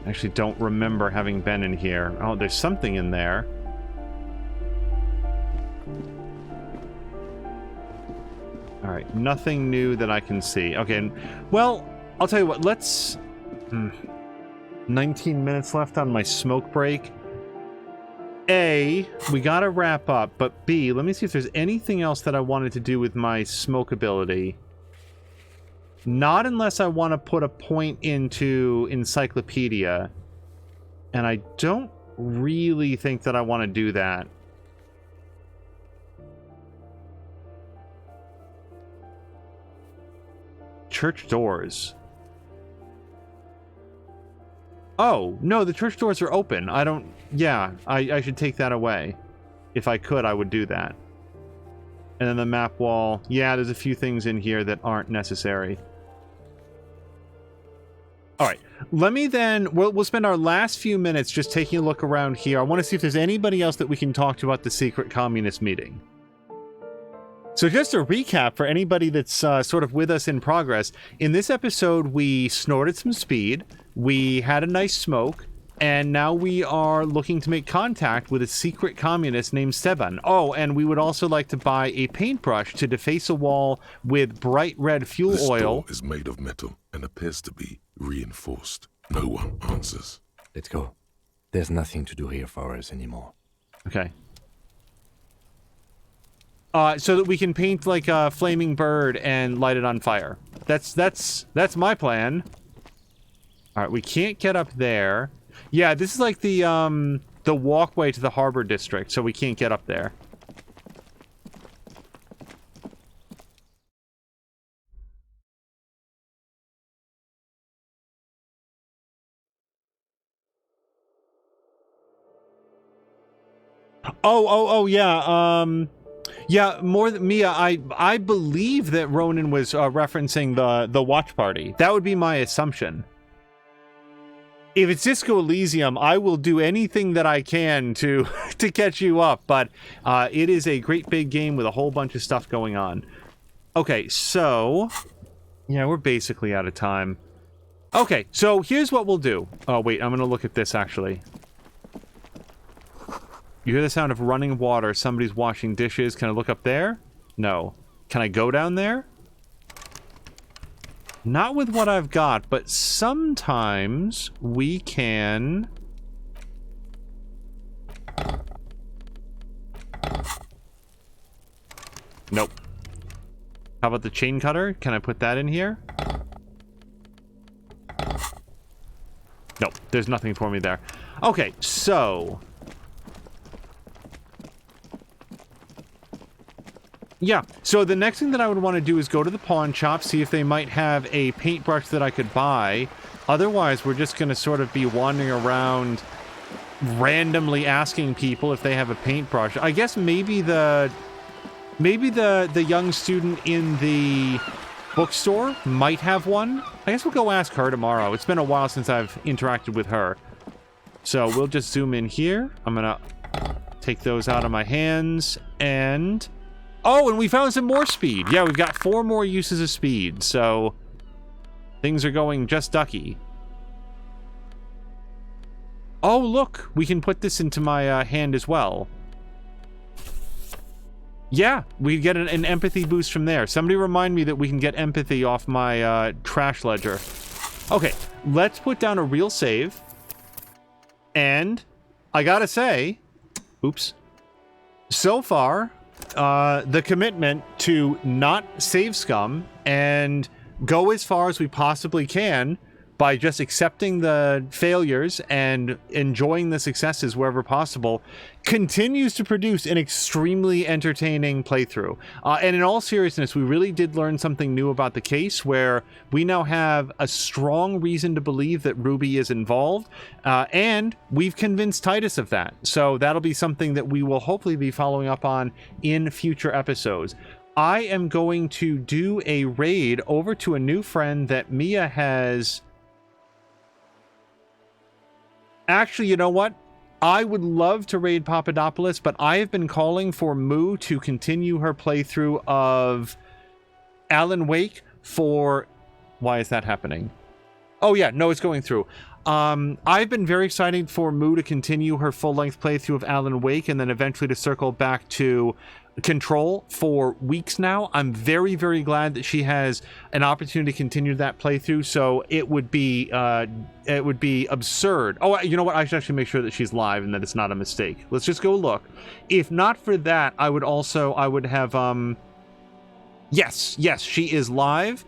I actually don't remember having been in here. Oh, there's something in there. Alright, nothing new that I can see. Okay, well, I'll tell you what, let's... 19 minutes left on my smoke break. A, we gotta wrap up, but B, let me see if there's anything else that I wanted to do with my smoke ability. Not unless I want to put a point into Encyclopedia. And I don't really think that I want to do that. Church doors. Oh, no, the church doors are open. I don't... Yeah, I should take that away. If I could, I would do that. And then the map wall. Yeah, there's a few things in here that aren't necessary. Alright, let me then... We'll spend our last few minutes just taking a look around here. I want to see if there's anybody else that we can talk to about the secret communist meeting. So just a recap for anybody that's sort of with us in progress. In this episode, we snorted some speed, we had a nice smoke, and now we are looking to make contact with a secret communist named Seban. Oh, and we would also like to buy a paintbrush to deface a wall with bright red fuel oil. This door is made of metal and appears to be reinforced. No one answers. Let's go. There's nothing to do here for us anymore. Okay. So that we can paint like a flaming bird and light it on fire. That's my plan. All right, we can't get up there. Yeah, this is like the walkway to the harbor district, so we can't get up there. Oh, yeah, yeah, more than Mia, I believe that Ronan was referencing the watch party. That would be my assumption. If it's Disco Elysium, I will do anything that I can to catch you up, but it is a great big game with a whole bunch of stuff going on. Okay, so... Yeah, we're basically out of time. Okay, so here's what we'll do. Oh, wait, I'm gonna look at this, actually. You hear the sound of running water. Somebody's washing dishes. Can I look up there? No. Can I go down there? Not with what I've got, but sometimes we can... Nope. How about the chain cutter? Can I put that in here? Nope, there's nothing for me there. Okay, so... Yeah, so the next thing that I would want to do is go to the pawn shop, see if they might have a paintbrush that I could buy. Otherwise, we're just going to sort of be wandering around randomly asking people if they have a paintbrush. I guess maybe the young student in the bookstore might have one. I guess we'll go ask her tomorrow. It's been a while since I've interacted with her. So we'll just zoom in here. I'm going to take those out of my hands and... Oh, and we found some more speed. Yeah, we've got 4 more uses of speed, so things are going just ducky. Oh, look, we can put this into my hand as well. Yeah, we get an empathy boost from there. Somebody remind me that we can get empathy off my trash ledger. Okay, let's put down a real save. And I gotta say, oops, so far... the commitment to not save scum and go as far as we possibly can by just accepting the failures and enjoying the successes wherever possible continues to produce an extremely entertaining playthrough. And in all seriousness, we really did learn something new about the case where we now have a strong reason to believe that Ruby is involved, and we've convinced Titus of that. So that'll be something that we will hopefully be following up on in future episodes. I am going to do a raid over to a new friend that Mia has... Actually, you know what? I would love to raid Papadopoulos, but I have been calling for Moo to continue her playthrough of Alan Wake for... Why is that happening? Oh yeah, no, it's going through. I've been very excited for Moo to continue her full-length playthrough of Alan Wake and then eventually to circle back to Control for weeks now. I'm very, very glad that she has an opportunity to continue that playthrough, so it would be absurd. Oh, you know what? I should actually make sure that she's live and that it's not a mistake. Let's just go look. If not for that, I would have, yes, she is live.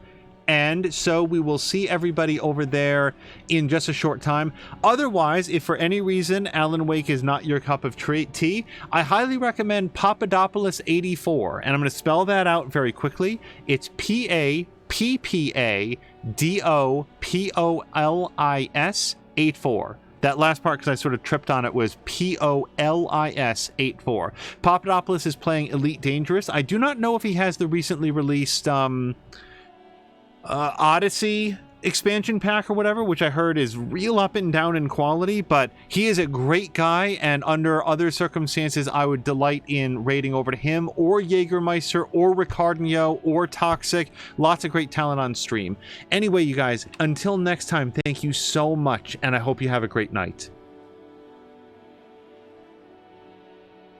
And so we will see everybody over there in just a short time. Otherwise, if for any reason Alan Wake is not your cup of tea, I highly recommend Papadopoulos 84. And I'm going to spell that out very quickly. It's Pappadopoulos 84. That last part, because I sort of tripped on it, was POLIS 84. Papadopoulos is playing Elite Dangerous. I do not know if he has the recently released... Odyssey expansion pack or whatever, which I heard is real up and down in quality, but he is a great guy, and under other circumstances I would delight in raiding over to him or Jägermeister or Ricardinho or Toxic. Lots of great talent on stream. Anyway, you guys, until next time, thank you so much, and I hope you have a great night.